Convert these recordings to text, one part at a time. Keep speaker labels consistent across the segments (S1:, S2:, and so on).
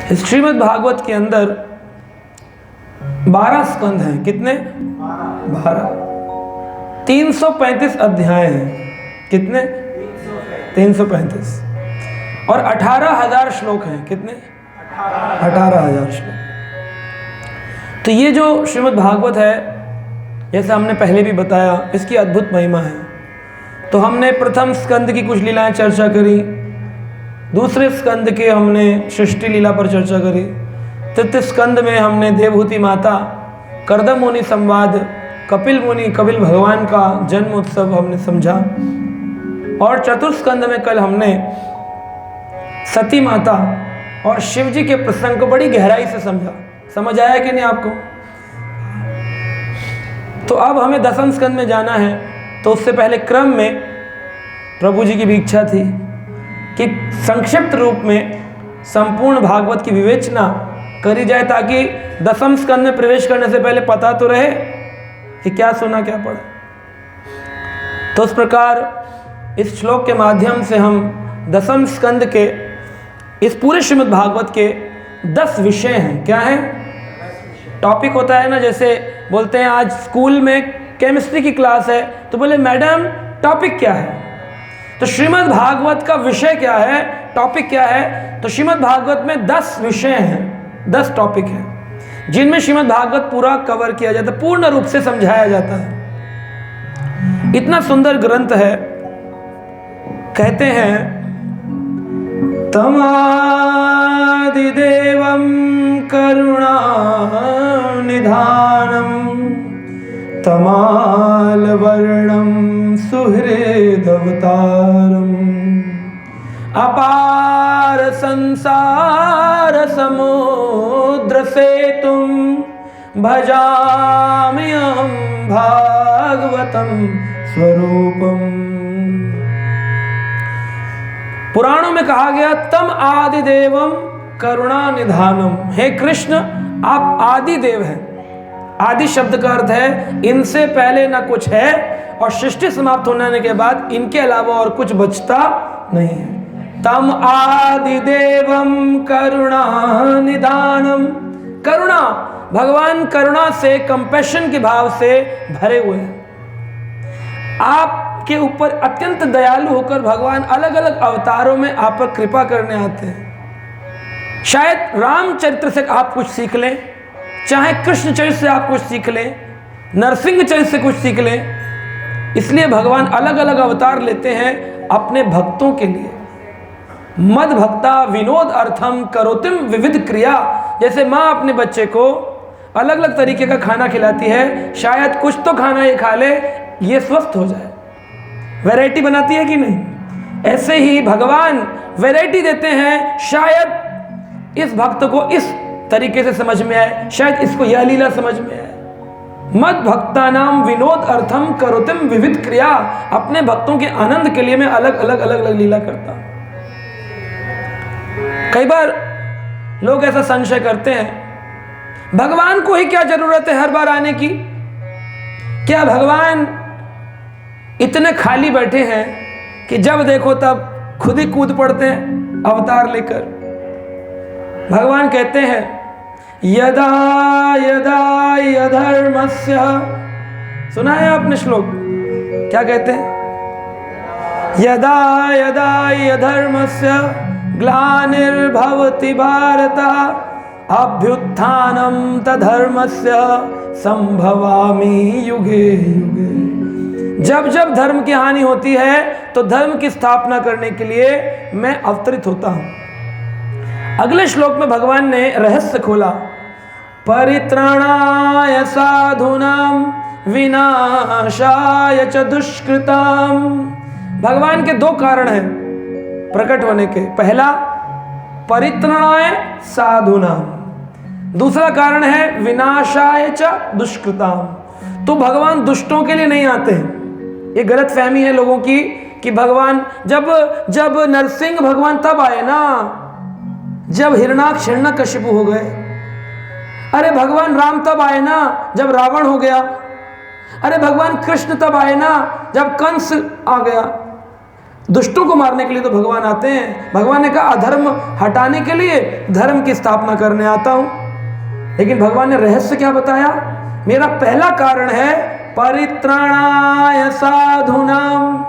S1: श्रीमद् भागवत के अंदर 12 स्कंद हैं। कितने? 12। 335 अध्याय हैं। कितने? 335। और 18,000 श्लोक हैं। कितने? 18,000 श्लोक। तो ये जो श्रीमद् भागवत है, जैसे हमने पहले भी बताया, इसकी अद्भुत महिमा है। तो हमने प्रथम स्कंद की कुछ लीलाएं चर्चा करी, दूसरे स्कंद के हमने सृष्टि लीला पर चर्चा करी, तृतीय स्कंद में हमने देवहूति माता, कर्दम मुनि संवाद, कपिल भगवान का जन्म उत्सव हमने समझा, और चतुर्थ स्कंद में कल हमने सती माता और शिव जी के प्रसंग को बड़ी गहराई से समझा। समझ आया कि नहीं आपको? तो अब हमें दसम स्कंद में जाना है। तो उससे पहले क्रम में प्रभु जी की भी इच्छा थी कि संक्षिप्त रूप में संपूर्ण भागवत की विवेचना करी जाए, ताकि दसम स्कंद में प्रवेश करने से पहले पता तो रहे कि क्या सुना क्या पढ़ा। तो इस प्रकार इस श्लोक के माध्यम से हम दसम स्कंद के इस पूरे श्रीमद् भागवत के 10 विषय हैं। क्या है? टॉपिक होता है ना, जैसे बोलते हैं आज स्कूल में केमिस्ट्री की क्लास है, तो बोले मैडम टॉपिक क्या है? तो श्रीमद् भागवत का विषय क्या है, टॉपिक क्या है? तो श्रीमद् भागवत में 10 विषय हैं, 10 टॉपिक हैं, जिनमें श्रीमद् भागवत पूरा कवर किया जाता है, पूर्ण रूप से समझाया जाता है। इतना सुंदर ग्रंथ है। कहते हैं तमादिदेवं करुणानिधानं तमालवर्णं सुहृदवतारम् अपार संसार समुद्र सेतुं भजाम्यहं भागवतं स्वरूपम्। पुराणों में कहा गया तम आदि देवम करुणा निधानम। हे कृष्ण, आप आदि देव हैं। आदि शब्द का अर्थ है इनसे पहले ना कुछ है, और सृष्टि समाप्त होने के बाद इनके अलावा और कुछ बचता नहीं है। तम आदि देवम करुणा निधानम। करुणा, भगवान करुणा से, कंपैशन के भाव से भरे हुए हैं। आपके ऊपर अत्यंत दयालु होकर भगवान अलग अलग अवतारों में आप पर कृपा करने आते हैं। शायद रामचरित्र से आप कुछ सीख लें, चाहे कृष्ण चरित्र से आप कुछ सीख लें, नरसिंह चरित्र से कुछ सीख लें। इसलिए भगवान अलग अलग अवतार लेते हैं अपने भक्तों के लिए। मद भक्ता विनोद अर्थम करोतिम विविध क्रिया। जैसे माँ अपने बच्चे को अलग अलग तरीके का खाना खिलाती है, शायद कुछ तो खाना ये खा ले, ये स्वस्थ हो जाए, वैरायटी बनाती है कि नहीं? ऐसे ही भगवान वैरायटी देते हैं, शायद इस भक्त को इस तरीके से समझ में आए, शायद इसको यह लीला समझ में आए। मद भक्ता नाम विनोद अर्थम करोतिम विविध क्रिया। अपने भक्तों के आनंद के लिए मैं अलग अलग लीला करता हूं। कई बार लोग ऐसा संशय करते हैं, भगवान को ही क्या जरूरत है हर बार आने की? क्या भगवान इतने खाली बैठे हैं कि जब देखो तब खुद ही कूद पड़ते हैं अवतार लेकर? भगवान कहते हैं यदा यदा यधर्मस्य। सुना है आपने श्लोक? क्या कहते हैं? यदा यदा यधर्मस्य ग्लानिर्भवति भारत अभ्युत्थानं तद्धर्मस्य संभवामि युगे युगे। जब जब धर्म की हानि होती है तो धर्म की स्थापना करने के लिए मैं अवतरित होता हूं। अगले श्लोक में भगवान ने रहस्य खोला, परित्राणाय साधूनां विनाशाय च दुष्कृतां। भगवान के 2 कारण हैं प्रकट होने के। पहला परित्राणाय साधूनां, दूसरा कारण है विनाशाय च दुष्कृतां। तो भगवान दुष्टों के लिए नहीं आते हैं। ये गलत फहमी है लोगों की कि भगवान जब नरसिंह भगवान तब आए ना जब हिरणाक्ष हिरण्यकशिपु हो गए। अरे भगवान राम तब आए ना जब रावण हो गया। अरे भगवान कृष्ण तब आए ना जब कंस आ गया। दुष्टों को मारने के लिए तो भगवान आते हैं। भगवान ने कहा अधर्म हटाने के लिए धर्म की स्थापना करने आता हूं। लेकिन भगवान ने रहस्य क्या बताया? मेरा पहला कारण है परित्राणाय साधूनाम।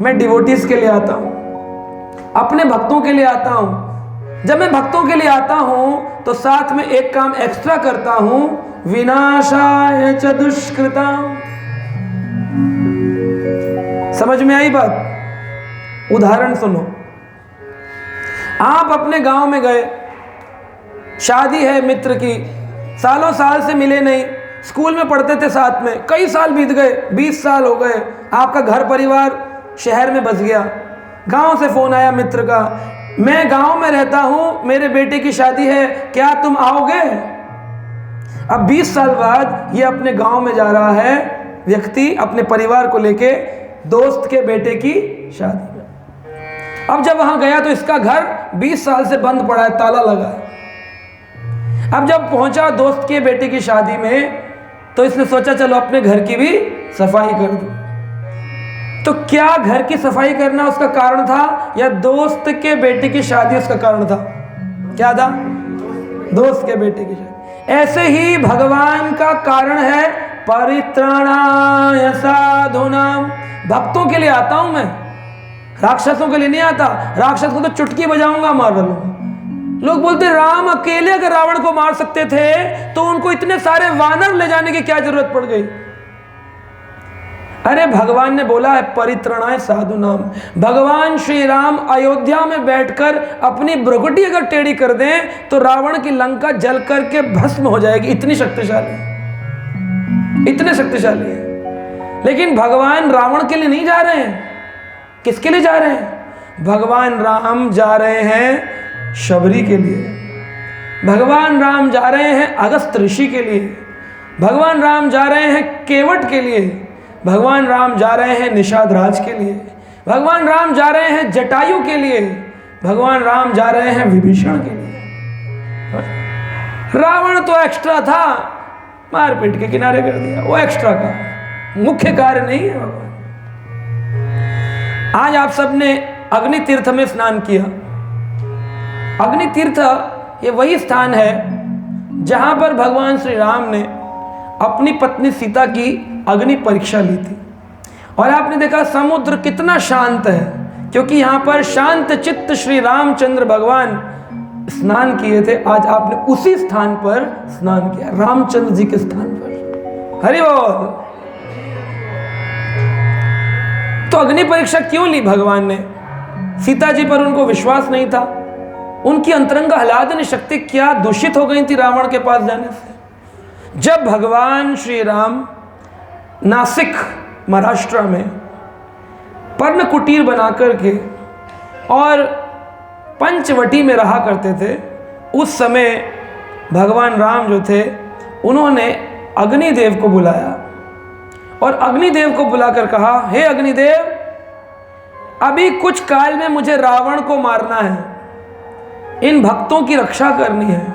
S1: मैं डिवोटीज के लिए आता हूं, अपने भक्तों के लिए आता हूं। जब मैं भक्तों के लिए आता हूं तो साथ में एक काम एक्स्ट्रा करता हूं, विनाशाय च दुष्कृताम। समझ में आई बात? उदाहरण सुनो। आप अपने गांव में गए, शादी है मित्र की, सालों साल से मिले नहीं, स्कूल में पढ़ते थे साथ में, कई साल बीत गए, 20 साल हो गए, आपका घर परिवार शहर में बस गया। गांव से फोन आया मित्र का, मैं गांव में रहता हूं, मेरे बेटे की शादी है, क्या तुम आओगे? अब 20 साल बाद ये अपने गांव में जा रहा है व्यक्ति, अपने परिवार को लेके दोस्त के बेटे की शादी में। अब जब वहां गया तो इसका घर 20 साल से बंद पड़ा है, ताला लगा है। अब जब पहुंचा दोस्त के बेटे की शादी में तो इसने सोचा चलो अपने घर की भी सफाई कर दूं। तो क्या घर की सफाई करना उसका कारण था या दोस्त के बेटे की शादी उसका कारण था? क्या था? दोस्त के बेटे की शादी। ऐसे ही भगवान का कारण है परित्राणाय साधूनाम। भक्तों के लिए आता हूं मैं, राक्षसों के लिए नहीं आता। राक्षस को तो चुटकी बजाऊंगा, मार डालूंगा। लोग बोलते राम अकेले अगर रावण को मार सकते थे तो उनको इतने सारे वानर ले जाने की क्या जरूरत पड़ गई? अरे भगवान ने बोला है परित्राणाय साधूनाम। भगवान श्री राम अयोध्या में बैठकर अपनी भ्रुकुटी अगर टेढ़ी कर दें तो रावण की लंका जल करके भस्म हो जाएगी। इतनी शक्तिशाली, इतने शक्तिशाली है। लेकिन भगवान रावण के लिए नहीं जा रहे हैं। किसके लिए जा रहे हैं? भगवान राम जा रहे हैं शबरी के लिए, भगवान राम जा रहे हैं अगस्त ऋषि के लिए, भगवान राम जा रहे हैं केवट के लिए, भगवान राम जा रहे हैं निषाद राज के लिए, भगवान राम जा रहे हैं जटायु के लिए, भगवान राम जा रहे हैं विभीषण के लिए। रावण तो एक्स्ट्रा था, मारपीट के किनारे कर दिया, वो एक्स्ट्रा का मुख्य कार्य नहीं है भगवान। आज आप सबने अग्नि तीर्थ में स्नान किया। अग्नि तीर्थ ये वही स्थान है जहां पर भगवान श्री राम ने अपनी पत्नी सीता की अग्नि परीक्षा ली थी। और आपने देखा समुद्र कितना शांत है, क्योंकि यहां पर शांत चित्त श्री रामचंद्र भगवान स्नान किए थे। आज आपने उसी स्थान पर स्नान किया, रामचंद्र जी के स्थान पर। हरि बोल। तो अग्नि परीक्षा क्यों ली भगवान ने? सीता जी पर उनको विश्वास नहीं था। उनकी अंतरंग आह्लादन शक्ति क्या दूषित हो गई थी रावण के पास जाने से। जब भगवान श्री राम नासिक महाराष्ट्र में पर्ण कुटीर बना करके और पंचवटी में रहा करते थे, उस समय भगवान राम जो थे उन्होंने अग्निदेव को बुलाया और अग्निदेव को बुलाकर कहा, हे अग्निदेव, अभी कुछ काल में मुझे रावण को मारना है, इन भक्तों की रक्षा करनी है,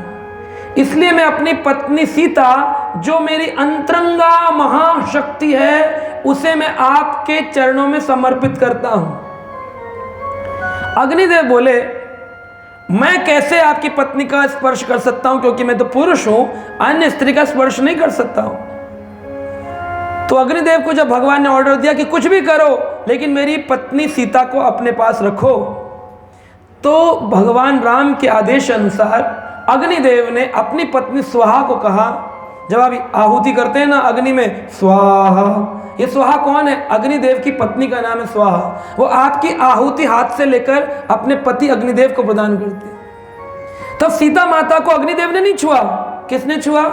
S1: इसलिए मैं अपनी पत्नी सीता जो मेरी अंतरंगा महाशक्ति है उसे मैं आपके चरणों में समर्पित करता हूं। अग्निदेव बोले, मैं कैसे आपकी पत्नी का स्पर्श कर सकता हूं, क्योंकि मैं तो पुरुष हूं, अन्य स्त्री का स्पर्श नहीं कर सकता हूं। तो अग्निदेव को जब भगवान ने ऑर्डर दिया कि कुछ भी करो लेकिन मेरी पत्नी सीता को अपने पास रखो, तो भगवान राम के आदेश अनुसार अग्निदेव ने अपनी पत्नी स्वाहा को कहा। जब आप आहुति करते हैं ना अग्नि में, स्वाहा, ये स्वाहा कौन है? अग्निदेव की पत्नी का नाम है स्वाहा। वो आपकी आहुति हाथ से लेकर अपने पति अग्निदेव को प्रदान करती है। तब सीता माता को अग्निदेव ने नहीं छुआ, किसने छुआ?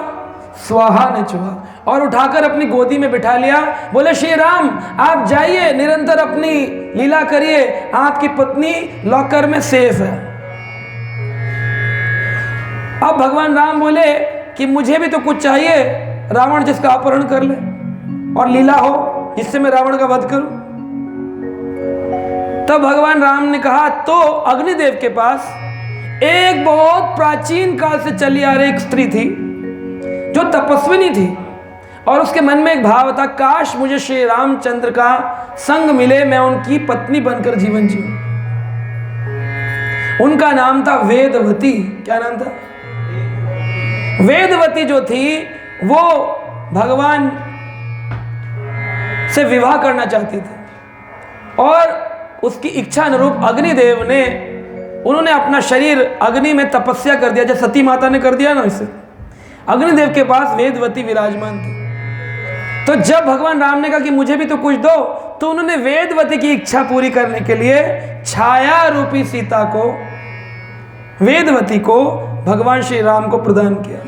S1: स्वाहा ने छुआ और उठाकर अपनी गोदी में बिठा लिया। बोले, श्री राम आप जाइए, निरंतर अपनी लीला करिए, आपकी पत्नी लॉकर में सेफ है। अब भगवान राम बोले कि मुझे भी तो कुछ चाहिए, रावण जिसका अपहरण कर ले और लीला हो जिससे मैं रावण का वध करूं। तब भगवान राम ने कहा, तो अग्निदेव के पास एक बहुत प्राचीन काल से चली आ रही एक स्त्री थी जो तपस्विनी थी और उसके मन में एक भाव था, काश मुझे श्री रामचंद्र का संग मिले, मैं उनकी पत्नी बनकर जीवन जीऊं। उनका नाम था वेदवती। क्या नाम था? वेदवती जो थी वो भगवान से विवाह करना चाहती थी और उसकी इच्छा अनुरूप अग्निदेव ने, उन्होंने अपना शरीर अग्नि में तपस्या कर दिया, जैसे सती माता ने कर दिया ना। इससे अग्निदेव के पास वेदवती विराजमान थी। तो जब भगवान राम ने कहा कि मुझे भी तो कुछ दो, तो उन्होंने वेदवती की इच्छा पूरी करने के लिए छाया रूपी सीता को, वेदवती को भगवान श्री राम को प्रदान किया।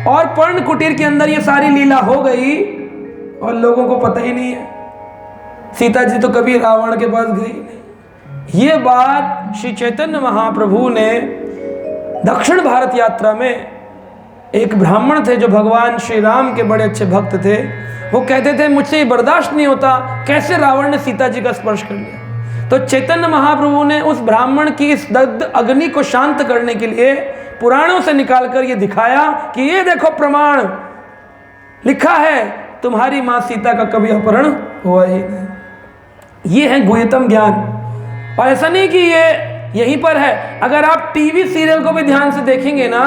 S1: और पर्ण कुटीर के अंदर ये सारी लीला हो गई और लोगों को पता ही नहीं है। सीता जी तो कभी रावण के पास गई नहीं। ये बात श्री चैतन्य महाप्रभु ने दक्षिण भारत यात्रा में, एक ब्राह्मण थे जो भगवान श्री राम के बड़े अच्छे भक्त थे, वो कहते थे मुझसे ये बर्दाश्त नहीं होता, कैसे रावण ने सीता जी का स्पर्श कर लिया। तो चैतन्य महाप्रभु ने उस ब्राह्मण की इस दग्ध अग्नि को शांत करने के लिए पुराणों से निकालकर ये दिखाया कि ये देखो प्रमाण, लिखा है तुम्हारी मां सीता का कभी अपहरण हुआ ही नहीं। ये है गुह्यतम ज्ञान। और ऐसा नहीं कि ये यहीं पर है, अगर आप टीवी सीरियल को भी ध्यान से देखेंगे ना,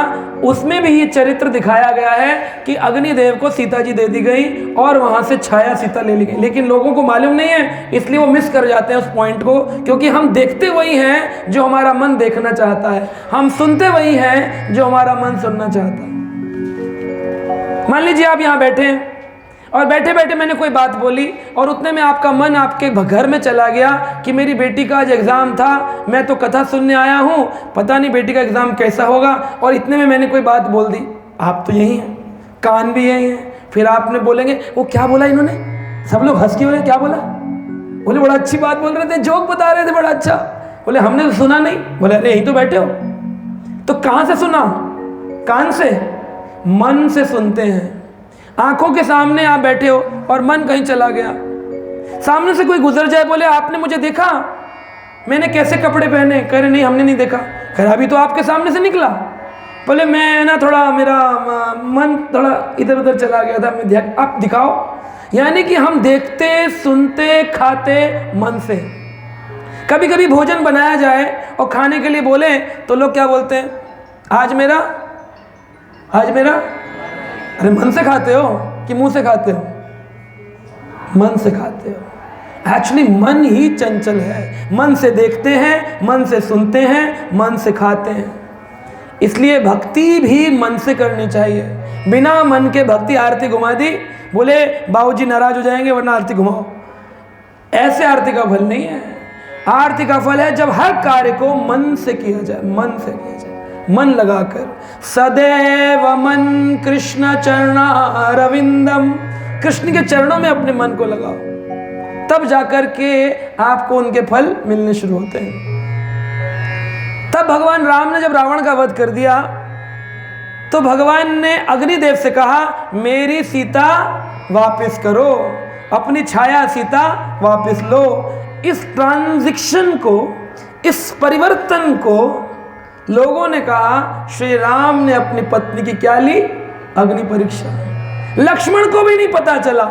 S1: उसमें भी ये चरित्र दिखाया गया है कि अग्निदेव को सीता जी दे दी गई और वहां से छाया सीता ले ली गई। लेकिन लोगों को मालूम नहीं है, इसलिए वो मिस कर जाते हैं उस पॉइंट को, क्योंकि हम देखते वही हैं जो हमारा मन देखना चाहता है, हम सुनते वही हैं जो हमारा मन सुनना चाहता है। मान लीजिए आप यहाँ बैठे हैं और बैठे बैठे मैंने कोई बात बोली और उतने में आपका मन आपके घर में चला गया कि मेरी बेटी का आज एग्ज़ाम था, मैं तो कथा सुनने आया हूँ, पता नहीं बेटी का एग्ज़ाम कैसा होगा, और इतने में मैंने कोई बात बोल दी। आप तो यही हैं, कान भी यही हैं, फिर आपने बोलेंगे वो क्या बोला इन्होंने, सब लोग हंस के बोले क्या बोला, बोले बड़ा अच्छी बात बोल रहे थे, जोक बता रहे थे बड़ा अच्छा, बोले हमने तो सुना नहीं, बोले अरे यहीं तो बैठे हो। तो कहाँ से सुना? कान से? मन से सुनते हैं। आंखों के सामने आप बैठे हो और मन कहीं चला गया, सामने से कोई गुजर जाए, बोले आपने मुझे देखा, मैंने कैसे कपड़े पहने, कह रहे नहीं हमने नहीं देखा, कह अभी तो आपके सामने से निकला, बोले मैं ना थोड़ा मेरा मन थोड़ा इधर उधर चला गया था, मैं आप दिखाओ। यानी कि हम देखते सुनते खाते मन से। कभी कभी भोजन बनाया जाए और खाने के लिए बोले तो लोग क्या बोलते हैं, आज मेरा, आज मेरा। अरे मन से खाते हो कि मुंह से खाते हो? मन से खाते हो। एक्चुअली मन ही चंचल है, मन से देखते हैं, मन से सुनते हैं, मन से खाते हैं। इसलिए भक्ति भी मन से करनी चाहिए। बिना मन के भक्ति आरती घुमा दी, बोले बाबूजी नाराज हो जाएंगे वरना आरती घुमाओ, ऐसे आरती का फल नहीं है। आरती का फल है जब हर कार्य को मन से किया जाए, मन से किया जाए, मन लगाकर। सदैव मन कृष्ण चरणारविंदम, कृष्ण के चरणों में अपने मन को लगाओ, तब जाकर के आपको उनके फल मिलने शुरू होते हैं। तब भगवान राम ने जब रावण का वध कर दिया तो भगवान ने अग्निदेव से कहा मेरी सीता वापस करो, अपनी छाया सीता वापस लो। इस ट्रांजिशन को, इस परिवर्तन को लोगों ने कहा श्री राम ने अपनी पत्नी की क्या ली? अग्नि परीक्षा। लक्ष्मण को भी नहीं पता चला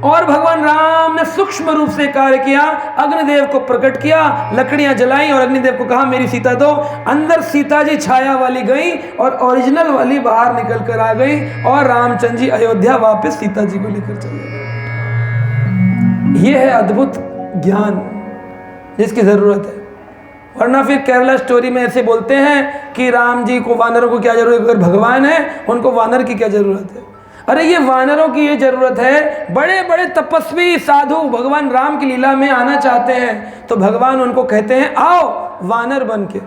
S1: और भगवान राम ने सूक्ष्म रूप से कार्य किया, अग्निदेव को प्रकट किया, लकड़ियां जलाई और अग्निदेव को कहा मेरी सीता दो। अंदर सीता जी छाया वाली गई और ओरिजिनल वाली बाहर निकल कर आ गई और रामचंद्र जी अयोध्या वापस सीता जी को लेकर चले गए। यह है अद्भुत ज्ञान जिसकी जरूरत है। वरना फिर केरला स्टोरी में ऐसे बोलते हैं कि राम जी को वानरों को क्या जरूरत है, अगर भगवान है उनको वानर की क्या जरूरत है। अरे ये वानरों की ये जरूरत है, बड़े बड़े तपस्वी साधु भगवान राम की लीला में आना चाहते हैं तो भगवान उनको कहते हैं आओ वानर बन के।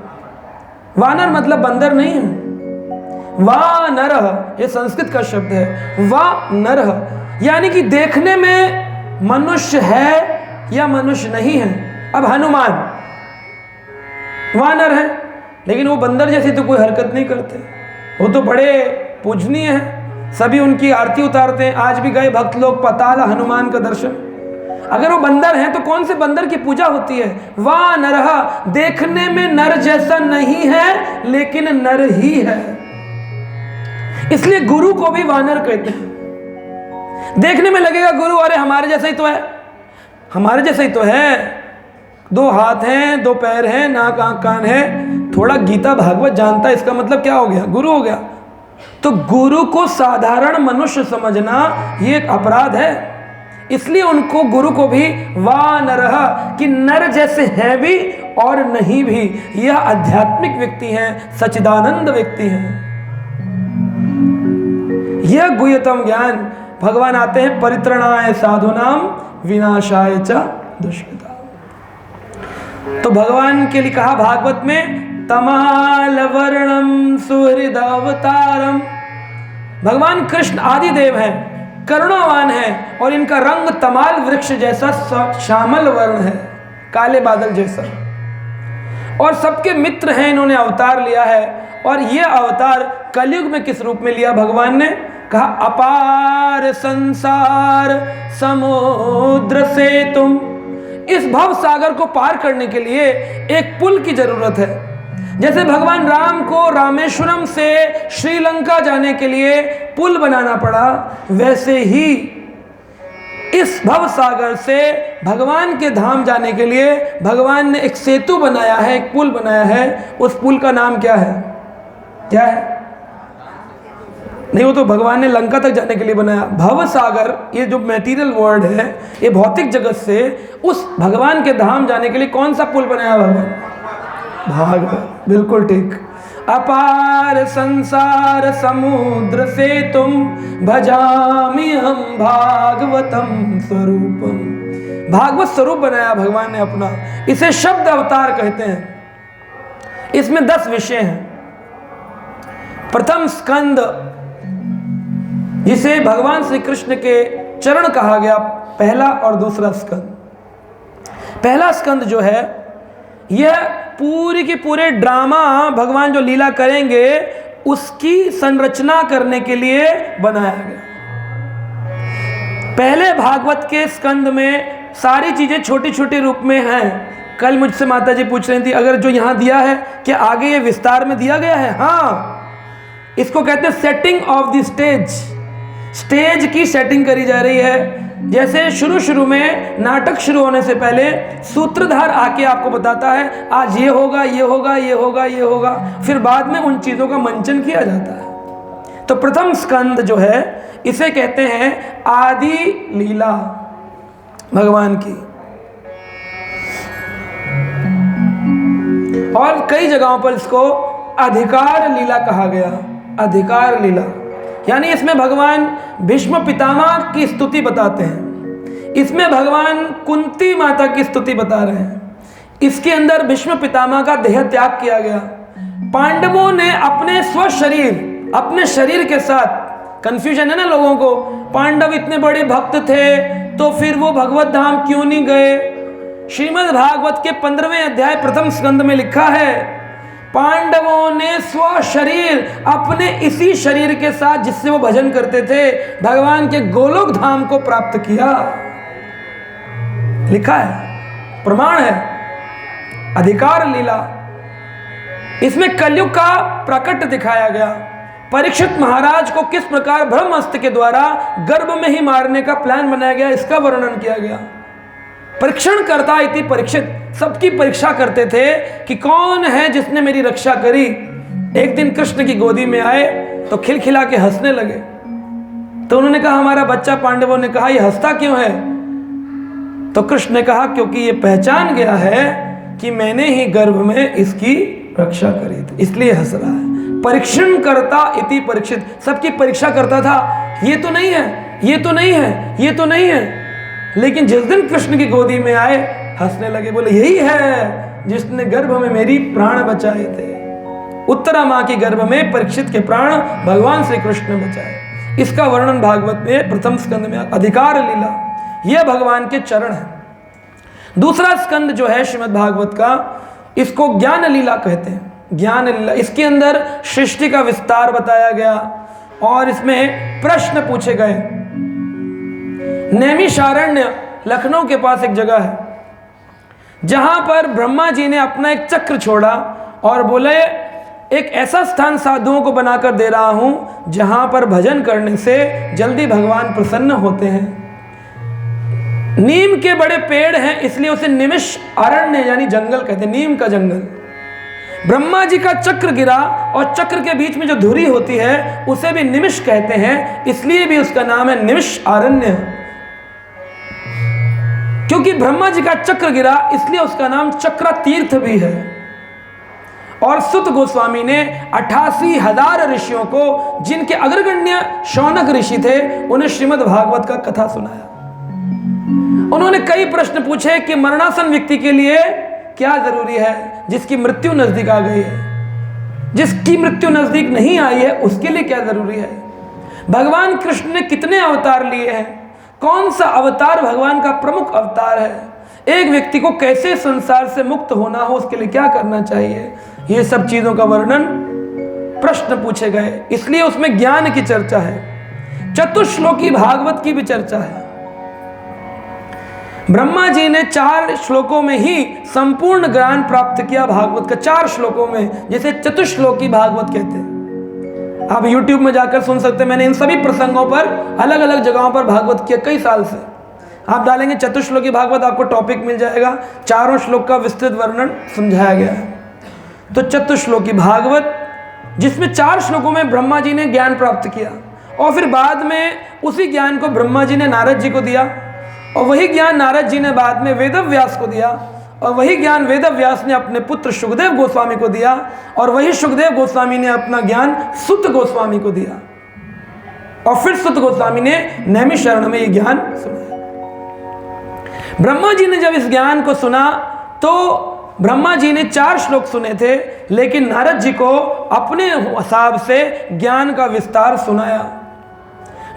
S1: वानर मतलब बंदर नहीं है, वानरः ये संस्कृत का शब्द है। वानरः यानी कि देखने में मनुष्य है या मनुष्य नहीं है। अब हनुमान वानर है लेकिन वो बंदर जैसी तो कोई हरकत नहीं करते, वो तो बड़े पूजनीय हैं, सभी उनकी आरती उतारते हैं। आज भी गए भक्त लोग पाताल हनुमान का दर्शन। अगर वो बंदर हैं तो कौन से बंदर की पूजा होती है? वानरः देखने में नर जैसा नहीं है लेकिन नर ही है, इसलिए गुरु को भी वानर कहते हैं। देखने में लगेगा गुरु अरे हमारे जैसा ही तो है, हमारे जैसा ही तो है, 2 हाथ हैं, 2 पैर हैं, नाक आंख कान है, थोड़ा गीता भागवत जानता है, इसका मतलब क्या हो गया? गुरु हो गया। तो गुरु को साधारण मनुष्य समझना ये एक अपराध है। इसलिए उनको, गुरु को भी वानरः कि नर जैसे हैं भी और नहीं भी, यह आध्यात्मिक व्यक्ति हैं, सच्चिदानंद व्यक्ति हैं। यह गुह्यतम ज्ञान। भगवान आते हैं परित्रणाय साधुनाम विनाशाय च दुष्कृताम। तो भगवान के लिए कहा भागवत में तमाल वर्णम सुहृद अवतारम। भगवान कृष्ण आदि देव हैं, करुणावान है, और इनका रंग तमाल वृक्ष जैसा श्यामल वर्ण है, काले बादल जैसा, और सबके मित्र हैं। इन्होंने अवतार लिया है, और ये अवतार कलयुग में किस रूप में लिया? भगवान ने कहा अपार संसार समुद्र से तुम। इस भव सागर को पार करने के लिए एक पुल की जरूरत है। जैसे भगवान राम को रामेश्वरम से श्रीलंका जाने के लिए पुल बनाना पड़ा, वैसे ही इस भव सागर से भगवान के धाम जाने के लिए भगवान ने एक सेतु बनाया है, एक पुल बनाया है। उस पुल का नाम क्या है? क्या है? नहीं, वो तो भगवान ने लंका तक जाने के लिए बनाया। भव सागर, ये जो मटेरियल वर्ड है, ये भौतिक जगत से उस भगवान के धाम जाने के लिए कौन सा पुल बनाया भगवान? भागवत, बिल्कुल ठीक। अपार संसार समुद्र से तुम भजामि हम भागवतम स्वरूपम। भागवत स्वरूप बनाया भगवान ने अपना। इसे शब्द अवतार कहते हैं। इसमें 10 विषय हैं। प्रथम स्कंद, जिसे भगवान श्री कृष्ण के चरण कहा गया, पहला और दूसरा स्कंद। पहला स्कंद जो है, यह पूरी की पूरे ड्रामा भगवान जो लीला करेंगे उसकी संरचना करने के लिए बनाया गया। पहले भागवत के स्कंद में सारी चीजें छोटी छोटी रूप में हैं। कल मुझसे माता जी पूछ रही थी, अगर जो यहाँ दिया है क्या आगे ये विस्तार में दिया गया है? हाँ, इसको कहते हैं setting of the stage. Stage की सेटिंग करी जा रही है। जैसे शुरू में नाटक शुरू होने से पहले सूत्रधार आके आपको बताता है आज ये होगा, ये होगा, ये होगा, ये होगा, फिर बाद में उन चीजों का मंचन किया जाता है। तो प्रथम स्कंद जो है, इसे कहते हैं आदि लीला भगवान की। और कई जगहों पर इसको अधिकार लीला कहा गया। अधिकार लीला यानी इसमें भगवान भीष्म पितामह की स्तुति बताते हैं। इसमें भगवान कुंती माता की स्तुति बता रहे हैं। इसके अंदर भीष्म पितामह का देह त्याग किया गया। पांडवों ने अपने स्वशरीर, अपने शरीर के साथ, कंफ्यूजन है ना लोगों को, पांडव इतने बड़े भक्त थे तो फिर वो भगवत धाम क्यों नहीं गए? श्रीमद् भागवत के 15वें अध्याय प्रथम स्कंद में लिखा है, पांडवों ने स्वशरीर अपने इसी शरीर के साथ जिससे वो भजन करते थे भगवान के गोलोक धाम को प्राप्त किया। लिखा है, प्रमाण है। अधिकार लीला, इसमें कलयुग का प्रकट दिखाया गया। परीक्षित महाराज को किस प्रकार ब्रह्मास्त्र के द्वारा गर्भ में ही मारने का प्लान बनाया गया, इसका वर्णन किया गया। परीक्षण करता इति परीक्षित, सबकी परीक्षा करते थे कि कौन है जिसने मेरी रक्षा करी। एक दिन कृष्ण की गोदी में आए तो खिलखिला के हंसने लगे। तो उन्होंने कहा हमारा बच्चा। पांडवों ने कहा ये हंसता क्यों है? तो कृष्ण ने कहा क्योंकि ये पहचान गया है कि मैंने ही गर्भ में इसकी रक्षा करी थी, इसलिए हंस रहा है। परीक्षण करता इति परीक्षित, सबकी परीक्षा करता था। ये तो नहीं है, ये तो नहीं है, ये तो नहीं है। लेकिन जिस दिन कृष्ण की गोदी में आए हंसने लगे, बोले यही है जिसने गर्भ में मेरी प्राण बचाए थे। उत्तरा माँ की गर्भ में परीक्षित के प्राण भगवान श्री कृष्ण ने बचाए। इसका वर्णन भागवत में प्रथम स्कंद में। अधिकार लीला, यह भगवान के चरण है। दूसरा स्कंद जो है श्रीमद् भागवत का, इसको ज्ञान लीला कहते हैं। ज्ञान लीला, इसके अंदर सृष्टि का विस्तार बताया गया और इसमें प्रश्न पूछे गए। नैमिषारण्य लखनऊ के पास एक जगह है जहां पर ब्रह्मा जी ने अपना एक चक्र छोड़ा और बोले एक ऐसा स्थान साधुओं को बनाकर दे रहा हूं जहां पर भजन करने से जल्दी भगवान प्रसन्न होते हैं। नीम के बड़े पेड़ हैं इसलिए उसे निमिष अरण्य यानी जंगल कहते हैं, नीम का जंगल। ब्रह्मा जी का चक्र गिरा और चक्र के बीच में जो धुरी होती है उसे भी निमिष कहते हैं, इसलिए भी उसका नाम है निमिष अरण्य। क्योंकि ब्रह्मा जी का चक्र गिरा इसलिए उसका नाम चक्र तीर्थ भी है। और सुत गोस्वामी ने 88,000 ऋषियों को, जिनके अग्रगण्य शौनक ऋषि थे, उन्हें श्रीमद् भागवत का कथा सुनाया। उन्होंने कई प्रश्न पूछे कि मरणासन व्यक्ति के लिए क्या जरूरी है, जिसकी मृत्यु नजदीक आ गई है, जिसकी मृत्यु नजदीक नहीं आई है उसके लिए क्या जरूरी है, भगवान कृष्ण ने कितने अवतार लिए हैं, कौन सा अवतार भगवान का प्रमुख अवतार है, एक व्यक्ति को कैसे संसार से मुक्त होना हो उसके लिए क्या करना चाहिए, ये सब चीजों का वर्णन प्रश्न पूछे गए। इसलिए उसमें ज्ञान की चर्चा है, चतुश्लोकी भागवत की भी चर्चा है। ब्रह्मा जी ने 4 श्लोकों में ही संपूर्ण ज्ञान प्राप्त किया भागवत का, 4 श्लोकों में, जिसे चतुश्लोकी भागवत कहते हैं। आप YouTube में जाकर सुन सकते हैं। मैंने इन सभी प्रसंगों पर अलग अलग जगहों पर भागवत किया कई साल से। आप डालेंगे चतुश्लोकी भागवत, आपको टॉपिक मिल जाएगा, 4 श्लोक का विस्तृत वर्णन समझाया गया है। तो चतुश्लोकी भागवत, जिसमें 4 श्लोकों में ब्रह्मा जी ने ज्ञान प्राप्त किया और फिर बाद में उसी ज्ञान को ब्रह्मा जी ने नारद जी को दिया और वही ज्ञान नारद जी ने बाद में वेदव्यास को दिया और वही ज्ञान वेदव्यास ने अपने पुत्र सुखदेव गोस्वामी को दिया और वही सुखदेव गोस्वामी ने अपना ज्ञान सुत गोस्वामी को दिया और फिर सुत गोस्वामी ने नैमिषारण्य में ये ज्ञान सुनाया। ब्रह्मा जी ने जब इस ज्ञान को सुना तो ब्रह्मा जी ने 4 श्लोक सुने थे, लेकिन नारद जी को अपने हिसाब से ज्ञान का विस्तार सुनाया।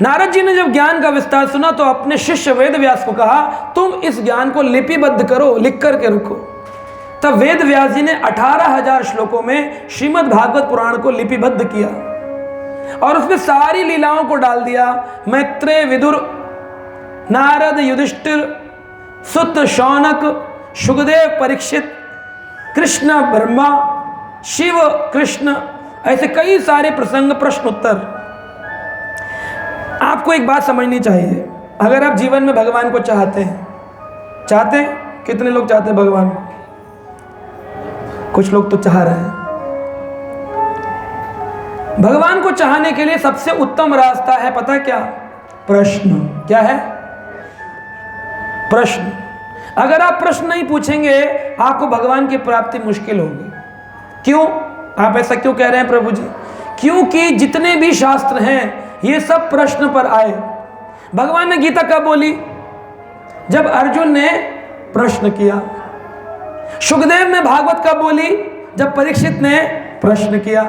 S1: नारद जी ने जब ज्ञान का विस्तार सुना तो अपने शिष्य वेदव्यास को कहा, तुम इस ज्ञान को लिपिबद्ध करो, लिख करके रखो। तब वेदव्यास जी ने 18,000 श्लोकों में श्रीमद् भागवत पुराण को लिपिबद्ध किया और उसमें सारी लीलाओं को डाल दिया। मैत्रेय, विदुर, नारद, युधिष्ठिर, सुत, शौनक, सुखदेव, परीक्षित, कृष्ण, ब्रह्मा, शिव, कृष्ण, ऐसे कई सारे प्रसंग, प्रश्न उत्तर। आपको एक बात समझनी चाहिए, अगर आप जीवन में भगवान को चाहते हैं, कितने लोग चाहते हैं भगवान को? कुछ लोग तो चाह रहे हैं। भगवान को चाहने के लिए सबसे उत्तम रास्ता है, पता है क्या? प्रश्न। क्या है? प्रश्न। अगर आप प्रश्न नहीं पूछेंगे आपको भगवान की प्राप्ति मुश्किल होगी। क्यों? आप ऐसा क्यों कह रहे हैं प्रभु जी? क्योंकि जितने भी शास्त्र हैं ये सब प्रश्न पर आए। भगवान ने गीता कब बोली? जब अर्जुन ने प्रश्न किया। सुखदेव ने भागवत कब बोली? जब परीक्षित ने प्रश्न किया।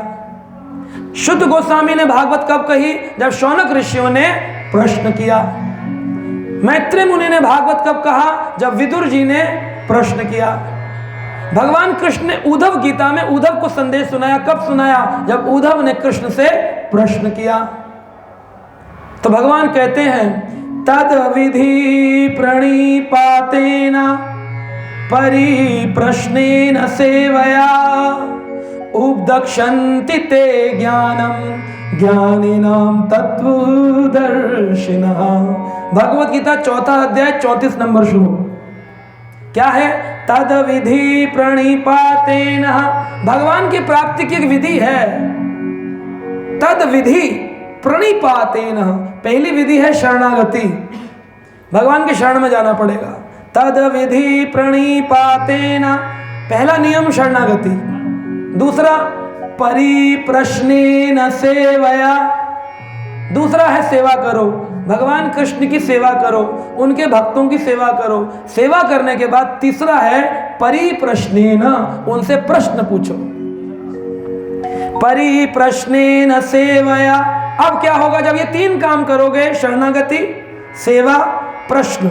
S1: शुद्ध गोस्वामी ने भागवत कब कही? जब शौनक ऋषियों ने प्रश्न किया। मैत्रेय मुनि ने भागवत कब कहा? जब विदुर जी ने प्रश्न किया। भगवान कृष्ण ने उद्धव गीता में उद्धव को संदेश सुनाया। कब सुनाया? जब उद्धव ने कृष्ण से प्रश्न किया। तो भगवान कहते हैं, तद विधि प्रणिपातेन परिप्रश्नेन सेवया उपदक्षन्ति ते ज्ञानम ज्ञानिनां तत्वदर्शिनः। भगवत गीता 4 अध्याय 34 नंबर श्लोक। क्या है? तद विधि प्रणिपातेन। भगवान की प्राप्ति की एक विधि है, तद विधि प्रणिपातेन। पहली विधि है शरणागति, भगवान के शरण में जाना पड़ेगा। तद विधि प्रणिपातेन, पहला नियम शरणागति। दूसरा परिप्रश्नेन सेवया, दूसरा है सेवा करो, भगवान कृष्ण की सेवा करो, उनके भक्तों की सेवा करो। सेवा करने के बाद तीसरा है परिप्रश्नेन, उनसे प्रश्न पूछो। परिप्रश्नेन सेवया। अब क्या होगा जब ये 3 काम करोगे, शरणागति, सेवा, प्रश्न,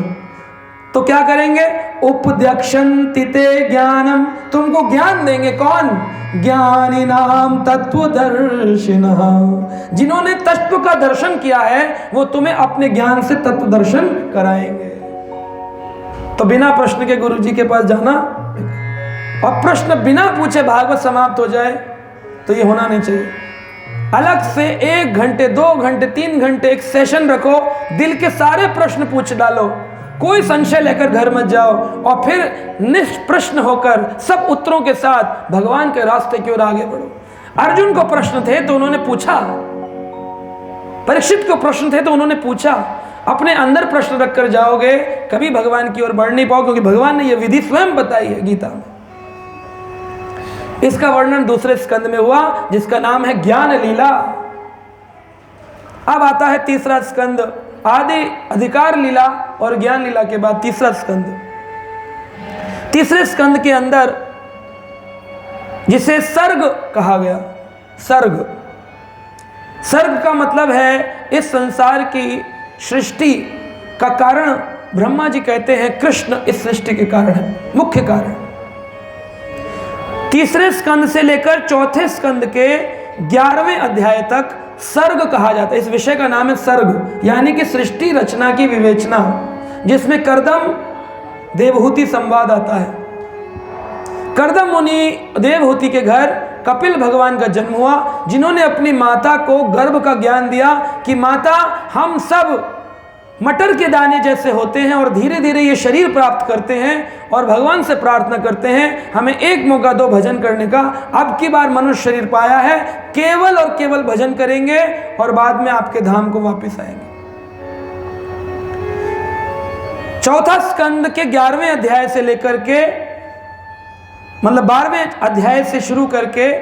S1: तो क्या करेंगे? उपदक्षन्ति ते ज्ञानम, तुमको ज्ञान देंगे। कौन? ज्ञानिनां तत्वदर्शिनः, जिन्होंने तत्व का दर्शन किया है वो तुम्हें अपने ज्ञान से तत्व दर्शन कराएंगे। तो बिना प्रश्न के गुरु जी के पास जाना और प्रश्न बिना पूछे भागवत समाप्त हो जाए तो ये होना नहीं चाहिए। अलग से 1 घंटे 2 घंटे 3 घंटे एक सेशन रखो, दिल के सारे प्रश्न पूछ डालो, कोई संशय लेकर घर मत जाओ, और फिर निष्प्रश्न होकर सब उत्तरों के साथ भगवान के रास्ते की ओर आगे बढ़ो। अर्जुन को प्रश्न थे तो उन्होंने पूछा, परीक्षित को प्रश्न थे तो उन्होंने पूछा। अपने अंदर प्रश्न रखकर जाओगे कभी भगवान की ओर बढ़ नहीं पाओ, क्योंकि भगवान ने यह विधि स्वयं बताई है गीता में। इसका वर्णन दूसरे स्कंद में हुआ जिसका नाम है ज्ञान लीला। अब आता है तीसरा स्कंद, आदि अधिकार लीला और ज्ञान लीला के बाद तीसरा स्कंद। तीसरे स्कंद के अंदर जिसे सर्ग कहा गया, सर्ग, सर्ग का मतलब है इस संसार की सृष्टि का कारण। ब्रह्मा जी कहते हैं कृष्ण इस सृष्टि के कारण है, मुख्य कारण। तीसरे स्कंद से लेकर चौथे स्कंद के 11वें अध्याय तक सर्ग कहा जाता है। इस विषय का नाम है सर्ग, यानी कि सृष्टि रचना की विवेचना, जिसमें कर्दम देवहूति संवाद आता है। कर्दम मुनि देवहूति के घर कपिल भगवान का जन्म हुआ, जिन्होंने अपनी माता को गर्भ का ज्ञान दिया कि माता, हम सब मटर के दाने जैसे होते हैं और धीरे धीरे ये शरीर प्राप्त करते हैं, और भगवान से प्रार्थना करते हैं हमें एक मौका दो भजन करने का। अब की बार मनुष्य शरीर पाया है, केवल और केवल भजन करेंगे और बाद में आपके धाम को वापस आएंगे। चौथा स्कंद के 11वें अध्याय से लेकर के, मतलब 12वें अध्याय से शुरू करके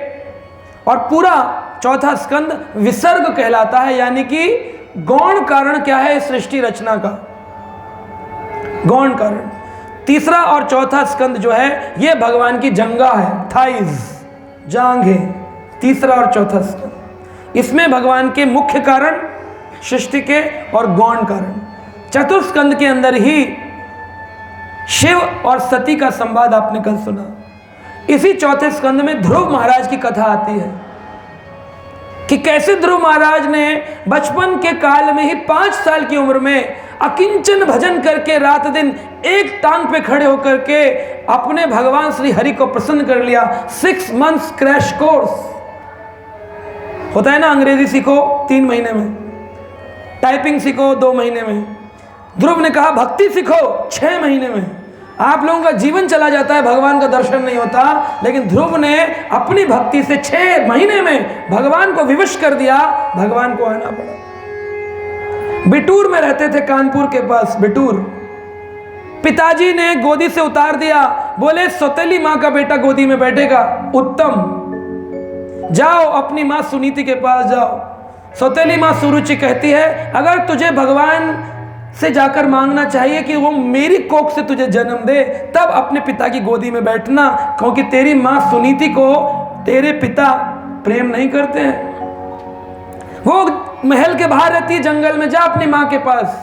S1: और पूरा चौथा स्कंद विसर्ग कहलाता है, यानी कि गौण कारण क्या है इस सृष्टि रचना का, गौण कारण। तीसरा और चौथा स्कंद जो है ये भगवान की जंगा है, थाइज, जांघ है, तीसरा और चौथा स्कंद। इसमें भगवान के मुख्य कारण सृष्टि के और गौण कारण। चतुर्थ स्कंद के अंदर ही शिव और सती का संवाद आपने कल सुना। इसी चौथे स्कंद में ध्रुव महाराज की कथा आती है कि कैसे ध्रुव महाराज ने बचपन के काल में ही 5 साल की उम्र में अकिंचन भजन करके रात दिन एक टांग पे खड़े होकर के अपने भगवान श्री हरि को प्रसन्न कर लिया। 6 months क्रैश कोर्स होता है ना, अंग्रेजी सीखो 3 महीने में, टाइपिंग सीखो 2 महीने में। ध्रुव ने कहा भक्ति सीखो 6 महीने में। आप लोगों का जीवन चला जाता है, भगवान का दर्शन नहीं होता, लेकिन ध्रुव ने अपनी भक्ति से 6 महीने में भगवान को विवश कर दिया, भगवान को आना पड़ा। बिटूर में रहते थे, कानपुर के पास बिटूर। पिताजी ने गोदी से उतार दिया, बोले सौतेली माँ का बेटा गोदी में बैठेगा, उत्तम, जाओ अपनी माँ सुनीति के पास जाओ। सौतेली माँ सुरुचि कहती है अगर तुझे भगवान से जाकर मांगना चाहिए कि वो मेरी कोख से तुझे जन्म दे, तब अपने पिता की गोदी में बैठना, क्योंकि तेरी माँ सुनीति को तेरे पिता प्रेम नहीं करते हैं। वो महल के बाहर रहती है, जंगल में, जा अपनी माँ के पास।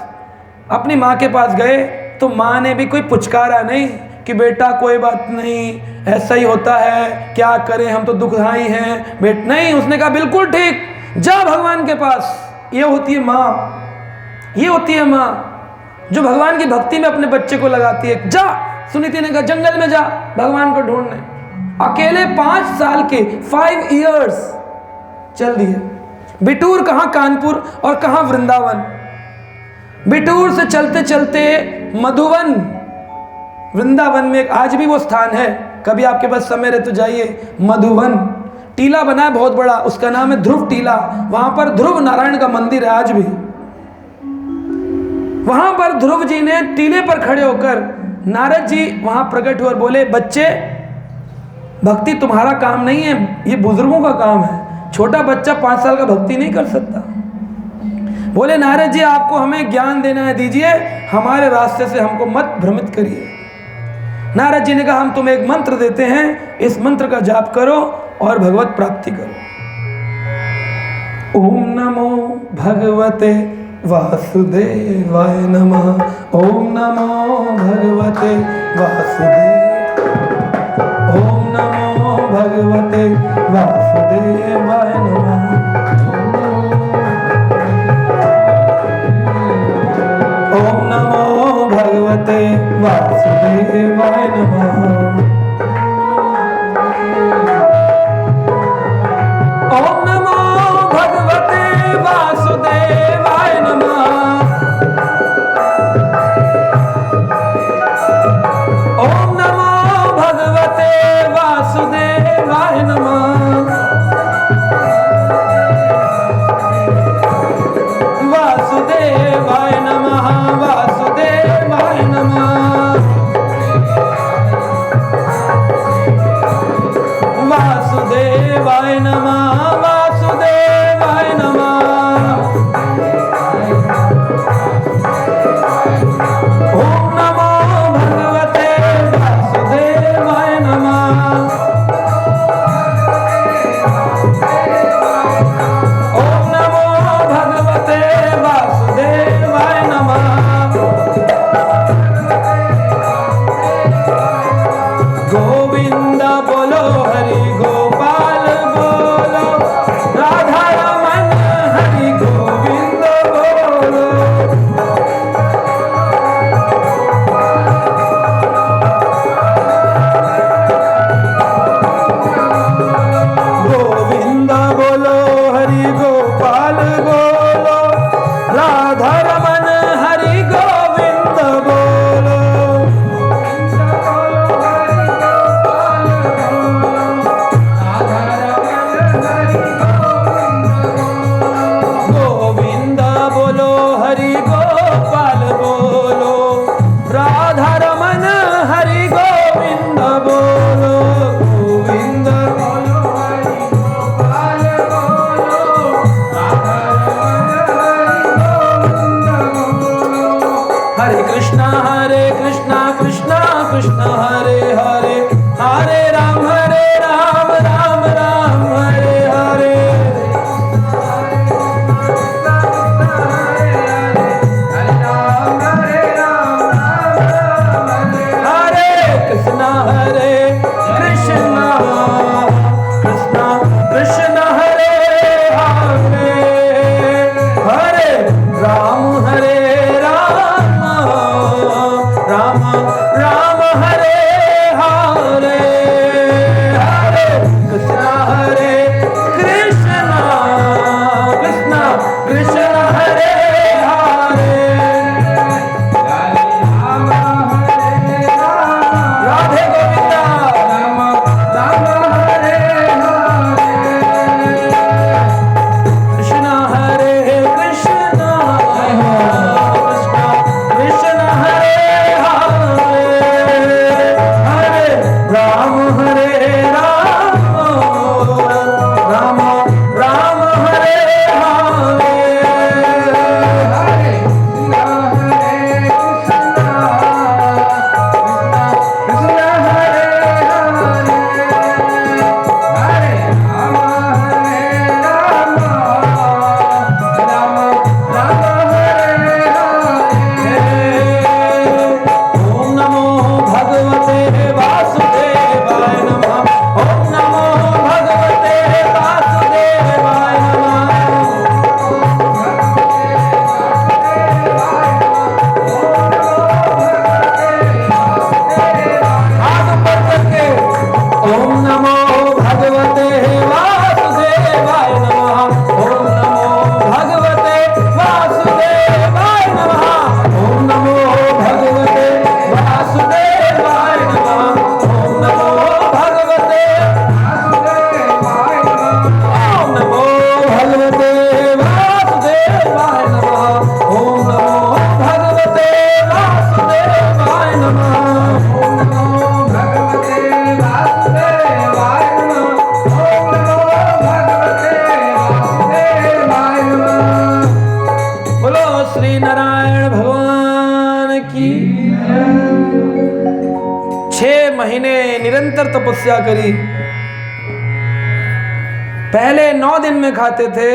S1: अपनी माँ के पास गए तो माँ ने भी कोई पुचकारा नहीं कि बेटा कोई बात नहीं, ऐसा ही होता है, क्या करें, हम तो दुखदाई हैं बेट, नहीं। उसने कहा बिल्कुल ठीक, जा भगवान के पास। ये होती है माँ, ये होती है माँ जो भगवान की भक्ति में अपने बच्चे को लगाती है। जा, सुनीति ने कहा जंगल में जा भगवान को ढूंढने। अकेले 5 साल के 5 years चल दिए। बिटूर कहाँ कानपुर और कहाँ वृंदावन। बिटूर से चलते चलते मधुवन, वृंदावन में आज भी वो स्थान है, कभी आपके पास समय रहे तो जाइए। मधुवन टीला बना है बहुत बड़ा, उसका नाम है ध्रुव टीला। वहां पर ध्रुव नारायण का मंदिर है आज भी। वहां पर ध्रुव जी ने टीले पर खड़े होकर, नारद जी वहां प्रकट हुए और बोले बच्चे, भक्ति तुम्हारा काम नहीं है, ये बुजुर्गों का काम है। छोटा बच्चा 5 साल का भक्ति नहीं कर सकता। बोले नारद जी आपको हमें ज्ञान देना है, दीजिए, हमारे रास्ते से हमको मत भ्रमित करिए। नारद जी ने कहा हम तुम्हें एक मंत्र देते हैं, इस मंत्र का जाप करो और भगवत प्राप्ति करो। ओम नमो भगवते वासुदेवाय नमः। ओम नमो भगवते वासुदेव, ओम नमो भगवते वासुदेवाय नमः। ओम नमो भगवते वासुदेवाय नमः। गोविंद बोलो हरि गोपाल बोलो, राधा रमन हरि गोविंद बोलो, गोविंद बोलो हरि गोपाल बोलो, राधा रमन हरि गोविंद बोलो। हरे कृष्णा कृष्णा कृष्णा हरे हरे, हरे राम राम राम हरे हरे। हरे कृष्णा कृष्णा कृष्णा हरे हरे, हरे राम राम राम हरे हरे, हरे कृष्णा कृष्णा कृष्णा हरे हरे, राधे गोविंदा राम राम हरे हरे, कृष्णा कृष्णा कृष्णा हरे हरे, हरे राम राम राम हरे हरे, हरे कृष्णा कृष्णा हरे हरे, हरे राम राम राम हरे हरे। ओम नमो भगवते वासुदेवाय नमः, ओम नमो भगवते वासुदेवाय नमः, हाथ ऊपर करके ओम नमो भगवते वासुदेवाय नमः, ओम नमो भगवते वासुदेवाय नमः, ओम नमो भगवते वासुदेवाय नमः, ओम नमो भगवते वासुदेवाय नमः, ओम नमो भगवते वासुदेवाय नमः, ओम नमो भगवते वासुदेवाय नमः, ओम नमो भगवते वासुदेवाय नमः, ओम नमो भगवते वासुदेवाय नमः। बोलो श्री नारायण भगवान की। 6 महीने निरंतर तपस्या करी। पहले 9 दिन में खाते थे,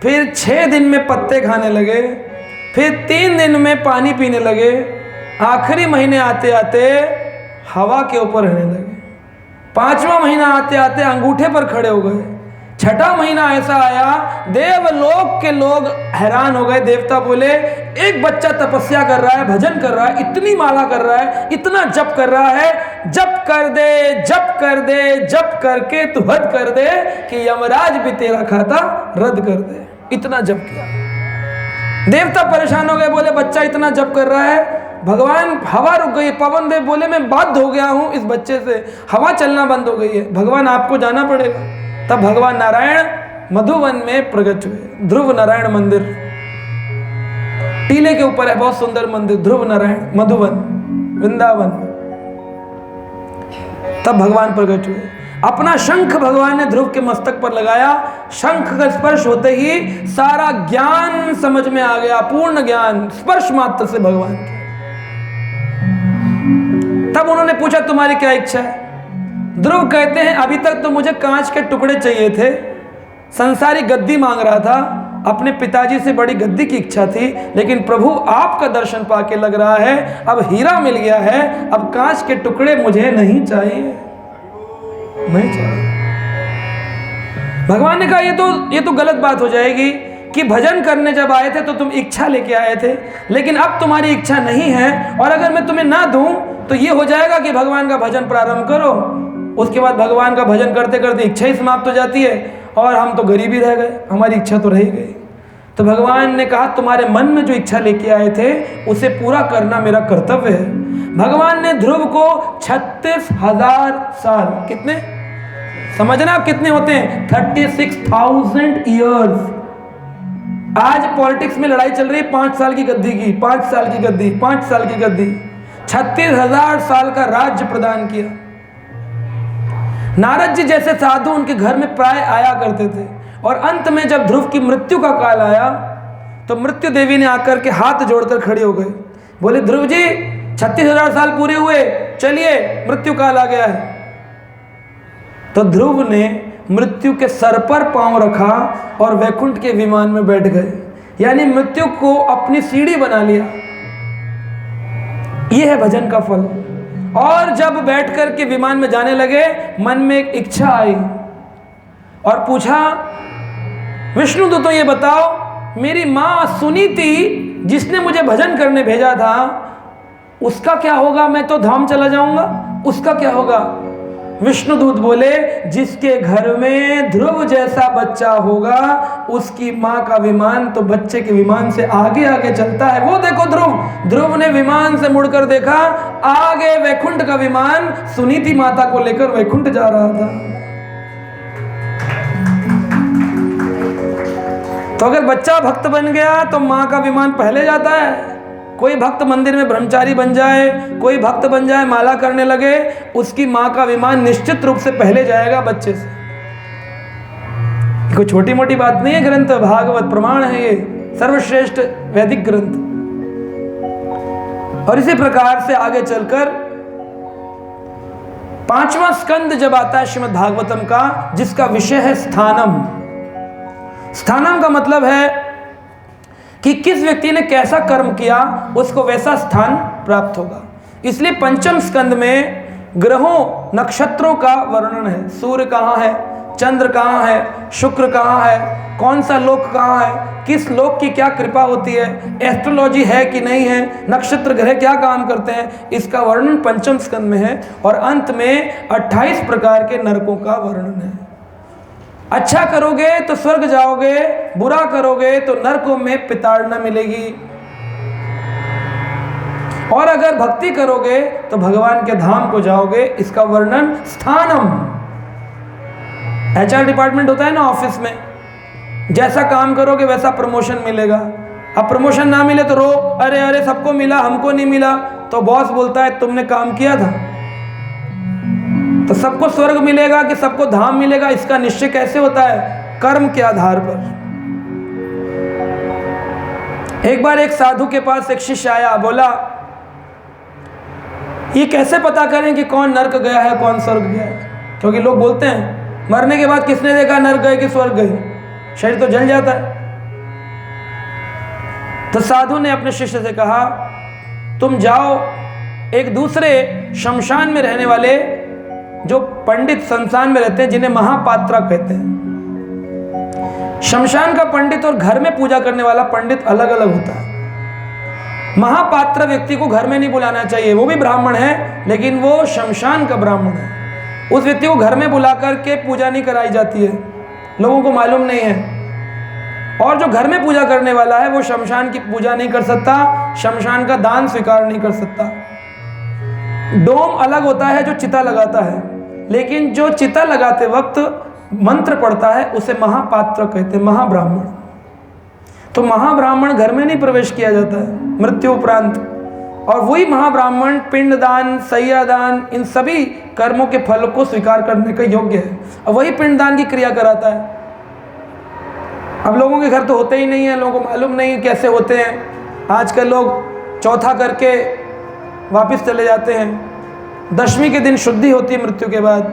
S1: फिर 6 दिन में पत्ते खाने लगे, फिर 3 दिन में पानी पीने लगे, आखिरी महीने आते आते हवा के ऊपर रहने लगे, 5वां महीना आते आते अंगूठे पर खड़े हो गए, 6ठा महीना ऐसा आया देवलोक के लोग हैरान हो गए। देवता बोले एक बच्चा तपस्या कर रहा है, भजन कर रहा है, इतनी माला कर रहा है, इतना जप कर रहा है, जप कर दे जप कर दे जप करके तू हद कर दे कि यमराज भी तेरा खाता रद्द कर दे। इतना जप किया। देवता परेशान हो गए, बोले बच्चा इतना जप कर रहा है। भगवान हवा रुक गई, पवन देव बोले मैं बाध्य हो गया हूं इस बच्चे से, हवा चलना बंद हो गई है, भगवान आपको जाना पड़ेगा। तब भगवान नारायण मधुवन में प्रकट हुए। ध्रुव नारायण मंदिर टीले के ऊपर है, बहुत सुंदर मंदिर, ध्रुव नारायण मधुवन वृंदावन। तब भगवान प्रकट हुए। अपना शंख भगवान ने ध्रुव के मस्तक पर लगाया। शंख का स्पर्श होते ही सारा ज्ञान समझ में आ गया, पूर्ण ज्ञान स्पर्श मात्र से भगवान के। तब उन्होंने पूछा तुम्हारी क्या इच्छा है? ध्रुव कहते हैं अभी तक तो मुझे कांच के टुकड़े चाहिए थे, संसारी गद्दी मांग रहा था, अपने पिताजी से बड़ी गद्दी की इच्छा थी, लेकिन प्रभु आपका दर्शन पाके लग रहा है अब हीरा मिल गया है, अब कांच के टुकड़े मुझे नहीं चाहिए, नहीं चाहिए। भगवान ने कहा ये तो गलत बात हो जाएगी कि भजन करने जब आए थे तो तुम इच्छा लेके आए थे, लेकिन अब तुम्हारी इच्छा नहीं है, और अगर मैं तुम्हें ना दूं तो ये हो जाएगा कि भगवान का भजन प्रारंभ करो, उसके बाद भगवान का भजन करते करते इच्छा ही समाप्त हो जाती है और हम तो गरीब ही रह गए, हमारी इच्छा तो रह गई। तो भगवान ने कहा तुम्हारे मन में जो इच्छा लेके आए थे उसे पूरा करना मेरा कर्तव्य है। भगवान ने ध्रुव को 36,000 साल, कितने समझना आप कितने होते हैं, 36,000 ईयर्स। आज पॉलिटिक्स में लड़ाई चल रही है 5 साल की गद्दी की, 5 साल की गद्दी, 5 साल की गद्दी। 36,000 साल का राज्य प्रदान किया। नारद जी जैसे साधु उनके घर में प्राय आया करते थे, और अंत में जब ध्रुव की मृत्यु का काल आया तो मृत्यु देवी ने आकर के हाथ जोड़कर खड़ी हो गई, बोले ध्रुव जी 36,000 साल पूरे हुए, चलिए मृत्यु काल आ गया है। तो ध्रुव ने मृत्यु के सर पर पांव रखा और वैकुंठ के विमान में बैठ गए, यानी मृत्यु को अपनी सीढ़ी बना लिया। यह है भजन का फल। और जब बैठकर के विमान में जाने लगे, मन में एक इच्छा आई और पूछा, विष्णु तो ये बताओ, मेरी माँ सुनीति जिसने मुझे भजन करने भेजा था उसका क्या होगा? मैं तो धाम चला जाऊंगा, उसका क्या होगा? विष्णुदूत बोले, जिसके घर में ध्रुव जैसा बच्चा होगा उसकी माँ का विमान तो बच्चे के विमान से आगे आगे चलता है। वो देखो ध्रुव ने विमान से मुड़कर देखा, आगे वैकुंठ का विमान सुनीति माता को लेकर वैकुंठ जा रहा था। तो अगर बच्चा भक्त बन गया तो माँ का विमान पहले जाता है। कोई भक्त मंदिर में ब्रह्मचारी बन जाए, कोई भक्त बन जाए, माला करने लगे, उसकी माँ का विमान निश्चित रूप से पहले जाएगा बच्चे से। कोई छोटी मोटी बात नहीं है, ग्रंथ भागवत प्रमाण है, ये सर्वश्रेष्ठ वैदिक ग्रंथ। और इसी प्रकार से आगे चलकर 5वां स्कंद जब आता है श्रीमद् भागवतम का, जिसका विषय है स्थानम। स्थानम का मतलब है कि किस व्यक्ति ने कैसा कर्म किया उसको वैसा स्थान प्राप्त होगा। इसलिए 5वें स्कंद में ग्रहों नक्षत्रों का वर्णन है। सूर्य कहाँ है, चंद्र कहाँ है, शुक्र कहाँ है, कौन सा लोक कहाँ है, किस लोक की क्या कृपा होती है, एस्ट्रोलॉजी है कि नहीं है, नक्षत्र ग्रह क्या काम करते हैं, इसका वर्णन 5वें स्कंद में है। और अंत में 28 प्रकार के नरकों का वर्णन है। अच्छा करोगे तो स्वर्ग जाओगे, बुरा करोगे तो नरकों में पिताड़ना मिलेगी, और अगर भक्ति करोगे तो भगवान के धाम को जाओगे। इसका वर्णन स्थानम। HR डिपार्टमेंट होता है ना ऑफिस में, जैसा काम करोगे वैसा प्रमोशन मिलेगा। अब प्रमोशन ना मिले तो रो, अरे अरे सबको मिला हमको नहीं मिला। तो बॉस बोलता है तुमने काम किया था। तो सबको स्वर्ग मिलेगा कि सबको धाम मिलेगा, इसका निश्चय कैसे होता है? कर्म के आधार पर। एक बार एक साधु के पास एक शिष्य आया, बोला ये कैसे पता करें कि कौन नरक गया है कौन स्वर्ग गया है? क्योंकि लोग बोलते हैं मरने के बाद किसने देखा नरक गए कि स्वर्ग गए, शरीर तो जल जाता है। तो साधु ने अपने शिष्य से कहा, तुम जाओ एक दूसरे शमशान में रहने वाले जो पंडित शमशान में रहते हैं, जिन्हें महापात्रा कहते हैं। शमशान का पंडित और घर में पूजा करने वाला पंडित अलग अलग होता है। महापात्र व्यक्ति को घर में नहीं बुलाना चाहिए, वो भी ब्राह्मण है लेकिन वो शमशान का ब्राह्मण है। उस व्यक्ति को घर में बुला करके पूजा नहीं कराई जाती है, लोगों को मालूम नहीं है। और जो घर में पूजा करने वाला है वो शमशान की पूजा नहीं कर सकता, शमशान का दान स्वीकार नहीं कर सकता। डोम अलग होता है जो चिता लगाता है, लेकिन जो चिता लगाते वक्त मंत्र पढ़ता है उसे महापात्र कहते हैं, महाब्राह्मण। तो महाब्राह्मण घर में नहीं प्रवेश किया जाता है मृत्यु उपरांत। और वही महाब्राह्मण पिंडदान, सैयादान, इन सभी कर्मों के फल को स्वीकार करने का योग्य है, और वही पिंडदान की क्रिया कराता है। अब लोगों के घर तो होते ही नहीं है, लोगों को मालूम नहीं कैसे होते हैं। आजकल लोग चौथा करके वापस चले जाते हैं। 10वीं के दिन शुद्धि होती है मृत्यु के बाद,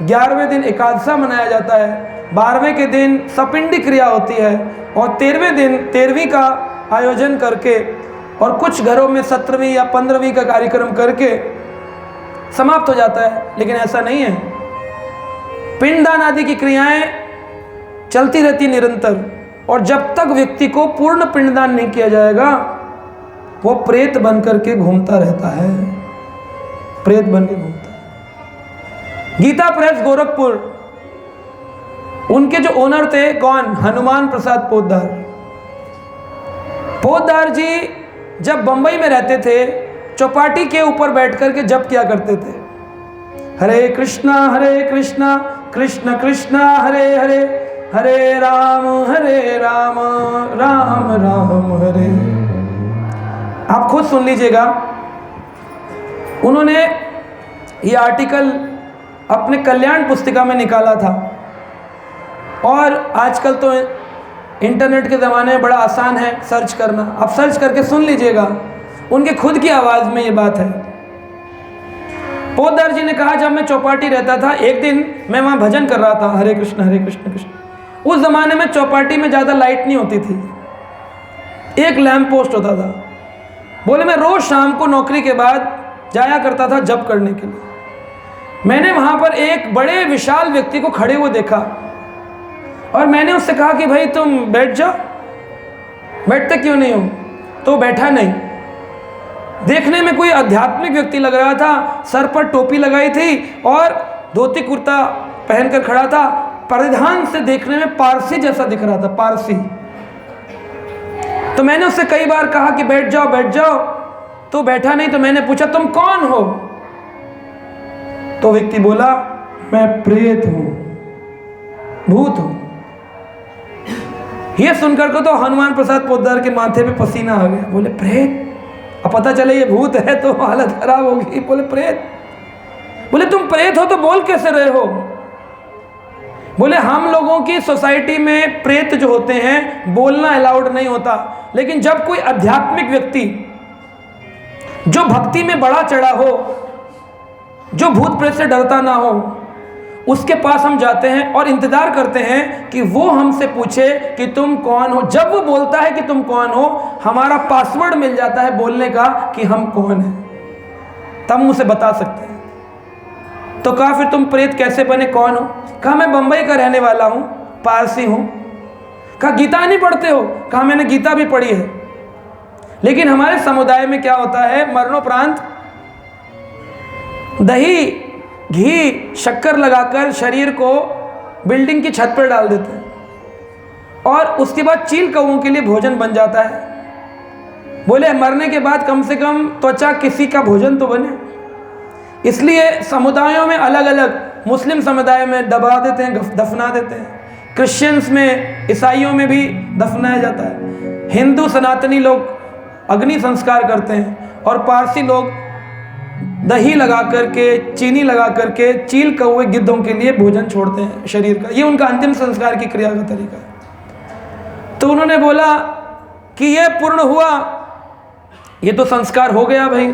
S1: 11वें दिन एकादशा मनाया जाता है, 12वें के दिन सपिंडी क्रिया होती है, और 13वें दिन 13वीं का आयोजन करके, और कुछ घरों में 17वीं या 15वीं का कार्यक्रम करके समाप्त हो जाता है। लेकिन ऐसा नहीं है, पिंडदान आदि की क्रियाएं चलती रहती निरंतर, और जब तक व्यक्ति को पूर्ण पिंडदान नहीं किया जाएगा वो प्रेत बन करके घूमता रहता है, प्रेत बन के घूमता है। गीता प्रेस गोरखपुर, उनके जो ओनर थे कौन? हनुमान प्रसाद पोद्दार। पोद्दार जी जब बंबई में रहते थे, चौपाटी के ऊपर बैठ करके जप किया करते थे, हरे कृष्णा कृष्ण कृष्ण हरे हरे, हरे राम राम राम हरे। आप खुद सुन लीजिएगा। उन्होंने ये आर्टिकल अपने कल्याण पुस्तिका में निकाला था, और आजकल तो इंटरनेट के ज़माने में बड़ा आसान है सर्च करना। आप सर्च करके सुन लीजिएगा, उनके खुद की आवाज़ में ये बात है। पोद्दार जी ने कहा, जब मैं चौपाटी रहता था, एक दिन मैं वहाँ भजन कर रहा था, हरे कृष्ण कृष्ण। उस ज़माने में चौपाटी में ज़्यादा लाइट नहीं होती थी, एक लैंप पोस्ट होता था। बोले मैं रोज़ शाम को नौकरी के बाद जाया करता था जप करने के लिए। मैंने वहाँ पर एक बड़े विशाल व्यक्ति को खड़े हुए देखा, और मैंने उससे कहा कि भाई तुम बैठ जाओ। बैठते क्यों नहीं हो? तो बैठा नहीं। देखने में कोई आध्यात्मिक व्यक्ति लग रहा था, सर पर टोपी लगाई थी और धोती कुर्ता पहनकर खड़ा था। परिधान से देखने में पारसी जैसा दिख रहा था, पारसी। तो मैंने उससे कई बार कहा कि बैठ जाओ बैठ जाओ, तो बैठा नहीं। तो मैंने पूछा तुम कौन हो? तो व्यक्ति बोला मैं प्रेत हूं, भूत हूं। यह सुनकर को तो हनुमान प्रसाद पोद्दार के माथे पे पसीना आ गया। बोले प्रेत? अब पता चले ये भूत है तो हालत खराब होगी। बोले प्रेत? बोले तुम प्रेत हो तो बोल कैसे रहे हो? बोले हम लोगों की सोसाइटी में प्रेत जो होते हैं बोलना अलाउड नहीं होता, लेकिन जब कोई आध्यात्मिक व्यक्ति जो भक्ति में बड़ा चढ़ा हो, जो भूत प्रेत से डरता ना हो, उसके पास हम जाते हैं और इंतजार करते हैं कि वो हमसे पूछे कि तुम कौन हो। जब वो बोलता है कि तुम कौन हो, हमारा पासवर्ड मिल जाता है बोलने का कि हम कौन हैं, तब हम उसे बता सकते हैं। तो कहा फिर तुम प्रेत कैसे बने, कौन हो? कहा मैं बंबई का रहने वाला हूं, पारसी हूं। कहा गीता नहीं पढ़ते हो? कहा मैंने गीता भी पढ़ी है, लेकिन हमारे समुदाय में क्या होता है, मरणोपरांत दही घी शक्कर लगाकर शरीर को बिल्डिंग की छत पर डाल देते हैं, और उसके बाद चील कौओं के लिए भोजन बन जाता है। बोले मरने के बाद कम से कम त्वचा किसी का भोजन तो बने। इसलिए समुदायों में अलग अलग, मुस्लिम समुदाय में दबा देते हैं, दफना देते हैं। क्रिश्चियंस में, ईसाइयों में भी दफनाया जाता है। हिंदू सनातनी लोग अग्नि संस्कार करते हैं, और पारसी लोग दही लगा करके, चीनी लगा करके चील कौए गिद्धों के लिए भोजन छोड़ते हैं शरीर का। ये उनका अंतिम संस्कार की क्रिया का तरीका है। तो उन्होंने बोला कि ये पूर्ण हुआ, ये तो संस्कार हो गया भाई,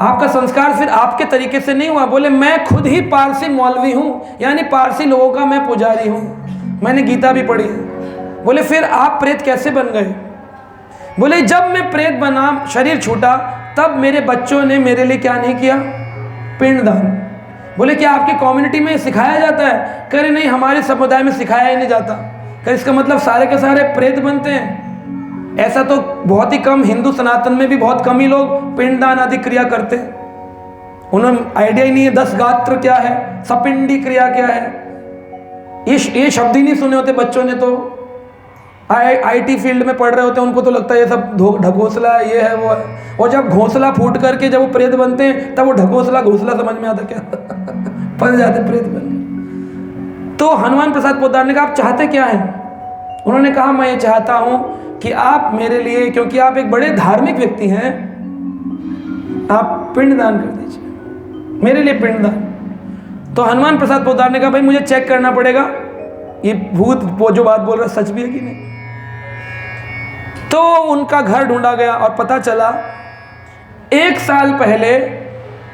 S1: आपका संस्कार फिर आपके तरीके से नहीं हुआ। बोले मैं खुद ही पारसी मौलवी हूँ, यानी पारसी लोगों का मैं पुजारी हूँ, मैंने गीता भी पढ़ी है। बोले फिर आप प्रेत कैसे बन गए? बोले जब मैं प्रेत बना, शरीर छूटा, तब मेरे बच्चों ने मेरे लिए क्या नहीं किया, पिंडदान। बोले क्या आपकी कम्युनिटी में सिखाया जाता है? कह रहे नहीं, हमारे समुदाय में सिखाया ही नहीं जाता। कह इसका मतलब सारे के सारे प्रेत बनते हैं? ऐसा तो बहुत ही कम, हिंदू सनातन में भी बहुत कम ही लोग पिंडदान आदि क्रिया करते हैं। उन्हें आइडिया ही नहीं है 10 गात्र क्या है, सपिंडी क्रिया क्या है, ये शब्द ही नहीं सुने होते बच्चों ने। तो आईटी फील्ड में पढ़ रहे होते हैं, उनको तो लगता है ये सब ढकोसला ये है वो है। और जब घोंसला फूट करके जब वो प्रेत बनते हैं, तब वो ढकोसला घोंसला समझ में आता क्या फंस जाते प्रेत बन। तो हनुमान प्रसाद पोद्दार ने कहा आप चाहते क्या हैं? उन्होंने कहा मैं ये चाहता हूं कि आप मेरे लिए, क्योंकि आप एक बड़े धार्मिक व्यक्ति हैं, आप पिंडदान कर दीजिए मेरे लिए, पिंडदान। तो हनुमान प्रसाद पोद्दार ने कहा भाई मुझे चेक करना पड़ेगा ये भूत वो जो बात बोल रहा सच भी है कि नहीं। तो उनका घर ढूंढा गया और पता चला 1 साल पहले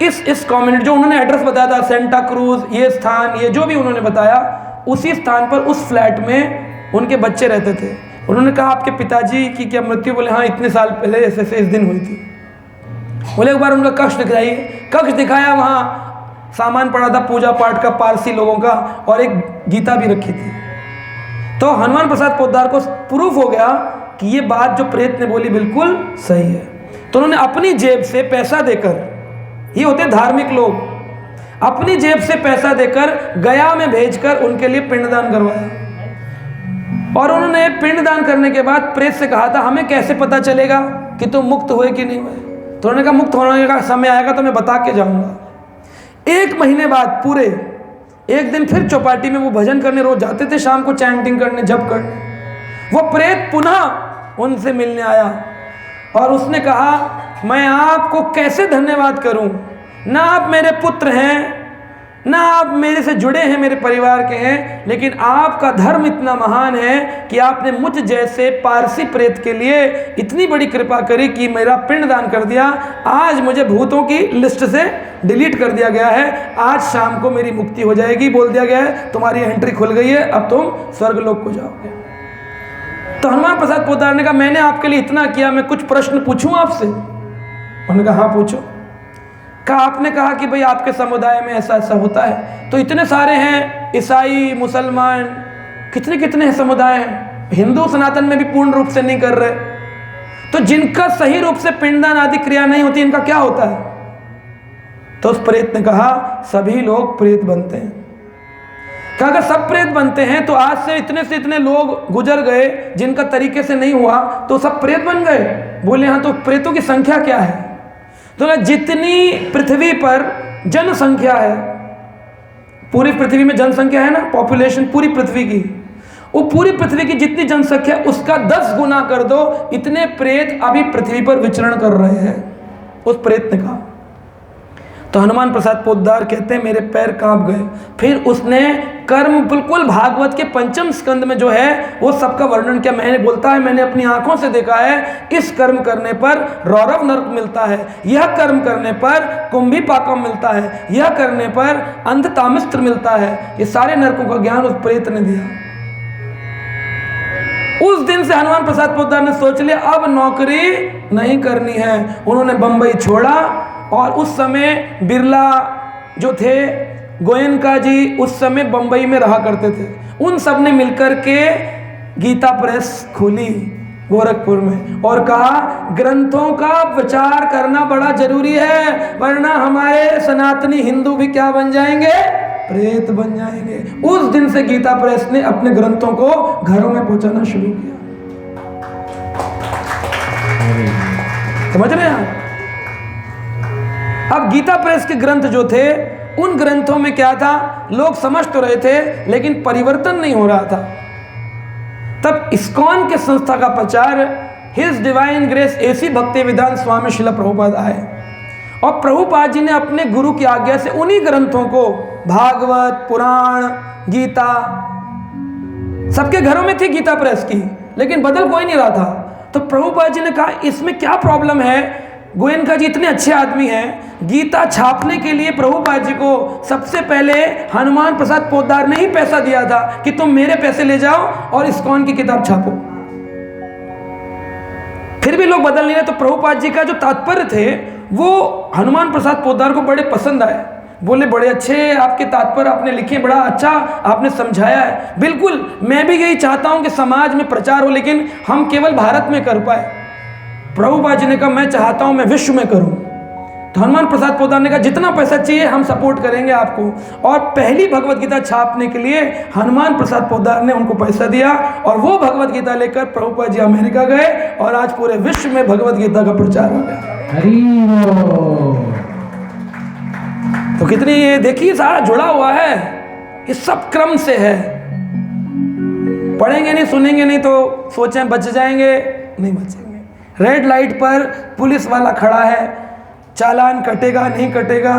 S1: इस कम्युनिटी, जो उन्होंने एड्रेस बताया था सेंटा क्रूज, ये स्थान, ये जो भी उन्होंने बताया, उसी स्थान पर उस फ्लैट में उनके बच्चे रहते थे। उन्होंने कहा आपके पिताजी की क्या मृत्यु? बोले हाँ इतने साल पहले ऐसे ऐसे इस दिन हुई थी। बोले एक बार उनका कक्ष दिखाइए। कक्ष दिखाया, वहाँ सामान पड़ा था पूजा पाठ का पारसी लोगों का, और एक गीता भी रखी थी। तो हनुमान प्रसाद पोद्दार को प्रूफ हो गया कि ये बात जो प्रेत ने बोली बिल्कुल सही है। तो उन्होंने अपनी जेब से पैसा देकर, ये होते धार्मिक लोग, अपनी जेब से पैसा देकर गया में भेजकर उनके लिए पिंडदान करवाया। और उन्होंने पिंडदान करने के बाद प्रेत से कहा था हमें कैसे पता चलेगा कि तुम मुक्त हुए कि नहीं हुए? तो उन्होंने कहा मुक्त होने का समय आएगा तो मैं बता के जाऊंगा। 1 महीने बाद पूरे एक दिन फिर चौपाटी में वो भजन करने रोज जाते थे, शाम को चैंटिंग करने, जप करने। वो प्रेत पुनः उनसे मिलने आया और उसने कहा, मैं आपको कैसे धन्यवाद करूं, ना आप मेरे पुत्र हैं, ना आप मेरे से जुड़े हैं, मेरे परिवार के हैं, लेकिन आपका धर्म इतना महान है कि आपने मुझ जैसे पारसी प्रेत के लिए इतनी बड़ी कृपा करी कि मेरा पिंडदान कर दिया। आज मुझे भूतों की लिस्ट से डिलीट कर दिया गया है, आज शाम को मेरी मुक्ति हो जाएगी, बोल दिया गया है तुम्हारी एंट्री खुल गई है, अब तुम स्वर्गलोक को जाओगे। तो हनुमान प्रसाद पोद्दार ने कहा, मैंने आपके लिए इतना किया, मैं कुछ प्रश्न पूछूं आपसे? उन्होंने कहा हाँ पूछो। कहा आपने कहा कि भाई आपके समुदाय में ऐसा ऐसा होता है, तो इतने सारे हैं, ईसाई, मुसलमान, कितने कितने हैं समुदाय हैं, हिंदू सनातन में भी पूर्ण रूप से नहीं कर रहे, तो जिनका सही रूप से पिंडदान आदि क्रिया नहीं होती, इनका क्या होता है? तो उस प्रेत ने कहा, सभी लोग प्रेत बनते हैं। कहा अगर सब प्रेत बनते हैं तो आज से इतने लोग गुजर गए जिनका तरीके से नहीं हुआ, तो सब प्रेत बन गए? बोले हाँ। तो प्रेतों की संख्या क्या है? तो जितनी पृथ्वी पर जनसंख्या है, पूरी पृथ्वी में जनसंख्या है ना, पॉपुलेशन पूरी पृथ्वी की, वो पूरी पृथ्वी की जितनी जनसंख्या उसका 10 गुना कर दो, इतने प्रेत अभी पृथ्वी पर विचरण कर रहे हैं। उस प्रेत ने कहा। तो हनुमान प्रसाद पोद्दार कहते हैं मेरे पैर कांप गए। फिर उसने कर्म, बिल्कुल भागवत के 5वें स्कंद में जो है वो सबका वर्णन किया। मैंने बोलता है मैंने अपनी आंखों से देखा है, इस कर्म करने पर रौरव नरक मिलता है, यह कर्म करने पर कुंभी पाकम मिलता है, यह करने पर अंधतामिस्त्र मिलता है। ये सारे नरकों का ज्ञान उस प्रेत ने दिया। उस दिन से हनुमान प्रसाद पोद्दार ने सोच लिया अब नौकरी नहीं करनी है। उन्होंने बंबई छोड़ा और उस समय बिरला जो थे, गोयनका जी उस समय बंबई में रहा करते थे, उन सब ने मिलकर के गीता प्रेस खोली गोरखपुर में और कहा ग्रंथों का प्रचार करना बड़ा जरूरी है, वरना हमारे सनातनी हिंदू भी क्या बन जाएंगे? प्रेत बन जाएंगे। उस दिन से गीता प्रेस ने अपने ग्रंथों को घरों में पहुंचाना शुरू किया। समझ रहे हैं आप? अब गीता प्रेस के ग्रंथ जो थे, उन ग्रंथों में क्या था, लोग समझ तो रहे थे लेकिन परिवर्तन नहीं हो रहा था। तब इस्कॉन के संस्था का प्रचार, हिज डिवाइन ग्रेस एसी भक्ति वेदांत स्वामी शिला प्रभुपाद आए और प्रभुपाद जी ने अपने गुरु की आज्ञा से उन्हीं ग्रंथों को, भागवत, पुराण, गीता, सबके घरों में थी गीता प्रेस की, लेकिन बदल कोई नहीं रहा था। तो प्रभुपाद जी ने कहा इसमें क्या प्रॉब्लम है? गोयनका जी इतने अच्छे आदमी हैं, गीता छापने के लिए प्रभुपाद जी को सबसे पहले हनुमान प्रसाद पोद्दार ने ही पैसा दिया था कि तुम मेरे पैसे ले जाओ और इस्कॉन की किताब छापो। फिर भी लोग बदल नहीं रहे। तो प्रभुपाद जी का जो तात्पर्य थे वो हनुमान प्रसाद पोद्दार को बड़े पसंद आए। बोले बड़े अच्छे आपके तात्पर्य आपने लिखे, बड़ा अच्छा आपने समझाया है। बिल्कुल मैं भी यही चाहता हूं कि समाज में प्रचार हो, लेकिन हम केवल भारत में कर पाए। प्रभुपाद जी ने कहा मैं चाहता हूं मैं विश्व में करूं। तो हनुमान प्रसाद पोद्दार ने कहा जितना पैसा चाहिए हम सपोर्ट करेंगे आपको। और पहली भगवत गीता छापने के लिए हनुमान प्रसाद पोद्दार ने उनको पैसा दिया और वो भगवत गीता लेकर प्रभुपाद जी अमेरिका गए और आज पूरे विश्व में भगवत गीता का प्रचार हो गया। तो कितनी ये देखिए सारा जुड़ा हुआ है, ये सब क्रम से है। पढ़ेंगे नहीं, सुनेंगे नहीं तो सोचें बच जाएंगे, नहीं बचेंगे। रेड लाइट पर पुलिस वाला खड़ा है, चालान कटेगा नहीं कटेगा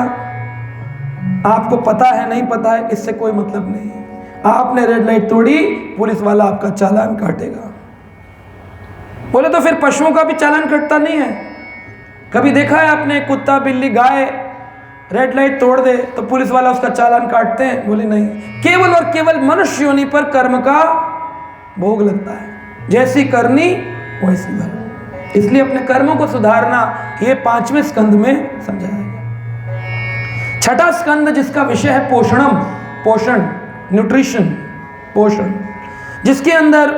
S1: आपको पता है नहीं पता है, इससे कोई मतलब नहीं है। आपने रेड लाइट तोड़ी, पुलिस वाला आपका चालान काटेगा। बोले तो फिर पशुओं का भी चालान कटता नहीं है? कभी देखा है आपने कुत्ता, बिल्ली, गाय रेड लाइट तोड़ दे तो पुलिस वाला उसका चालान काटते हैं? बोले नहीं। केवल और केवल मनुष्य योनि पर कर्म का भोग लगता है, जैसी करनी वैसी भरनी। इसलिए अपने कर्मों को सुधारना ये 5वें स्कंद में समझाया गया। छठा स्कंद जिसका विषय है पोषणम, पोषण, न्यूट्रिशन, पोषण, जिसके अंदर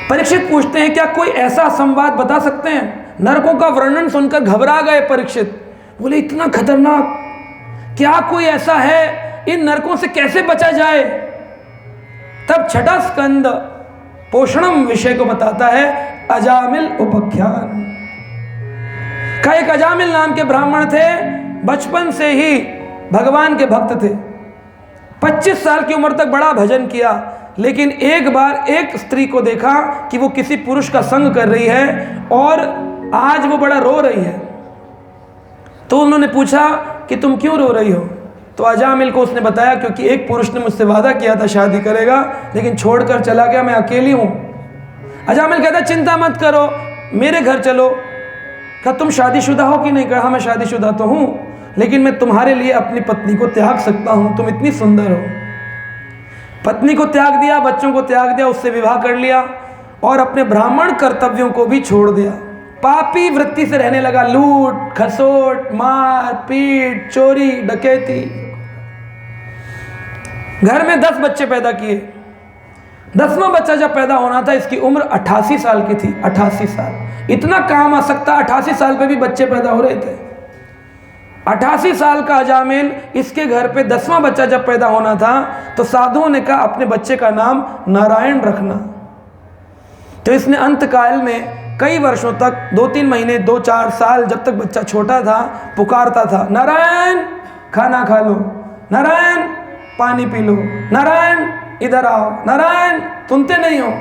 S1: परीक्षित पूछते हैं क्या कोई ऐसा संवाद बता सकते हैं? नरकों का वर्णन सुनकर घबरा गए परीक्षित। बोले इतना खतरनाक, क्या कोई ऐसा है? इन नरकों से कैसे बचा जाए? तब छठा स्कंद पोषणम विषय को बताता है। अजामिल उपाख्यान का एक अजामिल नाम के ब्राह्मण थे, बचपन से ही भगवान के भक्त थे। 25 साल की उम्र तक बड़ा भजन किया, लेकिन एक बार एक स्त्री को देखा कि वो किसी पुरुष का संग कर रही है और आज वो बड़ा रो रही है। तो उन्होंने पूछा कि तुम क्यों रो रही हो? तो अजामिल को उसने बताया क्योंकि एक पुरुष ने मुझसे वादा किया था शादी करेगा, लेकिन छोड़कर चला गया, मैं अकेली हूँ। अजामिल कहता चिंता मत करो, मेरे घर चलो। कहा तुम शादीशुदा हो कि नहीं? कहा मैं शादीशुदा तो हूँ, लेकिन मैं तुम्हारे लिए अपनी पत्नी को त्याग सकता हूँ, तुम इतनी सुंदर हो। पत्नी को त्याग दिया, बच्चों को त्याग दिया, उससे विवाह कर लिया और अपने ब्राह्मण कर्तव्यों को भी छोड़ दिया। पापी वृत्ति से रहने लगा, लूट खसोट, मार पीट, चोरी डकैती। घर में 10 बच्चे पैदा किए। 10वां बच्चा जब पैदा होना था, इसकी उम्र 88 साल की थी। 88 साल, इतना काम आ सकता। 88 साल पे भी बच्चे पैदा हो रहे थे। 88 साल का अजामिल, इसके घर पे 10वां बच्चा जब पैदा होना था तो साधुओं ने कहा अपने बच्चे का नाम नारायण रखना। तो इसने अंतकाल में कई वर्षों तक, 2-3 महीने, 2-4 साल, जब तक बच्चा छोटा था, पुकारता था, नारायण खाना खा लो, नारायण पानी पी लो, नारायण इधर आओ, नारायण। सुनते नहीं हो।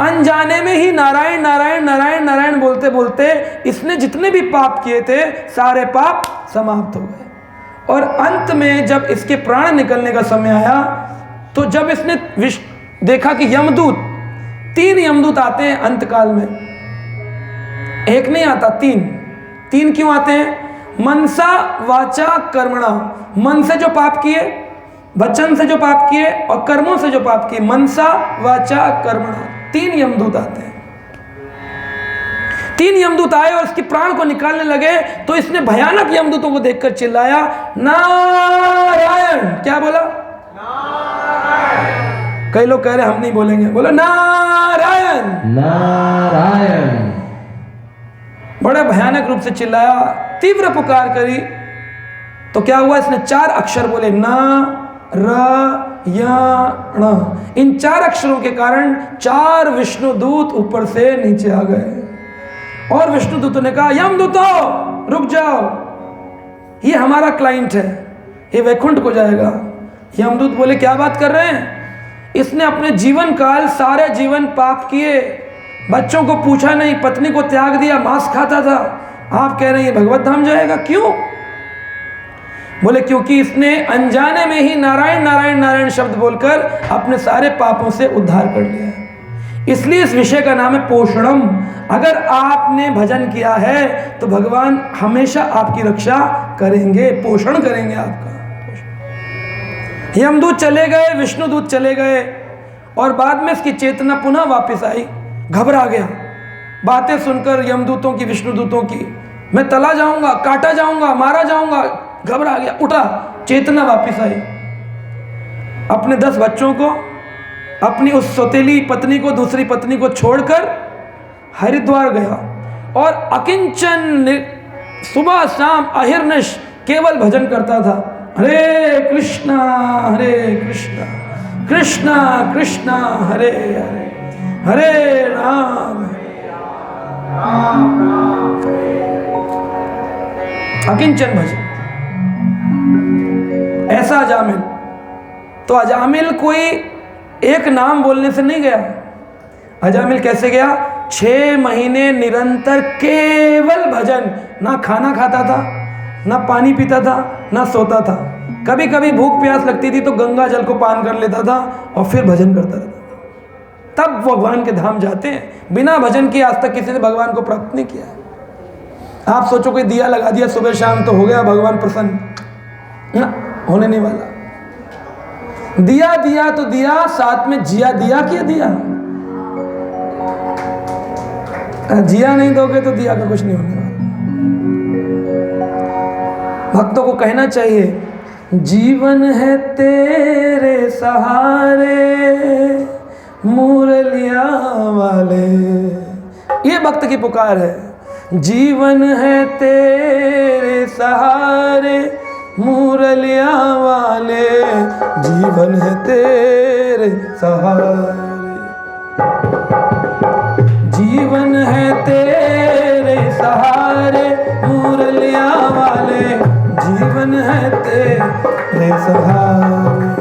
S1: अनजाने में ही नारायण नारायण नारायण नारायण बोलते बोलते इसने जितने भी पाप किए थे सारे पाप समाप्त हो गए। और अंत में जब इसके प्राण निकलने का समय आया तो जब इसने देखा कि यमदूत, 3 यमदूत आते हैं अंतकाल में, एक नहीं आता, 3 क्यों आते हैं? मनसा वाचा कर्मणा, मन से जो पाप किए, वचन से जो पाप किए और कर्मों से जो पाप किए, मनसा वाचा कर्मणा, 3 यमदूत आते हैं। 3 यमदूत आए और इसके प्राण को निकालने लगे तो इसने भयानक यमदूतों को देखकर चिल्लाया, नारायण। क्या बोला? नारायण। कई लोग कह रहे हम नहीं बोलेंगे, बोलो नारायण नारायण। बड़ा भयानक रूप से चिल्लाया, तीव्र पुकार करी। तो क्या हुआ? इसने 4 अक्षर बोले, ना र या ण। इन 4 अक्षरों के कारण 4 विष्णुदूत ऊपर से नीचे आ गए और विष्णुदूतों ने कहा, यमदूतों रुक जाओ, ये हमारा क्लाइंट है, ये वैकुंठ को जाएगा। यमदूत बोले क्या बात कर रहे हैं? इसने अपने जीवन काल सारे जीवन पाप किए, बच्चों को पूछा नहीं, पत्नी को त्याग दिया, मांस खाता था, आप कह रहे हैं ये भगवत धाम जाएगा, क्यों? बोले क्योंकि इसने अनजाने में ही नारायण नारायण नारायण शब्द बोलकर अपने सारे पापों से उद्धार कर लिया। इसलिए इस विषय का नाम है पोषणम। अगर आपने भजन किया है तो भगवान हमेशा आपकी रक्षा करेंगे, पोषण करेंगे आपका। यमदूत चले गए, विष्णुदूत चले गए और बाद में इसकी चेतना पुनः वापस आई। घबरा गया बातें सुनकर यमदूतों की, विष्णुदूतों की, मैं तला जाऊंगा, काटा जाऊंगा, मारा जाऊंगा। घबरा गया, उठा, चेतना वापस आई। अपने 10 बच्चों को, अपनी उस सौतेली पत्नी को, दूसरी पत्नी को छोड़कर हरिद्वार गया और अकिंचन सुबह शाम अहिर्निश केवल भजन करता था, हरे कृष्णा कृष्णा कृष्णा हरे हरे, हरे राम अकिंचन भजन। ऐसा अजामिल। तो अजामिल कोई एक नाम बोलने से नहीं गया। अजामिल कैसे गया? 6 महीने निरंतर केवल भजन। ना खाना खाता था, ना पानी पीता था, ना सोता था। कभी कभी भूख प्यास लगती थी तो गंगा जल को पान कर लेता था और फिर भजन करता रहता था। तब भगवान के धाम जाते हैं। बिना भजन किए आज तक किसी ने भगवान को प्राप्त नहीं किया। आप सोचो कोई दिया लगा दिया सुबह शाम तो हो गया भगवान प्रसन्न, ना, होने नहीं वाला। दिया दिया तो दिया, साथ में जिया दिया क्या दिया? जिया नहीं दोगे तो दिया का कुछ नहीं होने वाला। भक्तों को कहना चाहिए, जीवन है तेरे सहारे मुरलिया वाले। ये भक्त की पुकार है। जीवन है तेरे सहारे मुरलिया वाले, जीवन है तेरे सहारे, जीवन है तेरे सहारे मुरलिया वाले, जीवन है तेरे सहारे।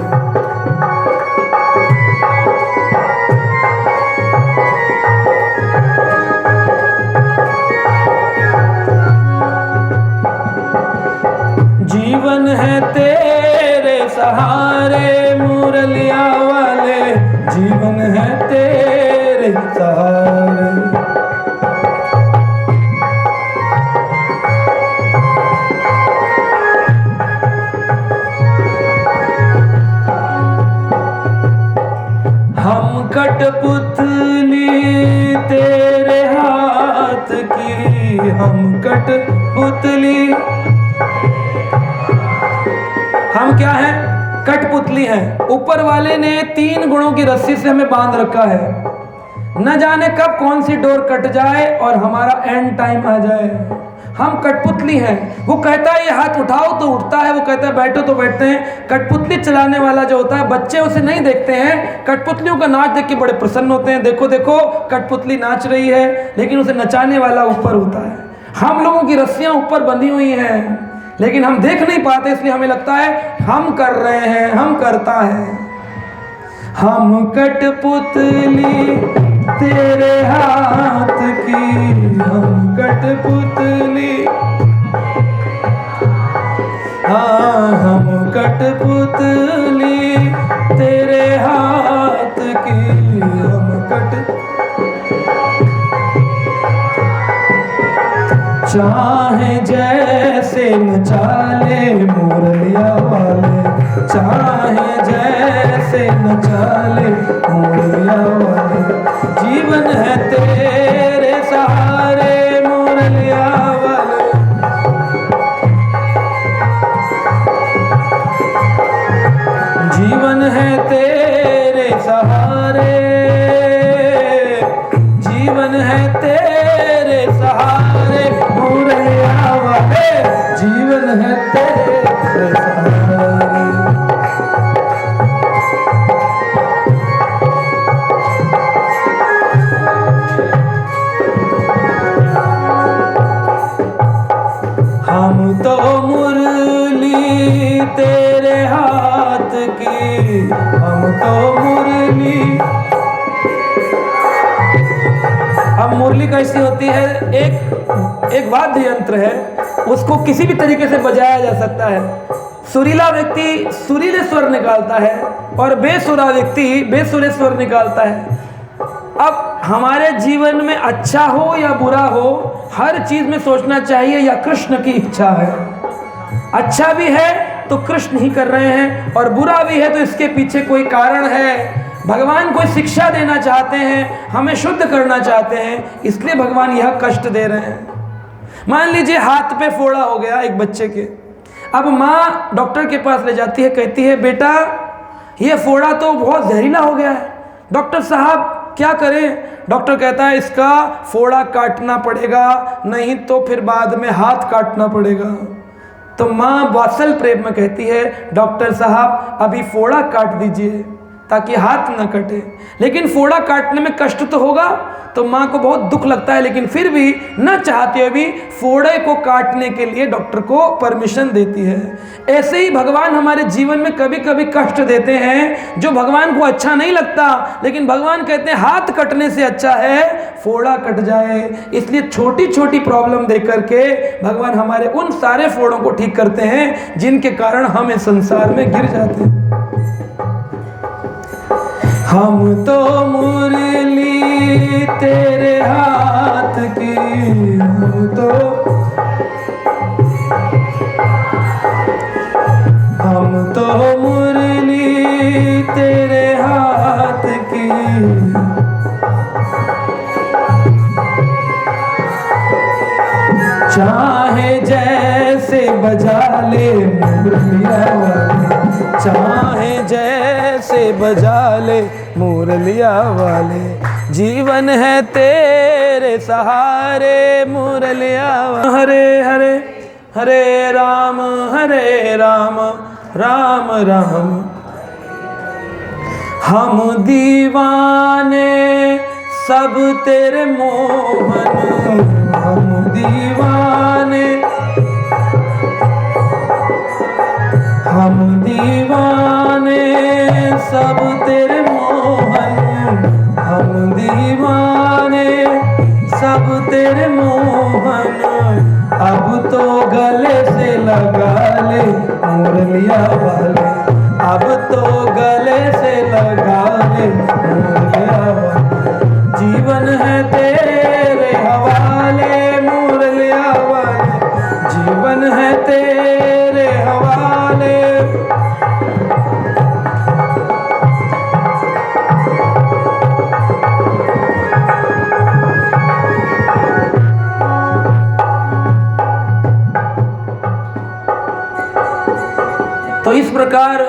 S1: जीवन है तेरे सहारे मुरलिया वाले, जीवन है तेरे सहारे। हम कठपुतली तेरे हाथ की, हम कठपुतली, हम क्या हैं? कठपुतली हैं। ऊपर वाले ने 3 गुणों की रस्सी से हमें बांध रखा है। न जाने कब कौन सी डोर कट जाए और हमारा एंड टाइम आ जाए। हम कठपुतली हैं। वो कहता है ये हाथ उठाओ तो उठता है, वो कहता है बैठो तो बैठते हैं। कठपुतली चलाने वाला जो होता है, बच्चे उसे नहीं देखते हैं, कठपुतलियों का नाच देख के बड़े प्रसन्न होते हैं। देखो देखो कठपुतली नाच रही है, लेकिन उसे नचाने वाला ऊपर होता है। हम लोगों की रस्सियां ऊपर बंधी हुई हैं, लेकिन हम देख नहीं पाते, इसलिए हमें लगता है हम कर रहे हैं, हम करता है। हम कठपुतली तेरे हाथ की, हम कठपुतली, हाँ हम कठपुतली तेरे हाथ की, हम चाहे जैसे नचाले मुरलिया वाले, चाहे जैसे नचाले मुरलिया वाले। जीवन है तेरे सहारे मुरलिया वाले, जीवन है तेरे सहारे, जीवन है तेरे सहारे मुरलिया वाले, जीवन है तेरे सहारे। हम तो मुरली तेरे हाथ की, हम तो मुरली। अब मुरली कैसी होती है? एक वाद्य यंत्र है, उसको किसी भी तरीके से बजाया जा सकता है। सुरीला व्यक्ति सुरीले स्वर निकालता है और बेसुरा व्यक्ति बेसुरे स्वर निकालता है। अब हमारे जीवन में अच्छा हो या बुरा हो, हर चीज में सोचना चाहिए या कृष्ण की इच्छा है। अच्छा भी है तो कृष्ण ही कर रहे हैं, और बुरा भी है तो इसके पीछे कोई कारण है। भगवान कोई शिक्षा देना चाहते हैं, हमें शुद्ध करना चाहते हैं, इसलिए भगवान यह कष्ट दे रहे हैं। मान लीजिए हाथ पे फोड़ा हो गया एक बच्चे के। अब माँ डॉक्टर के पास ले जाती है, कहती है बेटा ये फोड़ा तो बहुत जहरीला हो गया है, डॉक्टर साहब क्या करें? डॉक्टर कहता है इसका फोड़ा काटना पड़ेगा, नहीं तो फिर बाद में हाथ काटना पड़ेगा। तो माँ वात्सल प्रेम में कहती है डॉक्टर साहब अभी फोड़ा काट दीजिए ताकि हाथ न कटे। लेकिन फोड़ा काटने में कष्ट तो होगा, तो माँ को बहुत दुख लगता है, लेकिन फिर भी न चाहते हुए भी फोड़े को काटने के लिए डॉक्टर को परमिशन देती है। ऐसे ही भगवान हमारे जीवन में कभी कभी कष्ट देते हैं जो भगवान को अच्छा नहीं लगता, लेकिन भगवान कहते हैं हाथ कटने से अच्छा है फोड़ा कट जाए। इसलिए छोटी छोटी प्रॉब्लम दे करके भगवान हमारे उन सारे फोड़ों को ठीक करते हैं जिनके कारण हम इस संसार में गिर जाते हैं। हम तो मुरली तेरे हाथ की, हम तो मुरली तेरे हाथ की। चाहे जैसे बजा ले मुरलिया वाले, चाहे जैसे बजा ले मुरलिया वाले, जीवन है तेरे सहारे मुरलिया वाले। हरे हरे हरे राम राम राम। हम दीवाने सब तेरे मोहन, हम दीवाने, हम दीवाने सब तेरे मोहन, हम दीवाने सब तेरे मोहन, अब तो गले से लगा ले मुरलिया वाले, अब तो गले से लगा ले मुरलिया वाले, जीवन है तेरे हवाले मुरलिया वाले, जीवन है तेरे हवाले। तो इस प्रकार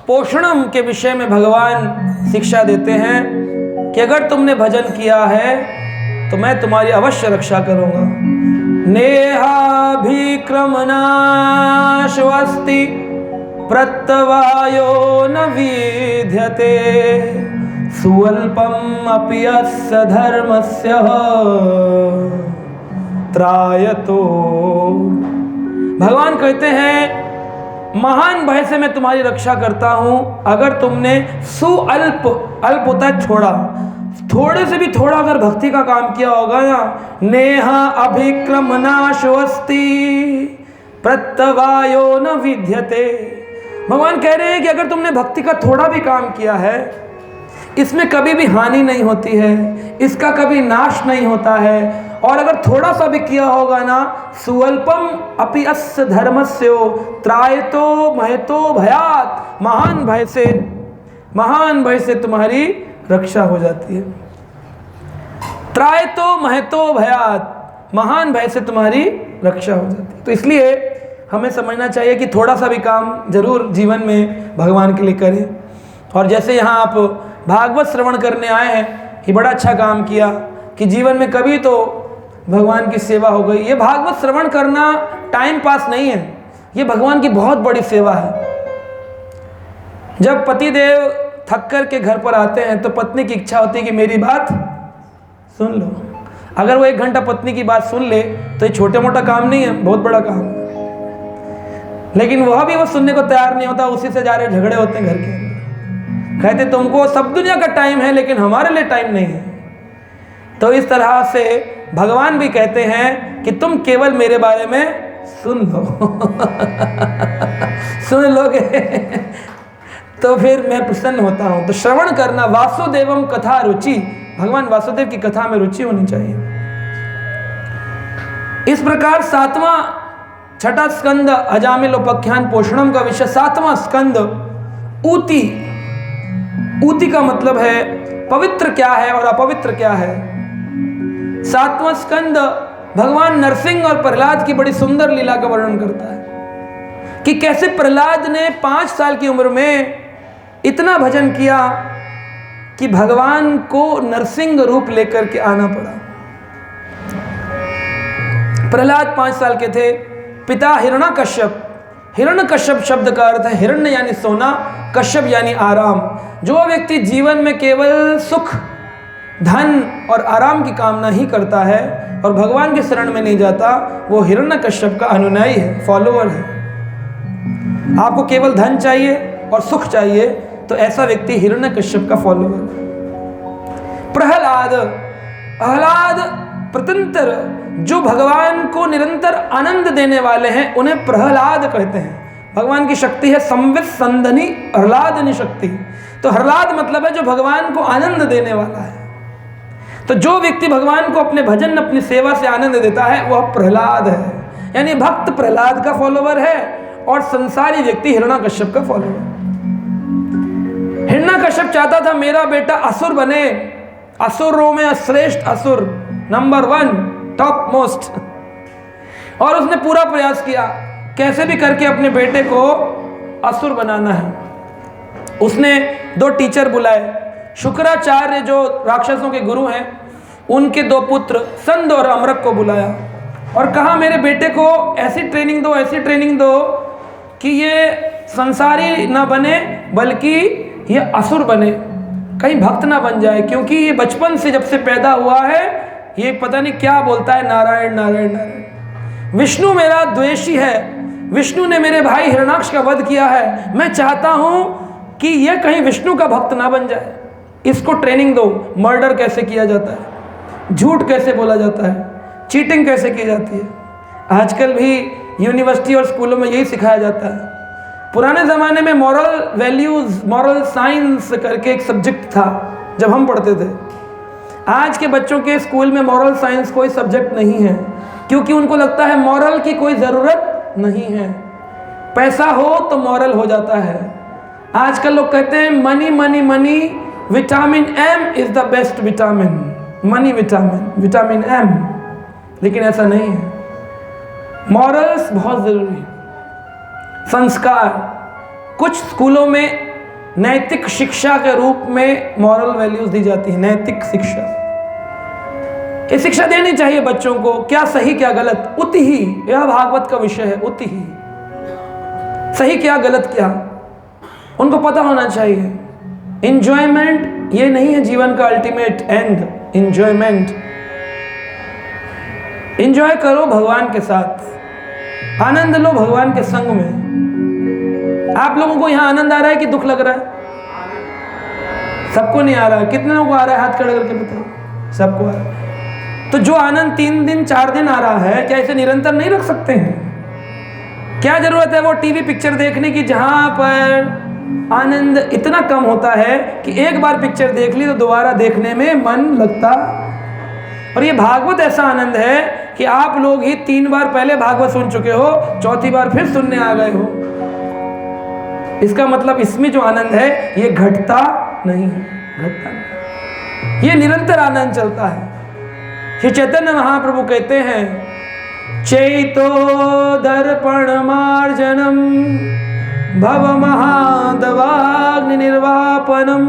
S1: पोषणम के विषय में भगवान शिक्षा देते हैं कि अगर तुमने भजन किया है तो मैं तुम्हारी अवश्य रक्षा करूंगा। नेहाभिक्रमनाश्वस्ति प्रत्यवायो न विद्यते, सुअल्पम अपि अस्य धर्मस्य त्रायतो। भगवान कहते हैं महान भय से मैं तुम्हारी रक्षा करता हूं अगर तुमने सुअल्प, अल्प होता है छोड़ा, थोड़े से भी थोड़ा अगर भक्ति का काम किया होगा ना। नेहा अभिक्रमनाश्वस्ति प्रत्यवायो न विद्यते। भगवान कह रहे हैं कि अगर तुमने भक्ति का थोड़ा भी काम किया है, इसमें कभी भी हानि नहीं होती है, इसका कभी नाश नहीं होता है। और अगर थोड़ा सा भी किया होगा ना, सुअल्पम अपि अस्य धर्मस्यो त्रायतो महतो भयात, महान भय से तुम्हारी रक्षा हो जाती है। त्रायतो महतो भयात, महान भय से तुम्हारी रक्षा हो जाती है। तो इसलिए हमें समझना चाहिए कि थोड़ा सा भी काम जरूर जीवन में भगवान के लिए करें। और जैसे यहाँ आप भागवत श्रवण करने आए हैं, ये बड़ा अच्छा काम किया कि जीवन में कभी तो भगवान की सेवा हो गई। ये भागवत श्रवण करना टाइम पास नहीं है, ये भगवान की बहुत बड़ी सेवा है। जब पतिदेव थक कर के घर पर आते हैं तो पत्नी की इच्छा होती है कि मेरी बात सुन लो। अगर वो 1 घंटा पत्नी की बात सुन ले तो ये छोटा मोटा काम नहीं है, बहुत बड़ा काम है। लेकिन वह भी वो सुनने को तैयार नहीं होता, उसी से जा रहे झगड़े होते हैं घर के अंदर। कहते तुमको सब दुनिया का टाइम है लेकिन हमारे लिए टाइम नहीं है। तो इस तरह से भगवान भी कहते हैं कि तुम केवल मेरे बारे में सुन लो सुन लोगे तो फिर मैं प्रसन्न होता हूं। तो श्रवण करना, वासुदेवम कथा रुचि, भगवान वासुदेव की कथा में रुचि होनी चाहिए। इस प्रकार 7वां छठा स्कंद अजामिलोपाख्यान पोषणम का विषय 7वां स्कंद ऊति। ऊति का मतलब है पवित्र क्या है और अपवित्र क्या है। 7वां स्कंद भगवान नरसिंह और प्रहलाद की बड़ी सुंदर लीला का वर्णन करता है कि कैसे प्रहलाद ने 5 साल की उम्र में इतना भजन किया कि भगवान को नरसिंह रूप लेकर के आना पड़ा। प्रहलाद 5 साल के थे। पिता हिरण्यकश्यप, हिरण्यकश्यप शब्द का अर्थ है हिरण्य यानी सोना, कश्यप यानी आराम। जो व्यक्ति जीवन में केवल सुख, धन और आराम की कामना ही करता है और भगवान के शरण में नहीं जाता, वो हिरण्यकश्यप का अनुयायी है, फॉलोअर है। आपको केवल धन चाहिए और सुख चाहिए तो ऐसा व्यक्ति हिरण्यकश्यप का फॉलोअर है। प्रहलाद, प्रत्यंतर जो भगवान को निरंतर आनंद देने वाले हैं उन्हें प्रहलाद कहते हैं। भगवान की शक्ति है संवित संधनी हरलादनी शक्ति। तो हरलाद मतलब है जो भगवान को आनंद देने वाला है। तो जो व्यक्ति भगवान को अपने भजन, अपनी सेवा से आनंद देता है वह प्रहलाद है, यानी भक्त प्रहलाद का फॉलोवर है और संसारी व्यक्ति हिरण्यकश्यप का फॉलोवर। हिरण्यकश्यप चाहता था मेरा बेटा असुर बने, असुरों में श्रेष्ठ असुर, नंबर 1, टॉप मोस्ट। और उसने पूरा प्रयास किया कैसे भी करके अपने बेटे को असुर बनाना है। उसने 2 टीचर बुलाए, शुक्राचार्य जो राक्षसों के गुरु हैं, उनके 2 पुत्र संद और अमरक को बुलाया और कहा मेरे बेटे को ऐसी ट्रेनिंग दो कि ये संसारी ना बने बल्कि ये असुर बने, कहीं भक्त ना बन जाए, क्योंकि ये बचपन से जब से पैदा हुआ है ये पता नहीं क्या बोलता है, नारायण नारायण नारायण। विष्णु मेरा द्वेषी है, विष्णु ने मेरे भाई हिरण्याक्ष का वध किया है, मैं चाहता हूं कि यह कहीं विष्णु का भक्त ना बन जाए, इसको ट्रेनिंग दो, मर्डर कैसे किया जाता है, झूठ कैसे बोला जाता है, चीटिंग कैसे की जाती है। आजकल भी यूनिवर्सिटी और स्कूलों में यही सिखाया जाता है। पुराने ज़माने में मॉरल वैल्यूज़, मॉरल साइंस करके एक सब्जेक्ट था जब हम पढ़ते थे। आज के बच्चों के स्कूल में मॉरल साइंस कोई सब्जेक्ट नहीं है, क्योंकि उनको लगता है मॉरल की कोई ज़रूरत नहीं है, पैसा हो तो मॉरल हो जाता है। आजकल लोग कहते हैं money money money, vitamin M is the best vitamin, money vitamin, vitamin M, लेकिन ऐसा नहीं है। मॉरल्स बहुत ज़रूरी है, संस्कार। कुछ स्कूलों में नैतिक शिक्षा के रूप में मॉरल वैल्यूज दी जाती है, नैतिक शिक्षा। ये शिक्षा देनी चाहिए बच्चों को, क्या सही क्या गलत, उति ही, यह भागवत का विषय है, उति ही, सही क्या गलत क्या, उनको पता होना चाहिए। एंजॉयमेंट ये नहीं है जीवन का अल्टीमेट एंड, एंजॉयमेंट। एंजॉय करो भगवान के साथ, आनंद लो भगवान के संग में। आप लोगों को यहां आनंद आ रहा है कि दुख लग रहा है? सबको नहीं आ रहा है। कितने लोगों को आ रहा है, हाथ खड़े करके बताओ। सबको आ रहा है। तो जो आनंद 3 दिन 4 दिन आ रहा है, क्या इसे निरंतर नहीं रख सकते हैं? क्या जरूरत है वो टीवी पिक्चर देखने की जहां पर आनंद इतना कम होता है कि एक बार पिक्चर देख ली तो दोबारा देखने में मन लगता। और ये भागवत ऐसा आनंद है कि आप लोग ही 3 बार पहले भागवत सुन चुके हो, 4थी बार फिर सुनने आ गए हो। इसका मतलब इसमें जो आनंद है ये घटता नहीं है, घटता नहीं, ये निरंतर आनंद चलता है। श्री चैतन्य महाप्रभु कहते हैं, चैतो दर्पण मार्जनम भव महादवाग्नि निर्वापनम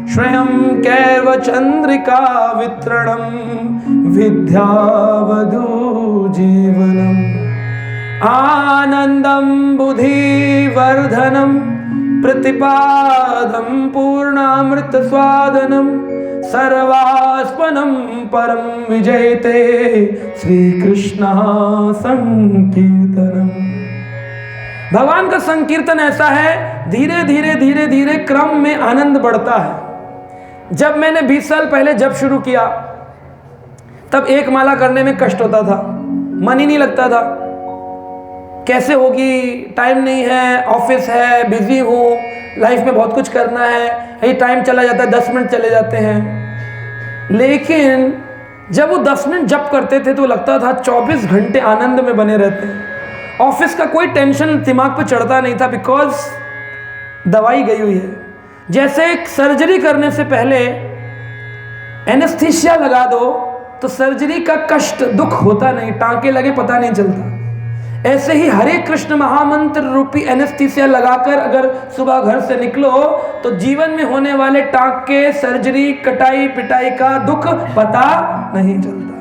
S1: श्रेयं कैर्व चंद्रिका वितरणम विद्यावधू जीवनम आनंदम बुद्धिवर्धनम प्रतिपादम पूर्णामृत स्वादनम सर्वास्पनम परम विजयते श्री कृष्ण संकीर्तनम। भगवान का संकीर्तन ऐसा है, धीरे धीरे धीरे धीरे क्रम में आनंद बढ़ता है। जब मैंने 20 साल पहले जब शुरू किया, तब एक माला करने में कष्ट होता था, मन ही नहीं लगता था, कैसे होगी, टाइम नहीं है, ऑफिस है, बिजी हूँ, लाइफ में बहुत कुछ करना है, ये टाइम चला जाता है, 10 मिनट चले जाते हैं। लेकिन जब वो 10 मिनट जप करते थे तो लगता था 24 घंटे आनंद में बने रहते हैं। ऑफिस का कोई टेंशन दिमाग पे चढ़ता नहीं था, बिकॉज दवाई गई हुई है। जैसे एक सर्जरी करने से पहले एनेस्थीसिया लगा दो तो सर्जरी का कष्ट दुख होता नहीं, टांके लगे पता नहीं चलता। ऐसे ही हरे कृष्ण महामंत्र रूपी एनेस्थीसिया लगाकर अगर सुबह घर से निकलो तो जीवन में होने वाले टांके, सर्जरी, कटाई पिटाई का दुख पता नहीं चलता।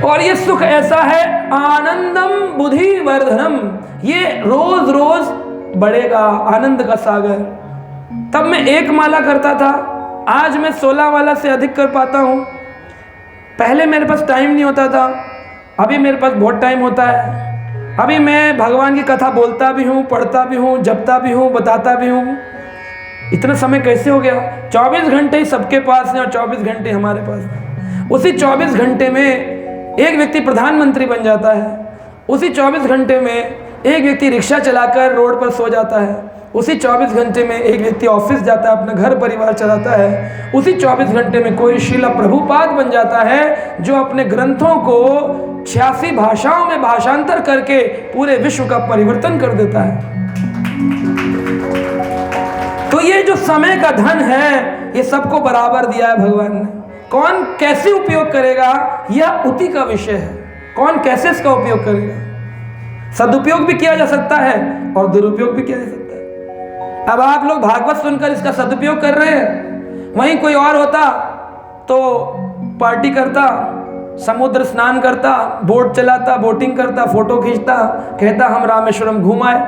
S1: और ये सुख ऐसा है, आनंदम बुद्धि वर्धनम, ये रोज रोज बढ़ेगा, आनंद का सागर। तब मैं 1 माला करता था, आज मैं 16 माला से अधिक कर पाता हूँ। पहले मेरे पास टाइम नहीं होता था, अभी मेरे पास बहुत टाइम होता है। अभी मैं भगवान की कथा बोलता भी हूँ, पढ़ता भी हूँ, जपता भी हूँ, बताता भी हूँ। इतना समय कैसे हो गया? 24 घंटे ही सबके पास हैं और 24 घंटे हमारे पास हैं। उसी 24 घंटे में एक व्यक्ति प्रधानमंत्री बन जाता है, उसी 24 घंटे में एक व्यक्ति रिक्शा चलाकर रोड पर सो जाता है, उसी 24 घंटे में एक व्यक्ति ऑफिस जाता है, अपना घर परिवार चलाता है, उसी 24 घंटे में कोई श्रील प्रभुपाद बन जाता है जो अपने ग्रंथों को 86 भाषाओं में भाषांतर करके पूरे विश्व का परिवर्तन कर देता है। तो ये जो समय का धन है ये सबको बराबर दिया है भगवान ने। कौन कैसे उपयोग करेगा यह उति का विषय है, कौन कैसे इसका उपयोग करेगा। सदुपयोग भी किया जा सकता है और दुरुपयोग भी किया जा सकता है। अब आप लोग भागवत सुनकर इसका सदुपयोग कर रहे हैं, वहीं कोई और होता तो पार्टी करता, समुद्र स्नान करता, बोट चलाता, बोटिंग करता, फोटो खींचता, कहता हम रामेश्वरम घूम आए।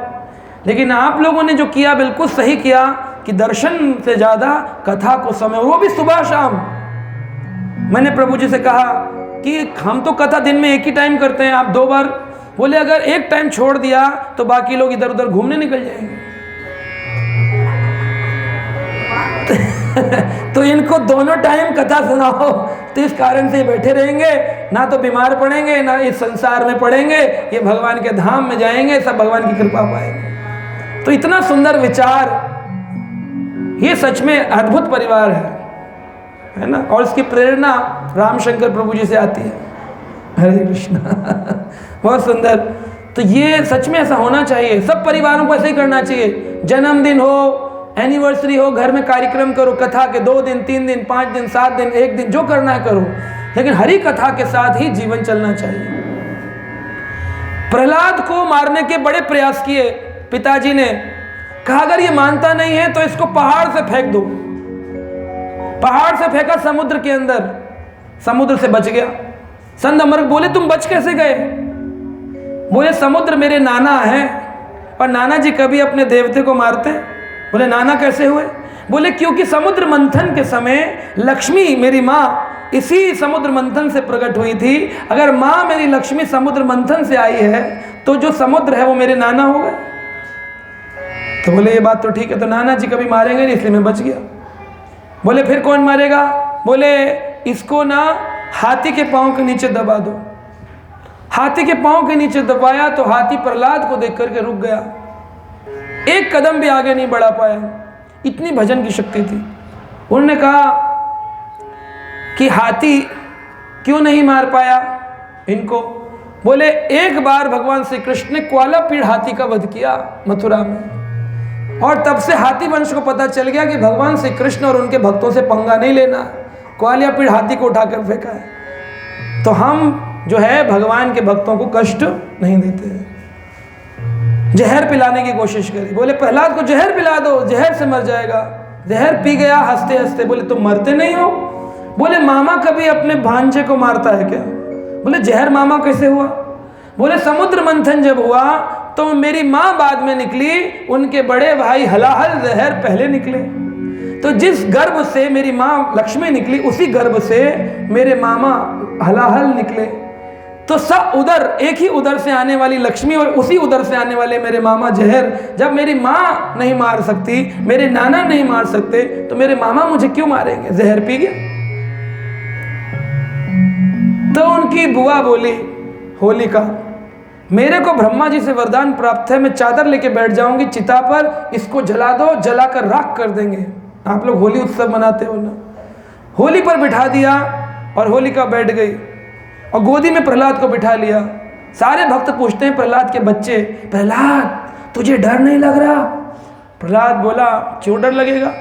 S1: लेकिन आप लोगों ने जो किया बिल्कुल सही किया कि दर्शन से ज़्यादा कथा को समय, वो भी सुबह शाम। मैंने प्रभु जी से कहा कि हम तो कथा दिन में एक ही टाइम करते हैं, आप 2 बार। बोले अगर एक टाइम छोड़ दिया तो बाकी लोग इधर उधर घूमने निकल जाएंगे। तो इनको दोनों टाइम कथा सुनाओ, तो इस कारण से बैठे रहेंगे, ना तो बीमार पड़ेंगे, ना इस संसार में पड़ेंगे, ये भगवान के धाम में जाएंगे, सब भगवान की कृपा पाएंगे। तो इतना सुंदर विचार, ये सच में अद्भुत परिवार है ना। और इसकी प्रेरणा रामशंकर प्रभु जी से आती है। हरे कृष्णा। बहुत सुंदर। तो ये सच में ऐसा होना चाहिए, सब परिवारों को ऐसे ही करना चाहिए। जन्मदिन हो, एनिवर्सरी हो, घर में कार्यक्रम करो, कथा के 2 दिन 3 दिन 5 दिन 7 दिन 1 दिन, जो करना है करो, लेकिन हरि कथा के साथ ही जीवन चलना चाहिए। प्रहलाद को मारने के बड़े प्रयास किए पिताजी ने, कहा अगर ये मानता नहीं है तो इसको पहाड़ से फेंक दो। पहाड़ से फेंका समुद्र के अंदर, समुद्र से बच गया। संत अमरक बोले तुम बच कैसे गए? बोले समुद्र मेरे नाना है, और नाना जी कभी अपने देवते को मारते हैं? बोले नाना कैसे हुए? बोले क्योंकि समुद्र मंथन के समय लक्ष्मी मेरी माँ इसी समुद्र मंथन से प्रकट हुई थी। अगर माँ मेरी लक्ष्मी समुद्र मंथन से आई है तो जो समुद्र है वो मेरे नाना हो गए। तो बोले ये बात तो ठीक है, तो नाना जी कभी मारेंगे नहीं, इसलिए मैं बच गया। बोले फिर कौन मारेगा? बोले इसको ना हाथी के पाँव के नीचे दबा दो। हाथी के पाँव के नीचे दबाया तो हाथी प्रहलाद को देख करके रुक गया, एक कदम भी आगे नहीं बढ़ा पाया। इतनी भजन की शक्ति थी। उन्होंने कहा कि हाथी क्यों नहीं मार पाया इनको? बोले एक बार भगवान श्री कृष्ण ने ग्वालापीड़ हाथी का वध किया मथुरा में, और तब से हाथी वंश को पता चल गया कि भगवान श्री कृष्ण और उनके भक्तों से पंगा नहीं लेना। ग्वालापीड़ हाथी को उठाकर फेंका है। तो हम जो है भगवान के भक्तों को कष्ट नहीं देते हैं। जहर पिलाने की कोशिश करी। बोले प्रहलाद को जहर पिला दो, जहर से मर जाएगा। जहर पी गया हंसते हंसते। बोले तुम मरते नहीं हो? बोले मामा कभी अपने भांजे को मारता है क्या? बोले जहर मामा कैसे हुआ? बोले समुद्र मंथन जब हुआ तो मेरी माँ बाद में निकली, उनके बड़े भाई हलाहल जहर पहले निकले। तो जिस गर्भ से मेरी माँ लक्ष्मी निकली उसी गर्भ से मेरे मामा हलाहल निकले। तो सब उधर, एक ही उधर से आने वाली लक्ष्मी और उसी उधर से आने वाले मेरे मामा जहर। जब मेरी माँ नहीं मार सकती, मेरे नाना नहीं मार सकते, तो मेरे मामा मुझे क्यों मारेंगे? जहर पी गया। तो उनकी बुआ बोली होलिका, मेरे को ब्रह्मा जी से वरदान प्राप्त है, मैं चादर लेके बैठ जाऊंगी चिता पर, इसको जला दो, जलाकर राख कर देंगे। आप लोग होली उत्सव मनाते हो ना। होली पर बिठा दिया और होलिका बैठ गई और गोदी में प्रहलाद को बिठा लिया। सारे भक्त पूछते हैं प्रहलाद के बच्चे, प्रहलाद तुझे डर नहीं लग रहा? प्रहलाद बोला क्यों डर लगेगा?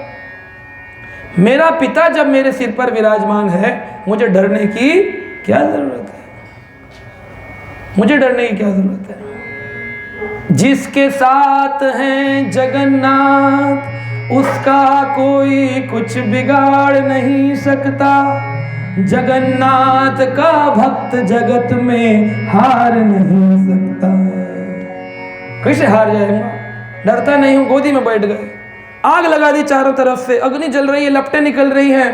S1: मेरा पिता जब मेरे सिर पर विराजमान है, मुझे डरने की क्या जरूरत है? मुझे डरने की क्या जरूरत है? जिसके साथ हैं जगन्नाथ उसका कोई कुछ बिगाड़ नहीं सकता। जगन्नाथ का भक्त जगत में हार नहीं सकता। कैसे हार जाएगा? डरता नहीं हूं। गोदी में बैठ गए, आग लगा दी चारों तरफ से, अग्नि जल रही है, लपटें निकल रही हैं,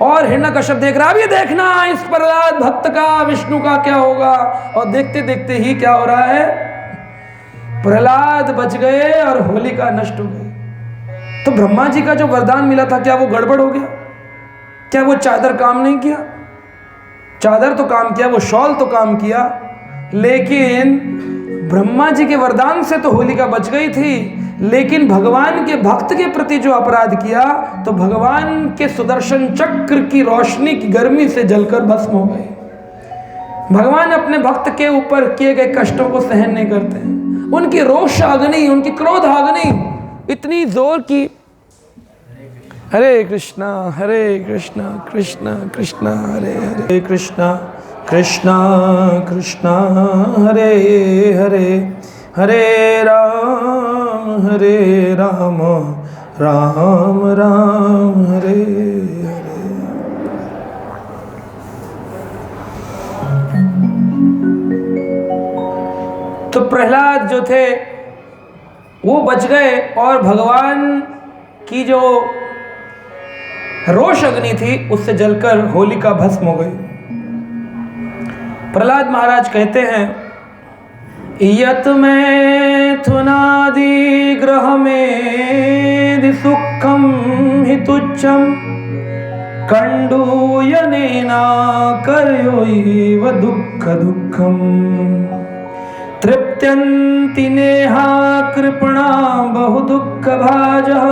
S1: और हिरण्यकश्यप देख रहा है। अब ये देखना इस प्रहलाद भक्त का विष्णु का क्या होगा। और देखते देखते ही क्या हो रहा है, प्रहलाद बच गए और होलिका नष्ट हो गई। तो ब्रह्मा जी का जो वरदान मिला था, क्या वो गड़बड़ हो गया? क्या वो चादर काम नहीं किया? चादर तो काम किया, वो शॉल तो काम किया, लेकिन ब्रह्मा जी के वरदान से तो होलिका बच गई थी। लेकिन भगवान के भक्त के प्रति जो अपराध किया, तो भगवान के सुदर्शन चक्र की रोशनी की गर्मी से जलकर भस्म हो गए। भगवान अपने भक्त के ऊपर किए गए कष्टों को सहन नहीं करते हैं। उनकी रोष अग्नि, उनकी क्रोध अग्नि इतनी जोर की। हरे कृष्णा कृष्णा कृष्णा हरे हरे, कृष्णा कृष्णा कृष्णा हरे हरे, हरे राम राम राम हरे हरे। तो प्रहलाद जो थे वो बच गए, और भगवान की जो रोष अग्नि थी उससे जलकर होलिका भस्म हो गई। प्रहलाद महाराज कहते हैं, यत में थुनादि ग्रह में सुखम हि तुच्छम कंडूयनेना करयोइव दुःख दुःखम तृप्त्यन्ति नेहा कृपणा बहु दुःख भाजः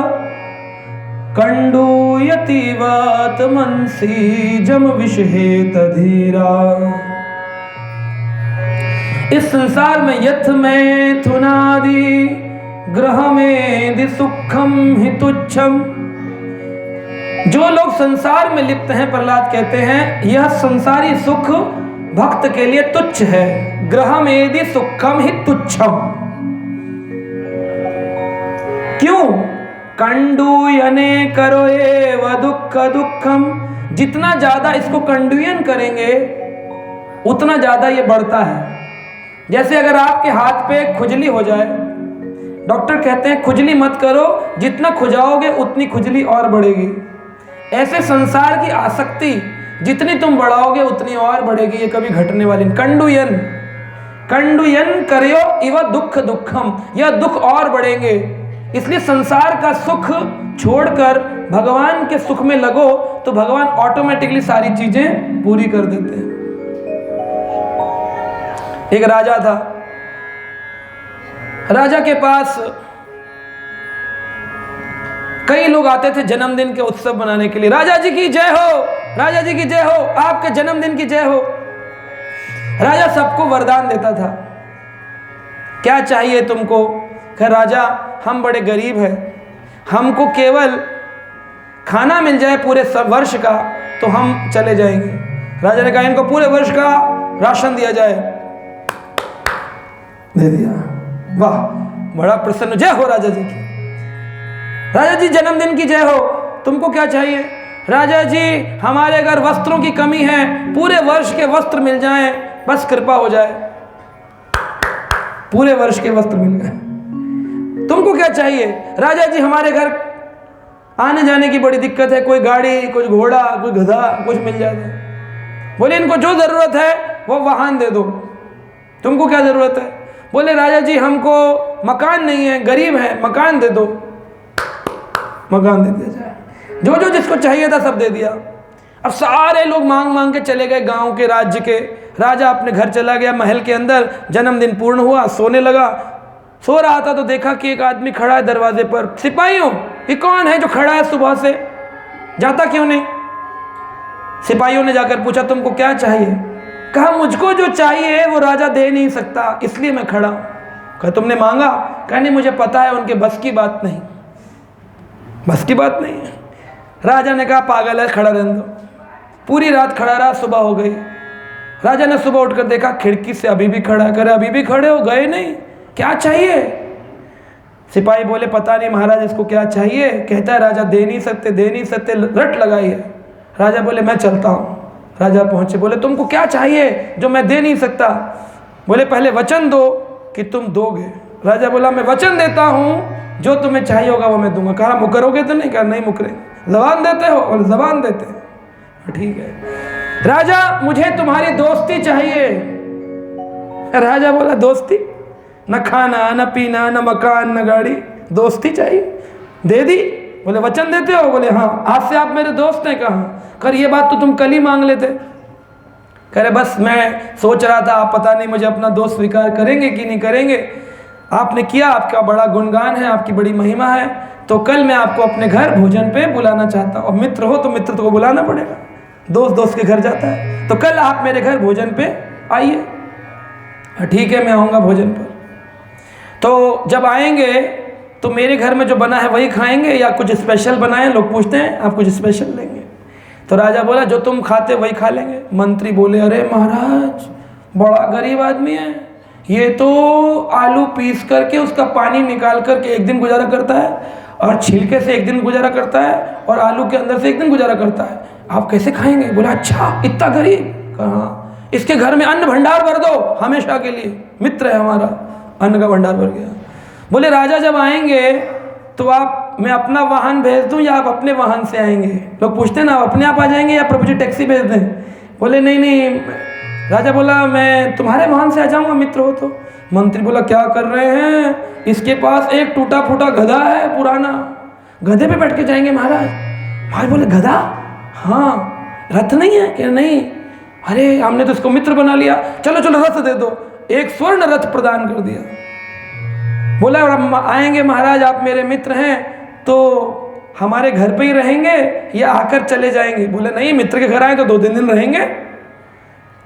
S1: कंडूयतीवात मनसी जम विषहेत धीरा। इस संसार में यथ में थुनादि ग्रह में दि सुखम हि तुच्छम, जो लोग संसार में लिप्त हैं, प्रहलाद कहते हैं यह संसारी सुख भक्त के लिए तुच्छ है। ग्रह में दि सुखम हि तुच्छम, क्यों? कंडूयने करो एव दुःख दुःखम, जितना ज्यादा इसको कंडूयन करेंगे उतना ज्यादा ये बढ़ता है। जैसे अगर आपके हाथ पे खुजली हो जाए, डॉक्टर कहते हैं खुजली मत करो, जितना खुजाओगे उतनी खुजली और बढ़ेगी। ऐसे संसार की आसक्ति जितनी तुम बढ़ाओगे उतनी और बढ़ेगी, ये कभी घटने वाली नहीं। कंडूयन कंडूयन करो इव दुःख दुःखम, यह दुख और बढ़ेंगे। इसलिए संसार का सुख छोड़कर भगवान के सुख में लगो तो भगवान ऑटोमेटिकली सारी चीजें पूरी कर देते हैं। एक राजा था, राजा के पास कई लोग आते थे जन्मदिन के उत्सव मनाने के लिए। राजा जी की जय हो, राजा जी की जय हो, आपके जन्मदिन की जय हो। राजा सबको वरदान देता था, क्या चाहिए तुमको? कह राजा हम बड़े गरीब हैं, हमको केवल खाना मिल जाए पूरे वर्ष का तो हम चले जाएंगे। राजा ने कहा इनको पूरे वर्ष का राशन दिया जाए, दे दिया। वाह, बड़ा प्रसन्न, जय हो राजा जी की। राजा जी जन्मदिन की जय हो, तुमको क्या चाहिए? राजा जी हमारे घर वस्त्रों की कमी है, पूरे वर्ष के वस्त्र मिल जाएं, बस कृपा हो जाए। पूरे वर्ष के वस्त्र मिल गए। तुमको क्या चाहिए? राजा जी हमारे घर आने जाने की बड़ी दिक्कत है, कोई गाड़ी, कुछ घोड़ा, कोई गधा, कुछ मिल जाए। बोले इनको जो जरूरत है वो वाहन दे दो। तुमको क्या जरूरत है? बोले राजा जी हमको मकान नहीं है, गरीब है, मकान दे दो। मकान दे दिया जाए। जो जो जिसको चाहिए था सब दे दिया। अब सारे लोग मांग मांग के चले गए गांव के, राज्य के। राजा अपने घर चला गया, महल के अंदर। जन्मदिन पूर्ण हुआ, सोने लगा। सो रहा था तो देखा कि एक आदमी खड़ा है दरवाजे पर। सिपाहियों, ये कौन है जो खड़ा है सुबह से, जाता क्यों नहीं? सिपाहियों ने जाकर पूछा तुमको क्या चाहिए? कहा मुझको जो चाहिए वो राजा दे नहीं सकता, इसलिए मैं खड़ा हूं। कहा तुमने मांगा? कहा नहीं, मुझे पता है उनके बस की बात नहीं, बस की बात नहीं है। राजा ने कहा पागल है, खड़ा रहने दो। पूरी रात खड़ा रहा, सुबह हो गई। राजा ने सुबह उठकर देखा खिड़की से अभी भी खड़ा है। करे अभी भी खड़े हो, गए नहीं, क्या चाहिए? सिपाही बोले पता नहीं महाराज इसको क्या चाहिए। कहता है राजा दे नहीं सकते, दे नहीं सकते, रट लगाई है। राजा बोले मैं चलता हूँ। राजा पहुंचे, बोले तुमको क्या चाहिए जो मैं दे नहीं सकता? बोले पहले वचन दो कि तुम दोगे। राजा बोला मैं वचन देता हूँ, जो तुम्हें चाहिए होगा वो मैं दूंगा। कहा मुकरोगे तो नहीं? कहा नहीं मुकरेंगे। जबान देते हो? और जबान देते हैं, ठीक है। राजा मुझे तुम्हारी दोस्ती चाहिए। राजा बोला दोस्ती? न खाना, न पीना, न मकान, न गाड़ी, दोस्ती चाहिए? दे दी। बोले वचन देते हो? बोले हाँ। आज से आप मेरे दोस्त हैं? कहाँ? कर ये बात तो तुम कल ही मांग लेते। कह रहे बस मैं सोच रहा था, आप पता नहीं मुझे अपना दोस्त स्वीकार करेंगे कि नहीं करेंगे। आपने किया, आपका बड़ा गुणगान है, आपकी बड़ी महिमा है, तो कल मैं आपको अपने घर भोजन पे बुलाना चाहता हूँ। और मित्र हो तो मित्र को बुलाना पड़ेगा, दोस्त दोस्त के घर जाता है। तो कल आप मेरे घर भोजन पे आइए। ठीक है, मैं आऊँगा भोजन पर। तो जब आएंगे तो मेरे घर में जो बना है वही खाएंगे या कुछ स्पेशल बनाए? लोग पूछते हैं, आप कुछ स्पेशल लेंगे? तो राजा बोला जो तुम खाते वही खा लेंगे। मंत्री बोले अरे महाराज बड़ा गरीब आदमी है, ये तो आलू पीस करके उसका पानी निकाल करके एक दिन गुजारा करता है, और छिलके से एक दिन गुजारा करता है, और आलू के अंदर से एक दिन गुजारा करता है। आप कैसे खाएंगे? बोला अच्छा इतना गरीब? कहा इसके घर में अन्न भंडार भर दो हमेशा के लिए, मित्र है हमारा। अन्न का भंडार भर गया। बोले राजा जब आएंगे तो आप, मैं अपना वाहन भेज दूं या आप अपने वाहन से आएंगे? लोग पूछते हैं ना, आप अपने आप आ जाएंगे या प्रभु जी टैक्सी भेज दें? बोले नहीं नहीं, राजा बोला मैं तुम्हारे महान से आ जाऊंगा मित्र हो तो। मंत्री बोला क्या कर रहे हैं, इसके पास एक टूटा फूटा गधा है पुराना, गधे पे बैठ के जाएंगे महाराज। महाराज बोले गधा? हाँ। रथ नहीं है? क्या नहीं। अरे हमने तो इसको मित्र बना लिया, चलो चलो रथ दे दो। एक स्वर्ण रथ प्रदान कर दिया। बोला आएंगे महाराज, आप मेरे मित्र हैं तो हमारे घर पे ही रहेंगे या आकर चले जाएंगे? बोले नहीं, मित्र के घर आए तो 2-3 दिन रहेंगे।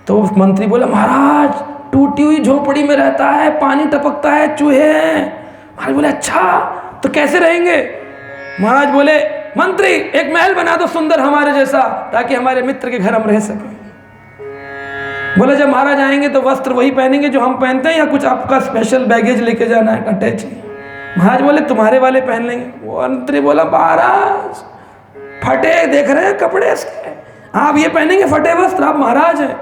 S1: तो मंत्री बोला महाराज टूटी हुई झोपड़ी में रहता है, पानी टपकता है, चूहे हैं। महाराज बोले अच्छा, तो कैसे रहेंगे? महाराज बोले मंत्री एक महल बना दो सुंदर हमारे जैसा, ताकि हमारे मित्र के घर हम रह सकें। बोले जब महाराज आएंगे तो वस्त्र वही पहनेंगे जो हम पहनते हैं, या कुछ आपका स्पेशल बैगेज लेके जाना है अटैच? महाराज बोले तुम्हारे वाले पहन लेंगे। वो मंत्री बोला महाराज फटे देख रहे हैं कपड़े इसके, आप ये पहनेंगे फटे वस्त्र, आप महाराज हैं।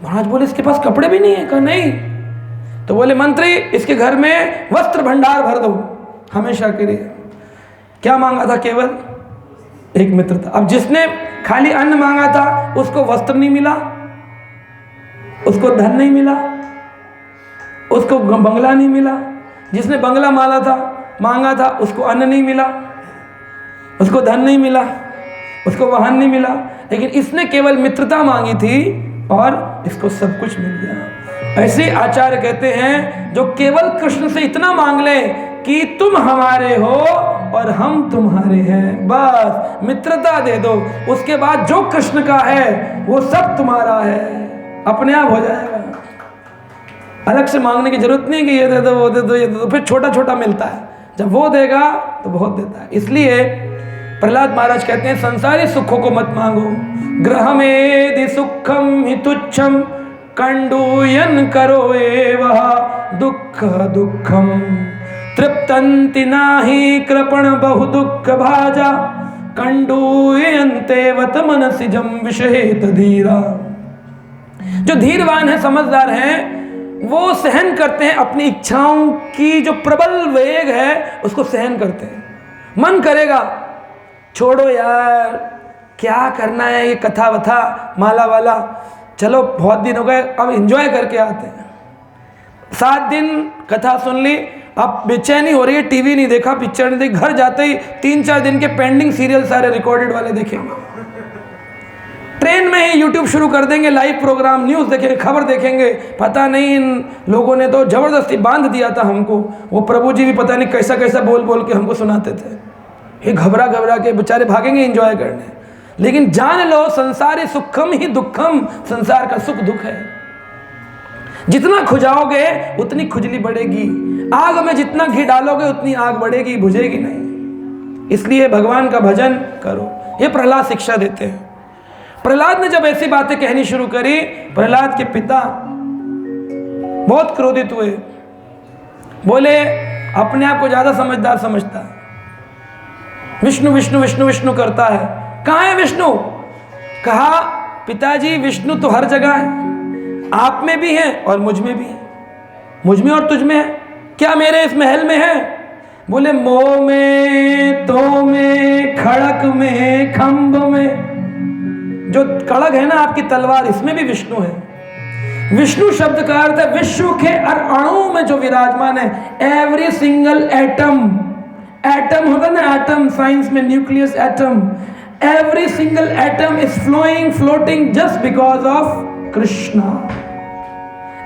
S1: महाराज बोले इसके पास कपड़े भी नहीं है? कहा नहीं। तो बोले मंत्री इसके घर में वस्त्र भंडार भर दो हमेशा के लिए। क्या मांगा था? केवल एक मित्र था। अब जिसने खाली अन्न मांगा था उसको वस्त्र नहीं मिला, उसको धन नहीं मिला, उसको बंगला नहीं मिला। जिसने बंगला मांगा था उसको अन्न नहीं मिला, उसको धन नहीं मिला, उसको वाहन नहीं मिला। लेकिन इसने केवल मित्रता मांगी थी और इसको सब कुछ मिल गया। ऐसे आचार्य कहते हैं जो केवल कृष्ण से इतना मांग ले कि तुम हमारे हो और हम तुम्हारे हैं, बस मित्रता दे दो, उसके बाद जो कृष्ण का है वो सब तुम्हारा है, अपने आप हो जाएगा। अलग से मांगने की जरूरत नहीं कि ये दे दो वो दे दो ये दे दो, फिर छोटा छोटा मिलता है। जब वो देगा तो बहुत देता है। इसलिए प्रहलाद महाराज कहते हैं संसारी सुखों को मत मांगो, ग्रहमेदि सुखम हि तुच्छम कंडूयन करो एवह दुख दुखम तृप्तंति नाहि कृपण बहु दुख भाजा कंडूयन्ते वत मनसिजम विषहेत धीरा। जो धीरवान है, समझदार हैं, वो सहन करते हैं अपनी इच्छाओं की जो प्रबल वेग है उसको सहन करते हैं। मन करेगा छोड़ो यार क्या करना है ये कथा वथा माला वाला, चलो बहुत दिन हो गए अब एंजॉय करके आते हैं। 7 दिन कथा सुन ली, अब बेचैनी हो रही है, टीवी नहीं देखा, पिक्चर नहीं देखी, घर जाते ही 3-4 दिन के पेंडिंग सीरियल सारे रिकॉर्डेड वाले देखेंगे। ट्रेन में ही यूट्यूब शुरू कर देंगे, लाइव प्रोग्राम, न्यूज़ देखेंगे, खबर देखेंगे। पता नहीं इन लोगों ने तो जबरदस्ती बांध दिया था हमको। वो प्रभु जी भी पता नहीं कैसा कैसा बोल बोल के हमको सुनाते थे। ये घबरा घबरा के बेचारे भागेंगे एंजॉय करने। लेकिन जान लो संसारी सुखम ही दुखम, संसार का सुख दुख है। जितना खुजाओगे उतनी खुजली बढ़ेगी, आग में जितना घी डालोगे उतनी आग बढ़ेगी, बुझेगी नहीं। इसलिए भगवान का भजन करो। ये प्रहलाद शिक्षा देते हैं। प्रहलाद ने जब ऐसी बातें कहनी शुरू करी, प्रहलाद के पिता बहुत क्रोधित हुए, बोले अपने आप को ज्यादा समझदार समझता है, विष्णु विष्णु विष्णु विष्णु करता है, कहाँ है विष्णु? कहा पिताजी विष्णु तो हर जगह है, आप में भी है और मुझ में भी है, मुझ में और तुझ में है। क्या मेरे इस महल में है? बोले मोह में, तो में, खड़क में, खंभ में, जो कड़क है ना आपकी तलवार, इसमें भी विष्णु है। विष्णु शब्द का अर्थ है विश्व के हर अणु में जो विराजमान है। एवरी सिंगल एटम, एटम होता है ना एटम, साइंस में nucleus atom, every single atom is flowing floating just because of Krishna.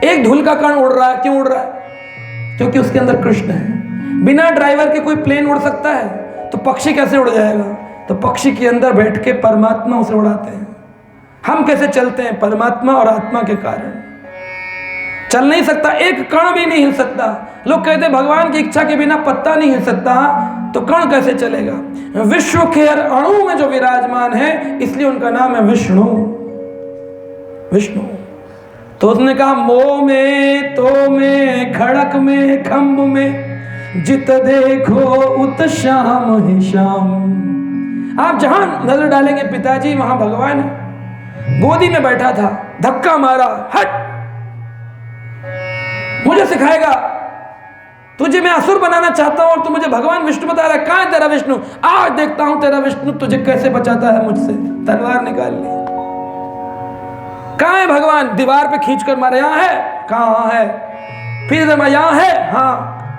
S1: एक धूल का कण उड़ रहा है, क्यों उड़ रहा है? क्योंकि उसके अंदर कृष्ण है। बिना ड्राइवर के कोई प्लेन उड़ सकता है? तो पक्षी कैसे उड़ जाएगा? तो पक्षी के अंदर बैठ के परमात्मा उसे उड़ाते हैं। हम कैसे चलते हैं? परमात्मा और आत्मा के कारण। चल नहीं सकता, एक कण भी नहीं हिल सकता। लोग कहते हैं भगवान की इच्छा के बिना पत्ता नहीं हिल सकता, तो कण कैसे चलेगा? विश्व के हर अणु में जो विराजमान है, इसलिए उनका नाम है विष्णु। विष्णु। तो उसने कहा मोह में, तो में, खड़क में, खंभ में, जित देखो उत श्याम ही श्याम। आप जहां नजर डालेंगे पिताजी वहां भगवान है। गोदी में बैठा था, धक्का मारा, हट, मुझे सिखाएगा? तुझे मैं असुर बनाना चाहता हूं और तू मुझे भगवान विष्णु बता रहा है। कहां है तेरा विष्णु? आज देखता हूं तेरा विष्णु तुझे कैसे बचाता है मुझसे। तलवार निकाल ली। कहाँ है भगवान? दीवार पे खींच कर मारे, यहाँ है, कहाँ है? फिर इधर मैं, यहाँ है, हाँ,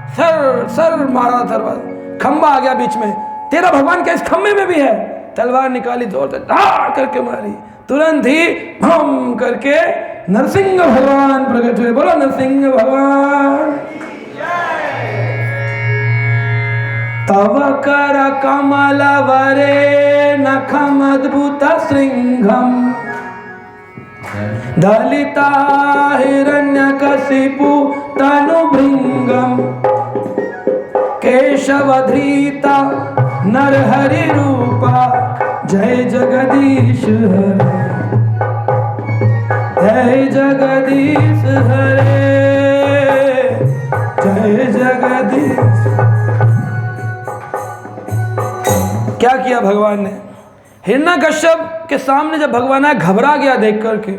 S1: सर सर मारा दरवाजा, खंबा आ गया बीच में, तेरा भगवान क्या इस खंबे में भी है? तलवार निकाली, जोर से धार करके मारी, तुरंत ही भम करके नरसिंह भगवान प्रकट हुए। बोलो नरसिंह भगवान। तव कर कमल वरे नखम अद्भुत श्रृंगम दलिता हिरण्यकशिपु तनुभृंगम केशवधृता नरहरि रूपा जय जगदीश हरे, जय जगदीश हरे, जय जगदीश। क्या किया भगवान ने? हिरण्यकश्यप के सामने जब भगवान आया, घबरा गया देख करके,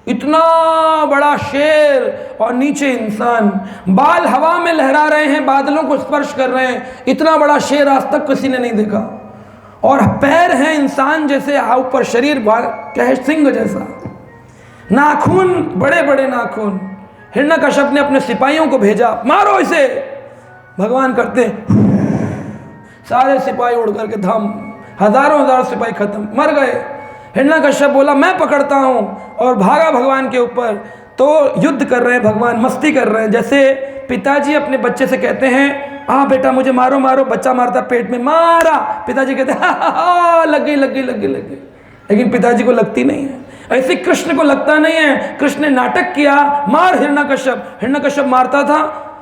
S1: इतना बड़ा शेर और नीचे इंसान, बाल हवा में लहरा रहे हैं, बादलों को स्पर्श कर रहे हैं, इतना बड़ा शेर आज तक किसी ने नहीं देखा। और पैर हैं इंसान जैसे, ऊपर शरीर क्या सिंह जैसा, नाखून बड़े बड़े नाखून। हिरण्यकश्यप ने अपने सिपाहियों को भेजा, मारो इसे। भगवान करते सारे सिपाही उड़ करके धम, हजारों हजार सिपाही खत्म, मर गए। हिरण्यकश्यप बोला मैं पकड़ता हूं, और भागा भगवान के ऊपर। तो युद्ध कर रहे हैं भगवान, मस्ती कर रहे हैं, जैसे पिताजी अपने बच्चे से कहते हैं हाँ बेटा मुझे मारो मारो, बच्चा मारता पेट में, मारा, पिताजी कहते हैं लग गई लग गई लग गई लग गई, लेकिन पिताजी को लगती नहीं है। ऐसे कृष्ण को लगता नहीं है। कृष्ण ने नाटक किया, मार हिरण्यकश्यप। हिरण्यकश्यप मारता था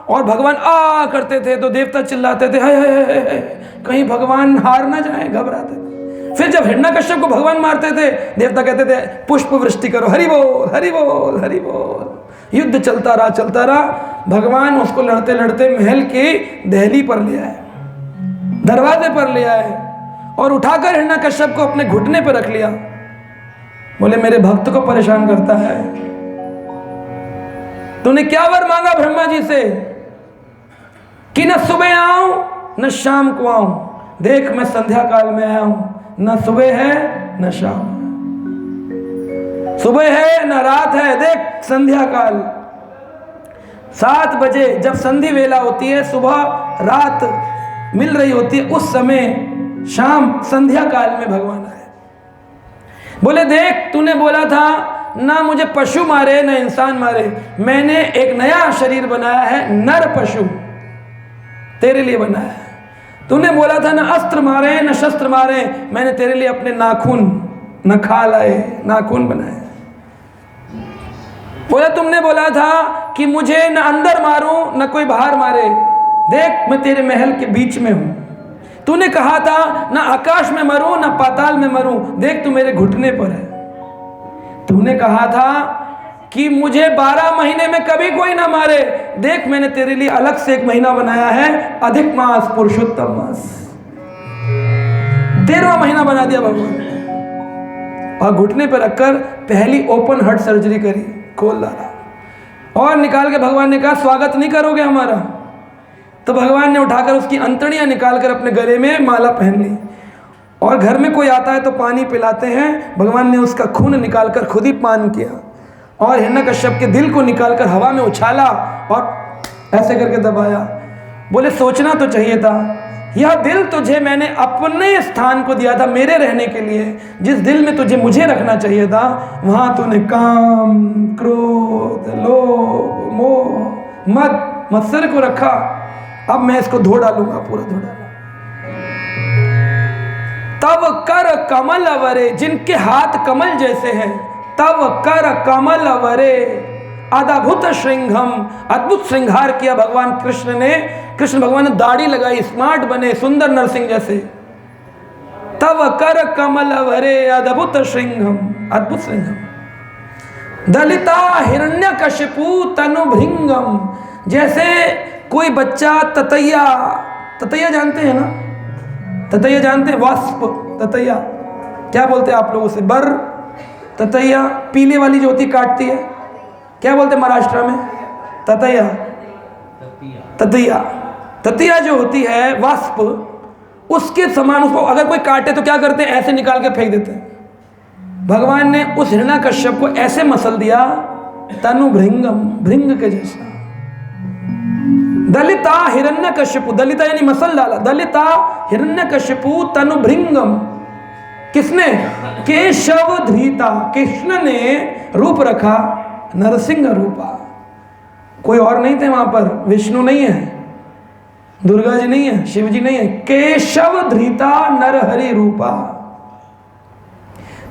S1: और भगवान आ करते थे तो देवता चिल्लाते थे हाय, कहीं भगवान हार ना जाए, घबराते थे। फिर जब हिरण्यकश्यप को भगवान मारते थे, देवता कहते थे पुष्प वृष्टि करो, हरि बोल हरि बोल हरि बोल। युद्ध चलता रहा। भगवान उसको लड़ते लड़ते महल की दहली पर ले आए, दरवाजे पर ले आए, और उठाकर हिरण्यकश्यप को अपने घुटने पर रख लिया। बोले मेरे भक्त को परेशान करता है, तूने क्या वर मांगा ब्रह्मा जी से कि न सुबह आऊं न शाम को आऊं? देख मैं संध्या काल में आया हूं, न सुबह है न शाम, सुबह है न रात है। देख संध्या काल 7 बजे जब संधि वेला होती है, सुबह रात मिल रही होती है, उस समय शाम संध्या काल में भगवान आए। बोले देख तूने बोला था ना मुझे पशु मारे ना इंसान मारे, मैंने एक नया शरीर बनाया है, नर पशु तेरे लिए बनाया है। तूने बोला था ना अस्त्र मारे ना शस्त्र मारे, मैंने तेरे लिए अपने नाखून नखा लाए, नाखून बनाए। बोला तुमने बोला था कि मुझे न अंदर मारूं न कोई बाहर मारे, देख मैं तेरे महल के बीच में हूं। तूने कहा था ना आकाश में मरूं ना पाताल में मरूं, देख तू मेरे घुटने पर है। तूने कहा था कि मुझे 12 महीने में कभी कोई ना मारे, देख मैंने तेरे लिए अलग से 1 महीना बनाया है, अधिक मास पुरुषोत्तम मास। 13वां महीना बना दिया भगवान ने, और घुटने पर रखकर पहली ओपन हार्ट सर्जरी करी, खोल डाला और निकाल के भगवान ने कहा स्वागत नहीं करोगे हमारा? तो भगवान ने उठाकर उसकी अंतड़ियां निकालकर अपने गले में माला पहन ली, और घर में कोई आता है तो पानी पिलाते हैं, भगवान ने उसका खून निकालकर खुद ही पान किया, और हिरण्यकश्यप के दिल को निकालकर हवा में उछाला और ऐसे करके दबाया। बोले सोचना तो चाहिए था, यह दिल तुझे मैंने अपने स्थान को दिया था मेरे रहने के लिए, जिस दिल में तुझे मुझे रखना चाहिए था वहां तूने काम क्रोध लोभ मोह मद मत्सर को रखा। अब मैं इसको धो डालूंगा, पूरा धो डालूंगा। तब कर कमल अवरे, जिनके हाथ कमल जैसे हैं, तब कर कमल अवरे अद्भुत श्रृंगम, अद्भुत श्रृंगार किया भगवान कृष्ण ने। कृष्ण भगवान ने दाढ़ी लगाई, स्मार्ट बने, सुंदर नरसिंह जैसे। तब कर कमल अवरे अद्भुत श्रृंगम, अद्भुत श्रृंगम। दलिता हिरण्यकशिपु तनुभृंगम, जैसे कोई बच्चा ततैया, ततैया जानते हैं ना? ततैया जानते हैं? वास्प ततैया क्या बोलते हैं आप लोग उसे? बर ततैया, पीले वाली जो होती काटती है, क्या बोलते हैं महाराष्ट्र में? ततैया। ततैया, ततैया जो होती है वास्प, उसके समान उसको अगर कोई काटे तो क्या करते हैं? ऐसे निकाल के फेंक देते हैं। भगवान ने उस हिरण्यकश्यप को ऐसे मसल दिया, तनु भृंगम, भृंग के जैसा। दलिता हिरण्यकश्यपु, दलिता यानी मसल डाला, दलिता हिरण्यकश्यपु तनु भृंगम। किसने? केशव धृता, कृष्ण ने रूप रखा नरसिंह रूपा। कोई और नहीं थे वहां पर, विष्णु नहीं है, दुर्गा जी नहीं है, शिव जी नहीं है, केशव धृता नरहरि रूपा।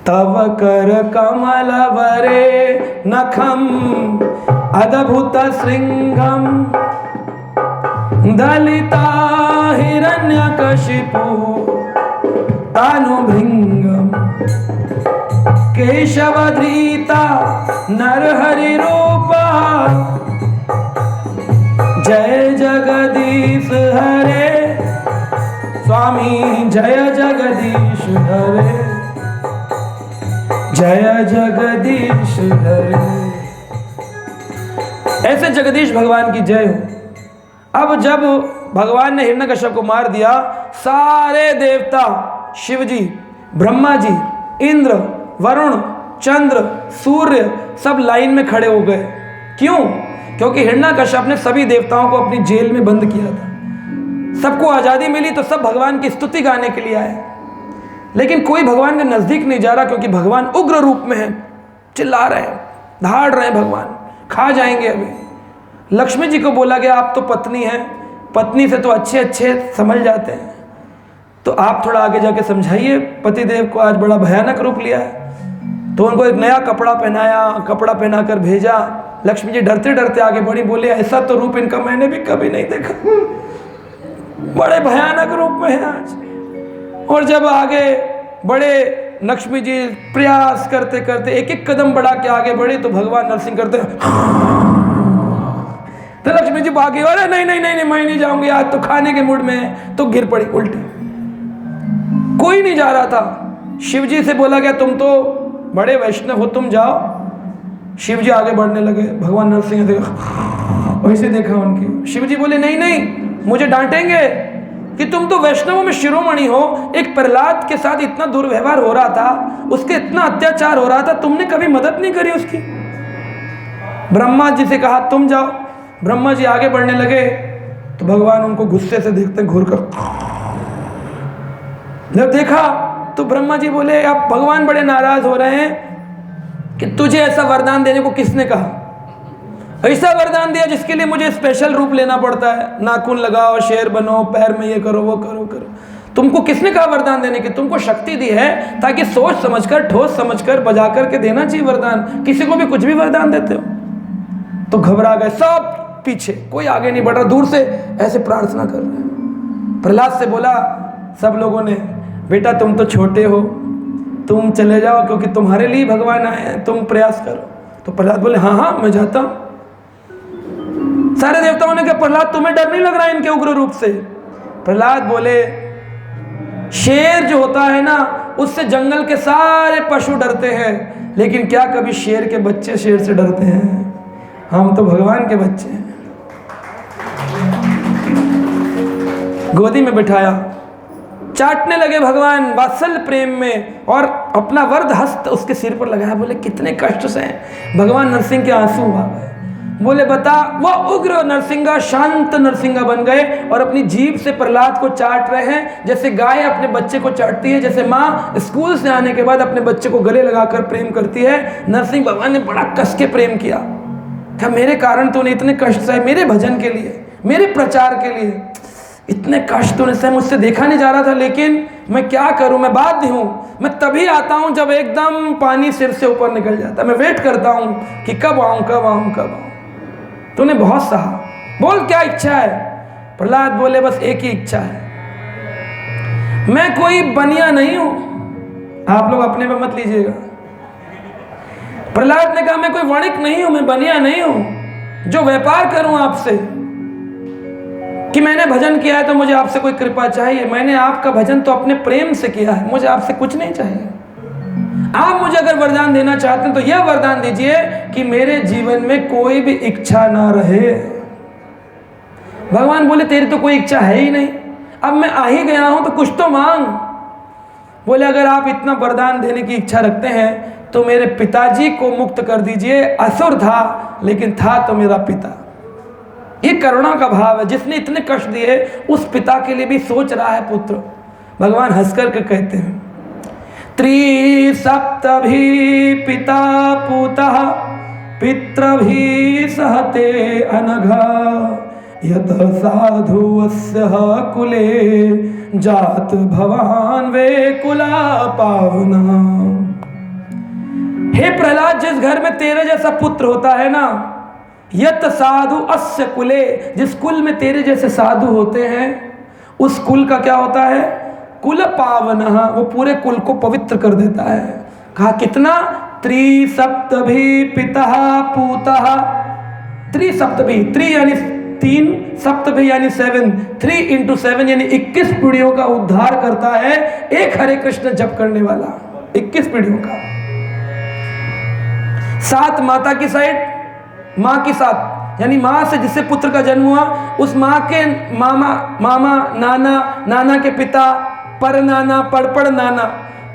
S1: तव कर कमल वरे नखम अद्भुत श्रृंगम दलिता हिरण्यकशिपु तानुभृंगम केशवधृता नरहरि रूपा। जय जगदीश हरे स्वामी, जय जगदीश हरे, जय जगदीश हरे। ऐसे जगदीश भगवान की जय हो। अब जब भगवान ने हिरण्यकश्यप को मार दिया, सारे देवता, शिव जी, ब्रह्मा जी, इंद्र, वरुण, चंद्र, सूर्य सब लाइन में खड़े हो गए। क्यों? क्योंकि हिरण्यकश्यप ने सभी देवताओं को अपनी जेल में बंद किया था। सबको आज़ादी मिली तो सब भगवान की स्तुति गाने के लिए आए, लेकिन कोई भगवान के नज़दीक नहीं जा रहा, क्योंकि भगवान उग्र रूप में है, चिल्ला रहे हैं, धाड़ रहे हैं, भगवान खा जाएंगे अभी। लक्ष्मी जी को बोला गया, आप तो पत्नी हैं, पत्नी से तो अच्छे अच्छे समझ जाते हैं, तो आप थोड़ा आगे जाके समझाइए, पतिदेव को आज बड़ा भयानक रूप लिया है। तो उनको एक नया कपड़ा पहनाया, कपड़ा पहनाकर भेजा। लक्ष्मी जी डरते डरते आगे बढ़ी, बोले ऐसा तो रूप इनका मैंने भी कभी नहीं देखा, बड़े भयानक रूप में है आज। और जब आगे बड़े लक्ष्मी जी प्रयास करते करते एक एक कदम बढ़ा के आगे बढ़े, तो भगवान नरसिंह करते तो लक्ष्मी जी भागी, अरे नहीं नहीं नहीं मैं नहीं जाऊंगी, आज तो खाने के मूड में है, तो गिर पड़ी उल्टी। कोई नहीं जा रहा था। शिव जी से बोला गया, तुम तो बड़े वैष्णव हो, तुम जाओ। शिव जी आगे बढ़ने लगे, भगवान नरसिंह देखा, वैसे देखा उनकी। शिव जी बोले नहीं नहीं, मुझे डांटेंगे कि तुम तो वैष्णवों में शिरोमणि हो, एक प्रहलाद के साथ इतना दुर्व्यवहार हो रहा था, उसके इतना अत्याचार हो रहा था, तुमने कभी मदद नहीं करी उसकी। ब्रह्मा जी से कहा तुम जाओ। ब्रह्मा जी आगे बढ़ने लगे, तो भगवान उनको गुस्से से देखते घूर कर, जब देखा तो ब्रह्मा जी बोले, अब भगवान बड़े नाराज हो रहे हैं कि तुझे ऐसा वरदान देने को किसने कहा? ऐसा वरदान दिया जिसके लिए मुझे स्पेशल रूप लेना पड़ता है, नाखून लगाओ, शेर बनो, पैर में ये करो, वो करो करो। तुमको किसने कहा वरदान देने की? तुमको शक्ति दी है ताकि सोच समझकर, ठोस समझकर, बजा करके देना चाहिए वरदान। किसी को भी कुछ भी वरदान देते हो। तो घबरा गए सब, पीछे कोई आगे नहीं बढ़ रहा, दूर से ऐसे प्रार्थना कर रहे हैं। प्रहलाद से बोला सब लोगों ने, बेटा तुम तो छोटे हो, तुम चले जाओ, क्योंकि तुम्हारे लिए भगवान आए हैं, तुम प्रयास करो। तो प्रहलाद बोले हाँ हाँ मैं जाता हूं। सारे देवताओं ने कहा प्रहलाद तुम्हें डर नहीं लग रहा है इनके उग्र रूप से? प्रहलाद बोले शेर जो होता है ना, उससे जंगल के सारे पशु डरते हैं, लेकिन क्या कभी शेर के बच्चे शेर से डरते हैं? हम तो भगवान के बच्चे हैं। गोदी में बिठाया, चाटने लगे भगवान वात्सल्य प्रेम में, और अपना वरद हस्त उसके सिर पर लगाया। बोले कितने कष्ट से हैं। भगवान नरसिंह के आंसू आ गए। बोले बता, वो उग्र नरसिंह शांत नरसिंह बन गए और अपनी जीभ से प्रहलाद को चाट रहे हैं, जैसे गाय अपने बच्चे को चाटती है, जैसे माँ स्कूल से आने के बाद अपने बच्चे को गले लगाकर प्रेम करती है। नरसिंह भगवान ने बड़ा कस के प्रेम किया। क्या मेरे कारण तूने इतने कष्ट सहे? मेरे भजन के लिए, मेरे प्रचार के लिए इतने कष्ट तूने सहे। मुझसे देखा नहीं जा रहा था, लेकिन मैं क्या करूं, मैं बाध्य हूं। मैं तभी आता हूं जब एकदम पानी सिर से ऊपर निकल जाता है। मैं वेट करता हूं कि कब आऊं कब आऊं कब आऊं। तूने बहुत सहा, बोल क्या इच्छा है? प्रहलाद बोले बस एक ही इच्छा है, मैं कोई बनिया नहीं हूं। आप लोग अपने पे मत लीजिएगा। प्रहलाद ने कहा मैं कोई वणिक नहीं हूं, मैं बनिया नहीं हूं जो व्यापार करूं आपसे कि मैंने भजन किया है तो मुझे आपसे कोई कृपा चाहिए। मैंने आपका भजन तो अपने प्रेम से किया है, मुझे आपसे कुछ नहीं चाहिए। आप मुझे अगर वरदान देना चाहते हैं तो यह वरदान दीजिए कि मेरे जीवन में कोई भी इच्छा ना रहे। भगवान बोले तेरी तो कोई इच्छा है ही नहीं, अब मैं आ ही गया हूं तो कुछ तो मांग। बोले अगर आप इतना वरदान देने की इच्छा रखते हैं तो मेरे पिताजी को मुक्त कर दीजिए, असुर था लेकिन था तो मेरा पिता। ये करुणा का भाव है, जिसने इतने कष्ट दिए उस पिता के लिए भी सोच रहा है पुत्र। भगवान हंस करके कहते हैं त्रिसप्तभी पिता पूतः पितृभी सहते अनघा यत साधुवस्य कुले जात भवान वे कुला पावना। हे प्रहलाद, जिस घर में तेरे जैसा पुत्र होता है ना, यत साधु अस्य कुले, जिस कुल में तेरे जैसे साधु होते हैं उस कुल का क्या होता है? कुल पावनः, वो पूरे कुल को पवित्र कर देता है। कहा कितना? त्रिसप्तभी पितः पूतः, त्रिसप्तभी, त्रि यानी 3, सप्तभी यानी 7, 3 into 7 यानी 21 पीढ़ियों का उद्धार करता है एक हरे कृष्ण जप करने वाला। 21 पीढ़ियों का, 7 माता की साइड, माँ की साथ, यानी माँ से जिससे पुत्र का जन्म हुआ उस माँ के मामा, नाना, नाना के पिता, पर नाना, पड़ नाना,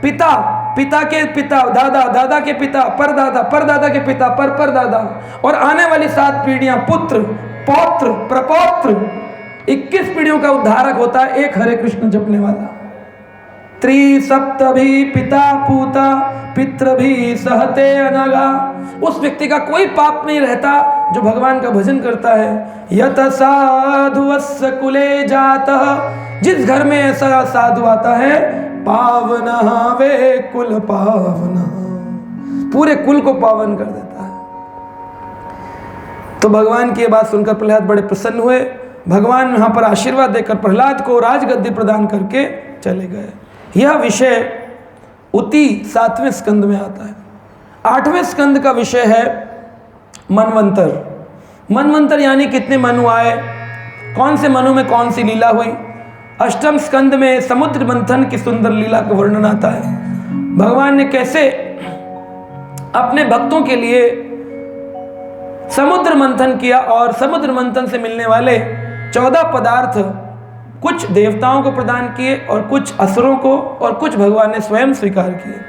S1: पिता, पिता के पिता, दादा, दादा के पिता, परदादा, परदादा के पिता, पर दादा, और आने वाली 7 पीढ़ियां पुत्र, पौत्र, प्रपौत्र, 21 पीढ़ियों का उद्धारक होता है एक हरे कृष्ण जपने वाला। त्रिसप्तभी पिता पूता पितृभी सहते अनगा, उस व्यक्ति का कोई पाप नहीं रहता जो भगवान का भजन करता है। यत साधुवस्य कुले जातः, जिस घर में ऐसा साधु आता है, पावनः वे कुल पावनः, पूरे कुल को पावन कर देता है। तो भगवान की ये बात सुनकर प्रहलाद बड़े प्रसन्न हुए। भगवान यहाँ पर आशीर्वाद देकर प्रहलाद को राजगद्दी प्रदान करके चले गए। यह विषय उति 7वें स्कंद में आता है। 8वें स्कंद का विषय है मनवंतर। मनवंतर यानी कितने मनु आए, कौन से मनु में कौन सी लीला हुई। अष्टम स्कंद में समुद्र मंथन की सुंदर लीला का वर्णन आता है। भगवान ने कैसे अपने भक्तों के लिए समुद्र मंथन किया और समुद्र मंथन से मिलने वाले 14 पदार्थ कुछ देवताओं को प्रदान किए और कुछ असुरों को और कुछ भगवान ने स्वयं स्वीकार किए।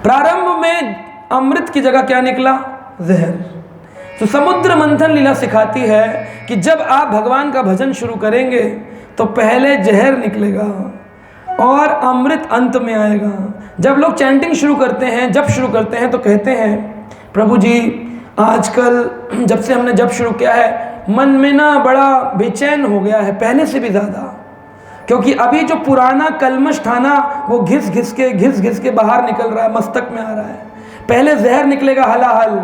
S1: प्रारंभ में अमृत की जगह क्या निकला? जहर। तो समुद्र मंथन लीला सिखाती है कि जब आप भगवान का भजन शुरू करेंगे तो पहले जहर निकलेगा और अमृत अंत में आएगा। जब लोग चैंटिंग शुरू करते हैं, जप शुरू करते हैं, तो कहते हैं प्रभु जी आजकल जब से हमने जप शुरू किया है मन में ना बड़ा बेचैन हो गया है, पहले से भी ज़्यादा, क्योंकि अभी जो पुराना कलमश था ना वो घिस घिस के बाहर निकल रहा है, मस्तक में आ रहा है। पहले जहर निकलेगा हलाहल,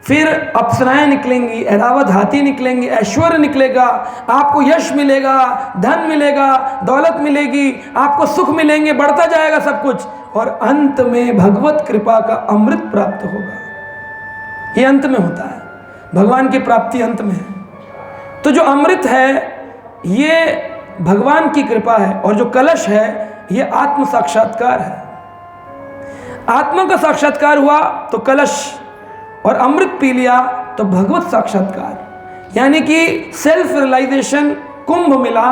S1: फिर अप्सराएं निकलेंगी, ऐरावत हाथी निकलेंगी, ऐश्वर्य निकलेगा, आपको यश मिलेगा, धन मिलेगा, दौलत मिलेगी, आपको सुख मिलेंगे, बढ़ता जाएगा सब कुछ, और अंत में भगवत कृपा का अमृत प्राप्त होगा। ये अंत में होता है, भगवान की प्राप्ति अंत में है। तो जो अमृत है ये भगवान की कृपा है और जो कलश है ये आत्म साक्षात्कार है। आत्मा का साक्षात्कार हुआ तो कलश, और अमृत पी लिया तो भगवत साक्षात्कार, यानी कि सेल्फ रियलाइजेशन कुंभ मिला,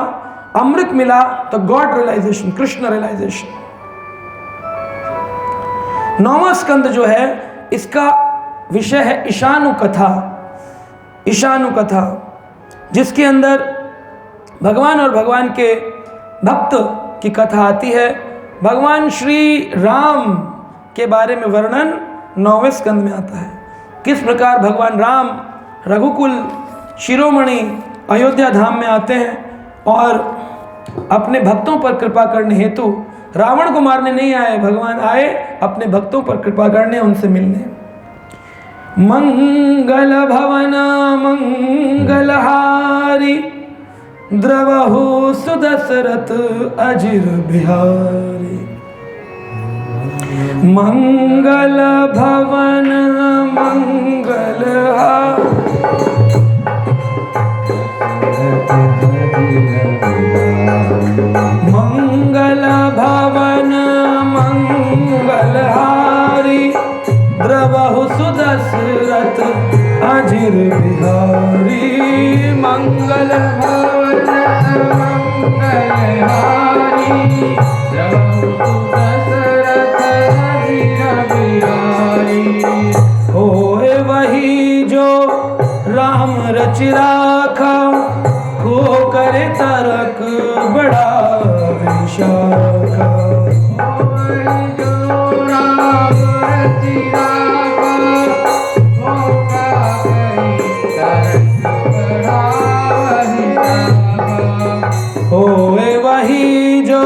S1: अमृत मिला तो गॉड रियलाइजेशन, कृष्ण रियलाइजेशन। 9वां स्कंद जो है इसका विषय है ईशानु कथा। ईशानु कथा जिसके अंदर भगवान और भगवान के भक्त की कथा आती है। भगवान श्री राम के बारे में वर्णन 9वें स्कंद में आता है। किस प्रकार भगवान राम रघुकुल शिरोमणि अयोध्या धाम में आते हैं और अपने भक्तों पर कृपा करने हेतु रावण को मारने नहीं आए, भगवान आए अपने भक्तों पर कृपा करने, उनसे मिलने। मंगल भवन मंगलहारी द्रवहु सुदशरथ अजिर बिहारी। मंगल भवन मंगलहारी मंगल भवन मंगलहारी द्रवहु सुदशरथ अजिर बिहारी। मंगल भवन मंगलहारी होए वही जो राम रच राखा, को करे तरक बड़ा विशाखा। होए वही जो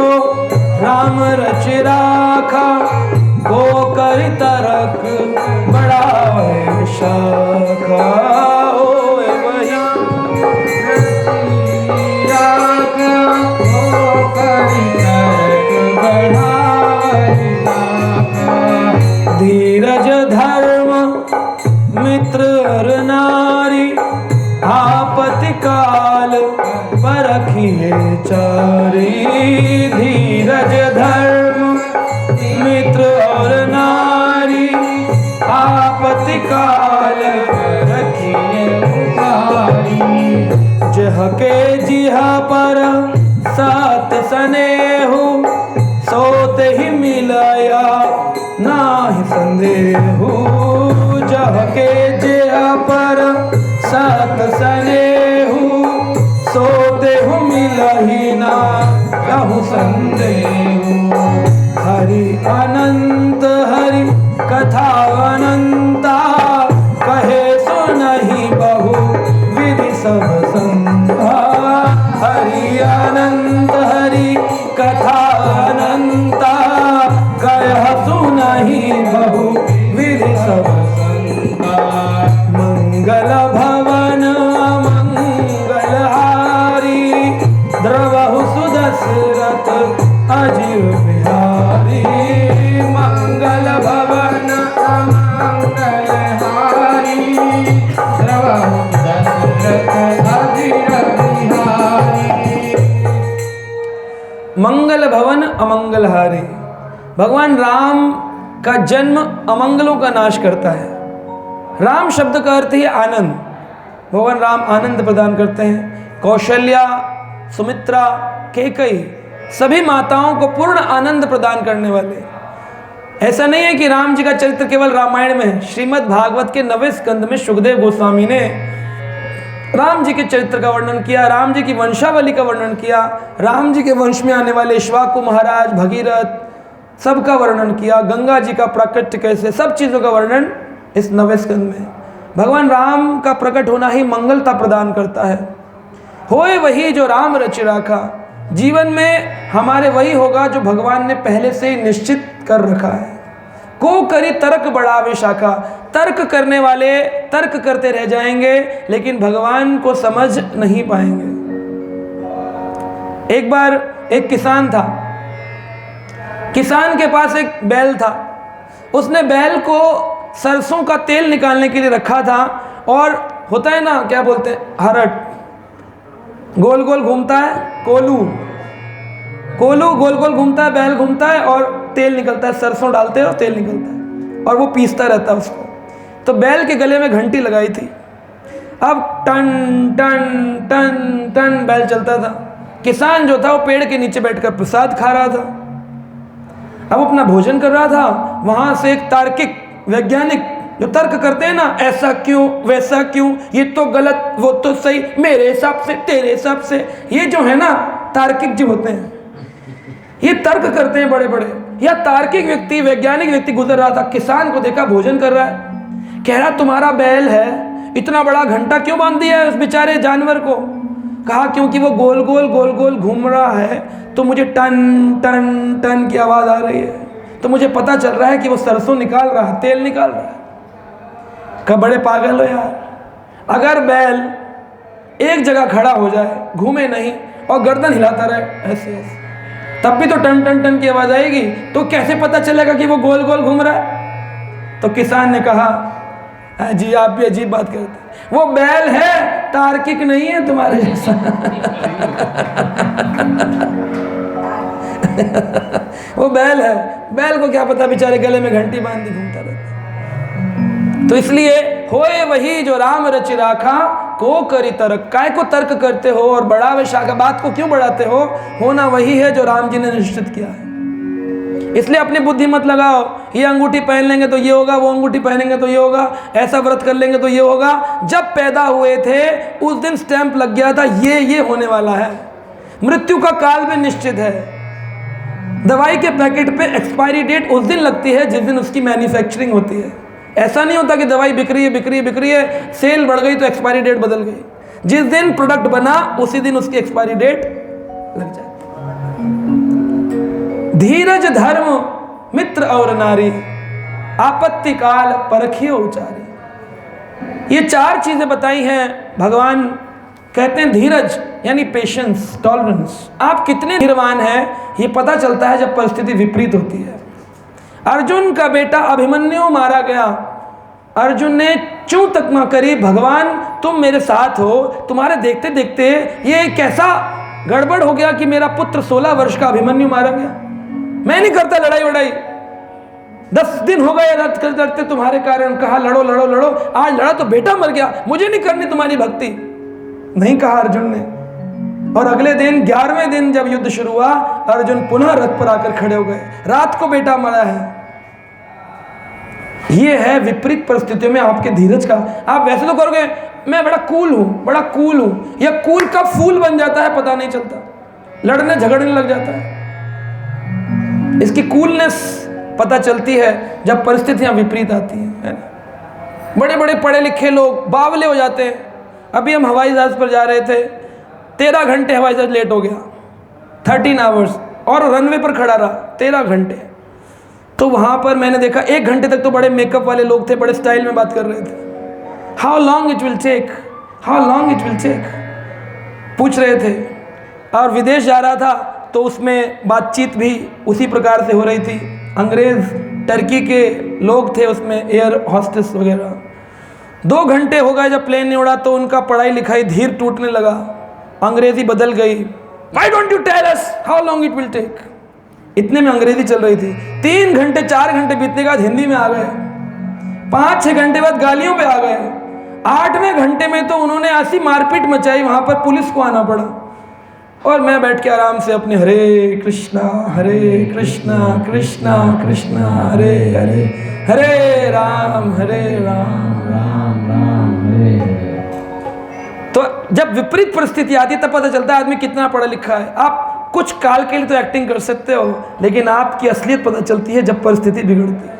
S1: राम रच राखा, को कर तरक बड़ा विशाखा। होए वही राखा, को कर तरक बड़ा विशाखा। धीरज धर्म मित्र और नारी, आपत्ति काल परखिए चारी। धीरज धर्म मित्र और नारी, आपत्ति काल रखिए चारी। जह के जिह पर सात सनेहु, सोते ही मिलया नाही संदेहु। जह के जिह पर सात सनेहु, सोते हूँ मिलही ना कहूँ संदेहु। हरि अनंत हरि कथा अनंता, कहे सुनहि बहु विधि सब संता। हरि अनंत हरि कथा अनंता, कह सुनहि बहु विधि सब संता। मंगल भवन मंगल हारी, द्रवहु सुदशरथ अजीर बिहारी। मंगल भवन मंगल हारी, द्रवहु सुदशरथ अजीर बिहारी। मंगल भवन अमंगलहारी। भगवान राम का जन्म अमंगलों का नाश करता है। राम शब्द का अर्थ है आनंद। भगवान राम आनंद प्रदान करते हैं। कौशल्या, सुमित्रा, कैकेयी सभी माताओं को पूर्ण आनंद प्रदान करने वाले। ऐसा नहीं है कि राम जी का चरित्र केवल रामायण में है। श्रीमद् भागवत के 9वें स्कंद में शुकदेव गोस्वामी ने राम जी के चरित्र का वर्णन किया, राम जी की वंशावली का वर्णन किया, राम जी के वंश में आने वाले इक्ष्वाकु महाराज, भगीरथ सबका वर्णन किया, गंगा जी का प्राकट्य कैसे, सब चीज़ों का वर्णन इस 9वें स्कंद में। भगवान राम का प्रकट होना ही मंगलता प्रदान करता है। होए वही जो राम रच राखा, जीवन में हमारे वही होगा जो भगवान ने पहले से ही निश्चित कर रखा है। को करी तर्क बड़ा विशाखा, तर्क करने वाले तर्क करते रह जाएंगे लेकिन भगवान को समझ नहीं पाएंगे। एक बार एक किसान था, किसान के पास एक बैल था। उसने बैल को सरसों का तेल निकालने के लिए रखा था और होता है ना, क्या बोलते हैं, हरट, गोल गोल घूमता है, कोलू गोल गोल घूमता है, बैल घूमता है और तेल निकलता है, सरसों डालते हैं और तेल निकलता है और वो पीसता रहता है उसको। तो बैल के गले में घंटी लगाई थी। अब टन टन टन टन बैल चलता था। किसान जो था वो पेड़ के नीचे बैठकर प्रसाद खा रहा था। अब अपना भोजन कर रहा था। वहां से एक तार्किक वैज्ञानिक जो तर्क करते हैं ना, ऐसा क्यों, वैसा क्यों, ये तो गलत, वो तो सही, मेरे हिसाब से, तेरे हिसाब से, ये जो है ना तार्किक जो होते हैं, ये तर्क करते हैं बड़े बड़े। या तार्किक व्यक्ति, वैज्ञानिक व्यक्ति गुजर रहा था, किसान को देखा भोजन कर रहा है, कह रहा तुम्हारा बैल है, इतना बड़ा घंटा क्यों बांध दिया है उस बेचारे जानवर को? कहा क्योंकि वो गोल गोल घूम रहा है तो मुझे टन टन टन की आवाज़ आ रही है, तो मुझे पता चल रहा है कि वो सरसों निकाल रहा है, तेल निकाल रहा है। कब बड़े पागल हो यार। अगर बैल एक जगह खड़ा हो जाए, घूमे नहीं और गर्दन हिलाता रहे ऐसे ऐसे, तब भी तो टन टन टन की आवाज़ आएगी। तो कैसे पता चलेगा कि वो गोल गोल घूम रहा है? तो किसान ने कहा, जी आप भी अजीब बात करते हैं, वो बैल है, तार्किक नहीं है तुम्हारे जैसा। वो बैल है, बैल को क्या पता, बेचारे गले में घंटी बांधी घूमता रहता। तो इसलिए होए वही जो राम रच राखा, को करी तर्क, काय को तर्क करते हो और बढ़ावे शाखा, बात को क्यों बढ़ाते हो? होना वही है जो राम जी ने निश्चित किया है। इसलिए अपनी बुद्धि मत लगाओ, ये अंगूठी पहन लेंगे तो ये होगा, वो अंगूठी पहनेंगे तो ये होगा, ऐसा व्रत कर लेंगे तो ये होगा। जब पैदा हुए थे उस दिन स्टैंप लग गया था, ये होने वाला है। मृत्यु का काल भी निश्चित है। दवाई के पैकेट पे एक्सपायरी डेट उस दिन लगती है जिस दिन उसकी मैन्युफैक्चरिंग होती है। ऐसा नहीं होता कि दवाई बिक रही है, सेल बढ़ गई तो एक्सपायरी डेट बदल गई। जिस दिन प्रोडक्ट बना उसी दिन उसकी एक्सपायरी डेट लग जाती। धीरज धर्म मित्र और नारी, आपत्ति काल परखियो उचारी। ये 4 चीजें बताई हैं। भगवान कहते हैं धीरज यानी पेशेंस, टॉलरेंस। आप कितने धीरवान हैं ये पता चलता है जब परिस्थिति विपरीत होती है। अर्जुन का बेटा अभिमन्यु मारा गया। अर्जुन ने चूं तक न करी, भगवान तुम मेरे साथ हो, तुम्हारे देखते देखते ये कैसा गड़बड़ हो गया कि मेरा पुत्र 16 वर्ष का अभिमन्यु मारा गया। मैं नहीं करता लड़ाई वड़ाई, 10 दिन हो गए रथ करते तुम्हारे कारण, कहा लड़ो लड़ो लड़ो, आज लड़ा तो बेटा मर गया, मुझे नहीं करनी तुम्हारी भक्ति, नहीं कहा अर्जुन ने। और अगले दिन 11वें दिन जब युद्ध शुरू हुआ, अर्जुन पुनः रथ पर आकर खड़े हो गए। रात को बेटा मरा है। ये है विपरीत परिस्थितियों में आपके धीरज का। आप वैसे तो करोगे मैं बड़ा कूल हूं, या कूल का फूल बन जाता है, पता नहीं चलता, लड़ने झगड़ने लग जाता है। इसकी कूलनेस पता चलती है जब परिस्थितियां विपरीत आती हैं, है ना। बड़े बड़े पढ़े लिखे लोग बावले हो जाते हैं। अभी हम हवाई जहाज पर जा रहे थे, 13 घंटे हवाई जहाज लेट हो गया, 13 आवर्स, और रनवे पर खड़ा रहा 13 घंटे। तो वहाँ पर मैंने देखा 1 घंटे तक तो बड़े मेकअप वाले लोग थे, बड़े स्टाइल में बात कर रहे थे। How long it will take, पूछ रहे थे। और विदेश जा रहा था तो उसमें बातचीत भी उसी प्रकार से हो रही थी। अंग्रेज़ टर्की के लोग थे उसमें, एयर हॉस्टेस वगैरह। 2 घंटे हो गए जब प्लेन नहीं उड़ा तो उनका पढ़ाई लिखाई धीर टूटने लगा, अंग्रेजी बदल गई। Why don't you tell us how long it will take? इतने में अंग्रेजी चल रही थी। 3 घंटे 4 घंटे बीतने के बाद हिंदी में आ गए, 5-6 घंटे बाद गालियों पे आ गए, 8वें घंटे में तो उन्होंने ऐसी मारपीट मचाई, वहां पर पुलिस को आना पड़ा। और मैं बैठ के आराम से अपने हरे कृष्णा कृष्णा कृष्णा हरे हरे, हरे राम राम राम हरे हरे। तो जब विपरीत परिस्थिति आती है तब पता चलता है आदमी कितना पढ़ा लिखा है। आप कुछ काल के लिए तो एक्टिंग कर सकते हो, लेकिन आपकी असलियत पता चलती है जब परिस्थिति बिगड़ती है।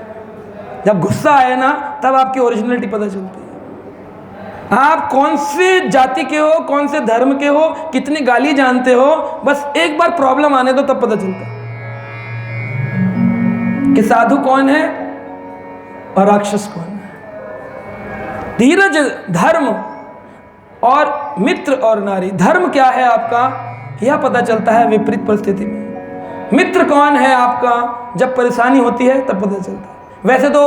S1: जब गुस्सा आए ना तब आपकी ओरिजिनलिटी पता चलती है। आप कौन से जाति के हो, कौन से धर्म के हो, कितनी गाली जानते हो, बस एक बार प्रॉब्लम आने दो तब पता चलता है कि साधु कौन है और राक्षस कौन है। धीरज धर्म और मित्र और नारी। धर्म क्या है आपका यह पता चलता है विपरीत परिस्थिति में। मित्र कौन है आपका जब परेशानी होती है तब पता चलता है। वैसे तो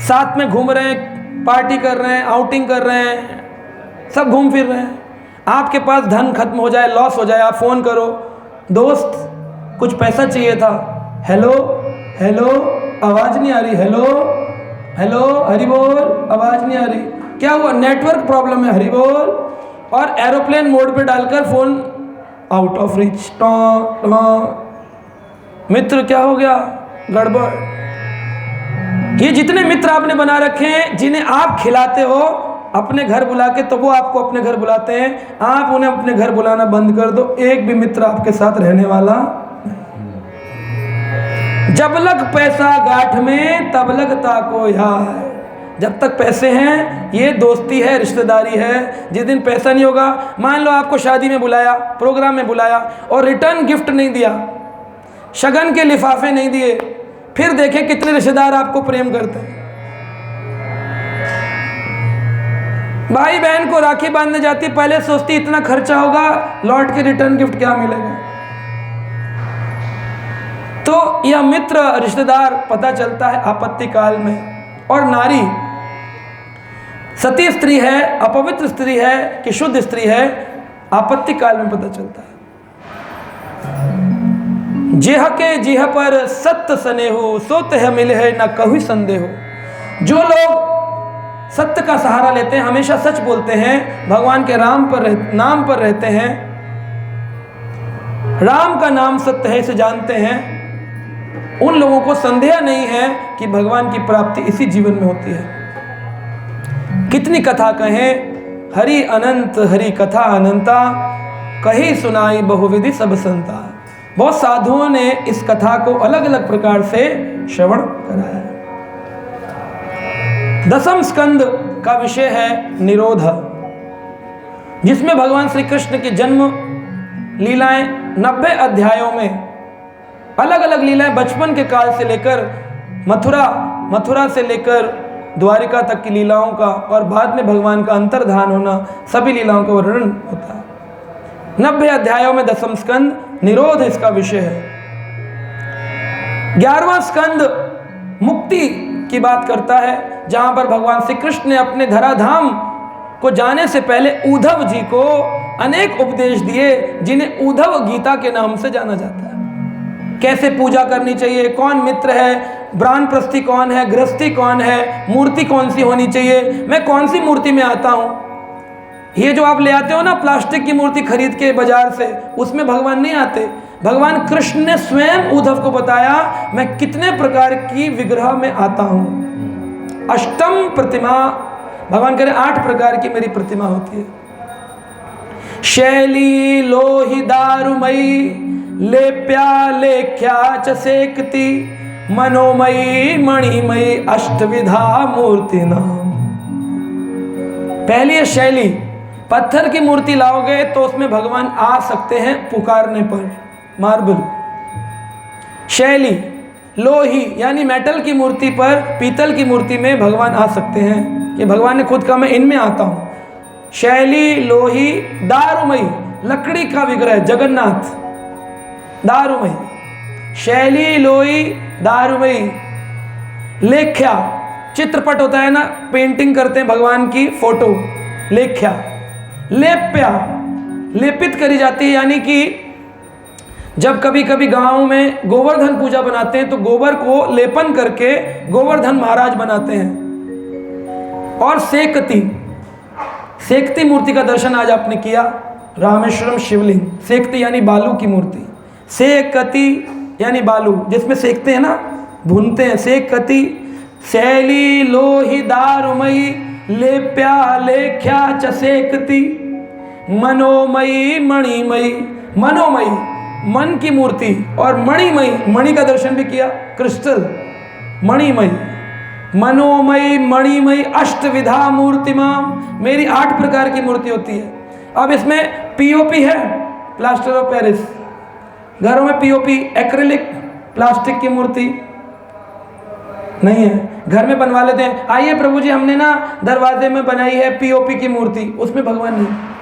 S1: साथ में घूम रहे हैं, पार्टी कर रहे हैं, आउटिंग कर रहे हैं, सब घूम फिर रहे हैं, आपके पास धन खत्म हो जाए, लॉस हो जाए, आप फ़ोन करो, दोस्त कुछ पैसा चाहिए था, हेलो हेलो आवाज़ नहीं आ रही, हेलो हेलो हरि बोल आवाज़ नहीं आ रही, क्या हुआ, नेटवर्क प्रॉब्लम है, हरि बोल। और एरोप्लेन मोड पे डालकर फ़ोन आउट ऑफ रीच, मित्र क्या हो गया, गड़बड़। ये जितने मित्र आपने बना रखे हैं, जिन्हें आप खिलाते हो अपने घर बुला के, तो वो आपको अपने घर बुलाते हैं। आप उन्हें अपने घर बुलाना बंद कर दो, एक भी मित्र आपके साथ रहने वाला नहीं। जब लग पैसा गांठ में तब लगता को यार। जब तक पैसे हैं ये दोस्ती है, रिश्तेदारी है। जिस दिन पैसा नहीं होगा, मान लो आपको शादी में बुलाया, प्रोग्राम में बुलाया और रिटर्न गिफ्ट नहीं दिया, शगन के लिफाफे नहीं दिए, फिर देखें कितने रिश्तेदार आपको प्रेम करते हैं। भाई बहन को राखी बांधने जाती, पहले सोचती इतना खर्चा होगा, लौट के रिटर्न गिफ्ट क्या मिलेगा। तो यह मित्र रिश्तेदार पता चलता है आपत्ति काल में। और नारी सती स्त्री है, अपवित्र स्त्री है कि शुद्ध स्त्री है, आपत्ति काल में पता चलता है। जेह के जेह पर सत्य स्नेहो, सोत है मिले है न कभी संदेहो। जो लोग सत्य का सहारा लेते हैं, हमेशा सच बोलते हैं, भगवान के नाम पर रहते हैं, राम का नाम सत्य है इसे जानते हैं, उन लोगों को संदेह नहीं है कि भगवान की प्राप्ति इसी जीवन में होती है। कितनी कथा कहें, हरि अनंत हरि कथा अनंता, कही सुनाई बहुविधि सब संता। बहुत साधुओं ने इस कथा को अलग अलग प्रकार से श्रवण कराया। दसम स्कंद का विषय है निरोध, जिसमें भगवान श्री कृष्ण की जन्म लीलाएं 90 अध्यायों में अलग अलग लीलाएं, बचपन के काल से लेकर मथुरा से लेकर द्वारिका तक की लीलाओं का, और बाद में भगवान का अंतर्धान होना, सभी लीलाओं का वर्णन होता है। 90 अध्यायों में दसम स्कंद निरोध इसका विषय है। 11वां स्कंद मुक्ति की बात करता है, जहां पर भगवान श्री कृष्ण ने अपने धराधाम को जाने से पहले उद्धव जी को अनेक उपदेश दिए, जिन्हें उद्धव गीता के नाम से जाना जाता है। कैसे पूजा करनी चाहिए, कौन मित्र है, ब्राह्मणप्रस्थी कौन है, गृहस्थी कौन है, मूर्ति कौन सी होनी चाहिए, मैं कौन सी मूर्ति में आता हूं। ये जो आप ले आते हो ना प्लास्टिक की मूर्ति खरीद के बाजार से, उसमें भगवान नहीं आते। भगवान कृष्ण ने स्वयं उद्धव को बताया, मैं कितने प्रकार की विग्रह में आता हूं। अष्टम प्रतिमा, भगवान कह रहे 8 प्रकार की मेरी प्रतिमा होती है। शैली लोहि दारुमयी, लेप्या लेख्या च सेकती, मनोमयी मणिमयी अष्टविधा मूर्ति नाम। पहली है शैली, पत्थर की मूर्ति लाओगे तो उसमें भगवान आ सकते हैं पुकारने पर, मार्बल। शैली, लोही यानी मेटल की मूर्ति पर, पीतल की मूर्ति में भगवान आ सकते हैं, कि भगवान ने खुद कहा मैं इनमें आता हूं। शैली, लोही, दारुमयी, लकड़ी का विग्रह, जगन्नाथ, दारुमयी। शैली, लोही, दारुमयी। लेख्या, चित्रपट होता है ना, पेंटिंग करते हैं भगवान की फोटो, लेख्या। लेप्या, लेपित करी जाती है, यानी कि जब कभी कभी गांव में गोवर्धन पूजा बनाते हैं तो गोबर को लेपन करके गोवर्धन महाराज बनाते हैं। और सेकती, सेकती मूर्ति का दर्शन आज आपने किया, रामेश्वरम शिवलिंग। सेकती यानी बालू की मूर्ति, सेकती यानी बालू जिसमें सेकते हैं ना, भूनते हैं, सेकती। शैली लोहि दारुमयी, लेप्या लेख्या च सेकती, मनोमयी मणिमयी। मनोमयी मन की मूर्ति, और मणिमयी, मणि का दर्शन भी किया, क्रिस्टल, मणिमयी। मनोमयी मणिमयी अष्टविधा मूर्तिमाम, मेरी 8 प्रकार की मूर्ति होती है। अब इसमें पीओपी है, प्लास्टर ऑफ पेरिस, घरों में पीओपी, एक्रिलिक प्लास्टिक की मूर्ति नहीं है, घर में बनवा लेते हैं। आइए प्रभु जी हमने ना दरवाजे में बनाई है पीओपी की मूर्ति, उसमें भगवान नहीं।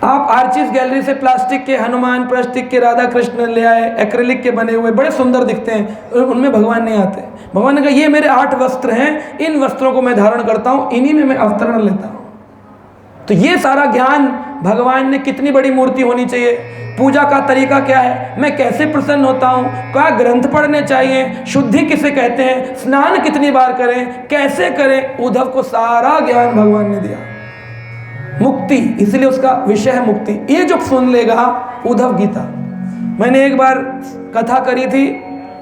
S1: आप आर्चिस गैलरी से प्लास्टिक के हनुमान, प्लास्टिक के राधा कृष्ण ले आए, एक्रिलिक के बने हुए, बड़े सुंदर दिखते हैं, उनमें भगवान नहीं आते। भगवान ने कहा ये मेरे 8 वस्त्र हैं, इन वस्त्रों को मैं धारण करता हूँ, इन्हीं में मैं अवतरण लेता हूँ। तो ये सारा ज्ञान भगवान ने, कितनी बड़ी मूर्ति होनी चाहिए, पूजा का तरीका क्या है, मैं कैसे प्रसन्न होता हूँ, क्या ग्रंथ पढ़ने चाहिए, शुद्धि किसे कहते हैं, स्नान कितनी बार करें, कैसे करें, उद्धव को सारा ज्ञान भगवान ने दिया। मुक्ति, इसलिए उसका विषय है मुक्ति। ये जो सुन लेगा उद्धव गीता, मैंने एक बार कथा करी थी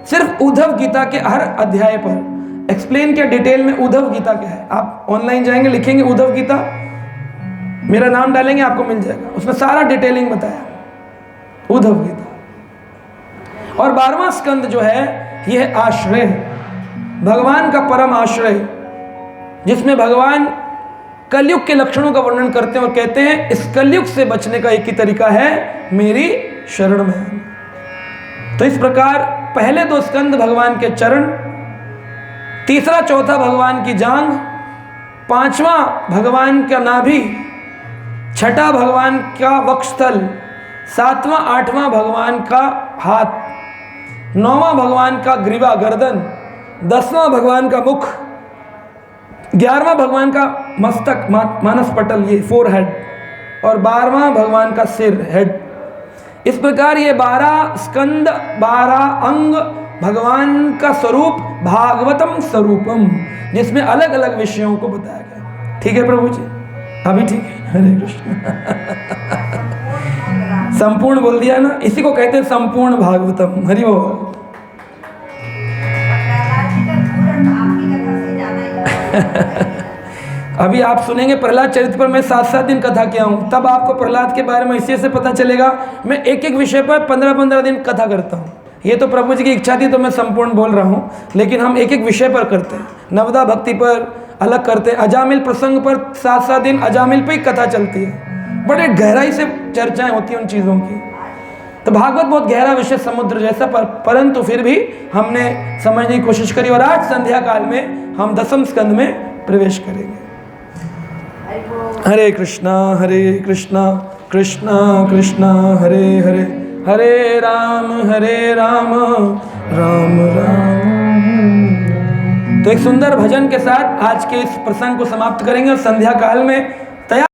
S1: सिर्फ उद्धव गीता के हर अध्याय पर, एक्सप्लेन किया डिटेल में उद्धव गीता क्या है। आप ऑनलाइन जाएंगे, लिखेंगे उद्धव गीता, मेरा नाम डालेंगे, आपको मिल जाएगा, उसमें सारा डिटेलिंग बताया उद्धव गीता। और 12वां स्कंद जो है यह है आश्रय, भगवान का परम आश्रय, जिसमें भगवान कलयुग के लक्षणों का वर्णन करते हैं और कहते हैं इस कलयुग से बचने का एक ही तरीका है, मेरी शरण में आना। तो इस प्रकार पहले 2 स्कंद भगवान के चरण, तीसरा चौथा भगवान की जांघ, 5वां भगवान का नाभि, 6ठा भगवान का वक्षस्थल, 7वां 8वां भगवान का हाथ, 9वां भगवान का ग्रीवा गर्दन, 10वां भगवान का मुख, 11वां भगवान का मस्तक मानस पटल, ये 4 हेड, और 12वां भगवान का सिर, हेड। इस प्रकार ये 12 स्कंद, 12 अंग भगवान का स्वरूप भागवतम स्वरूपम, जिसमें अलग अलग विषयों को बताया गया। ठीक है प्रभु जी, अभी ठीक है। हरे कृष्ण। संपूर्ण बोल दिया ना, इसी को कहते हैं संपूर्ण भागवतम। हरि बोल। अभी आप सुनेंगे प्रहलाद चरित्र पर मैं 7-7 दिन कथा किया हूँ, तब आपको प्रहलाद के बारे में इसी से पता चलेगा। मैं एक एक विषय पर 15-15 दिन कथा करता हूँ। ये तो प्रभु जी की इच्छा थी तो मैं संपूर्ण बोल रहा हूँ, लेकिन हम एक एक विषय पर करते हैं। नवदा भक्ति पर अलग करते हैं, अजामिल प्रसंग पर 7-7 दिन अजामिल पर ही कथा चलती है, बड़े गहराई से चर्चाएं होती हैं उन चीज़ों की। तो भागवत बहुत गहरा विषय, समुद्र जैसा, परंतु फिर भी हमने समझने की कोशिश करी। और आज संध्या काल में हम 10वें स्कंद में प्रवेश करेंगे। हरे कृष्णा कृष्णा कृष्णा हरे हरे, हरे राम राम राम। तो एक सुंदर भजन के साथ आज के इस प्रसंग को समाप्त करेंगे। संध्या काल में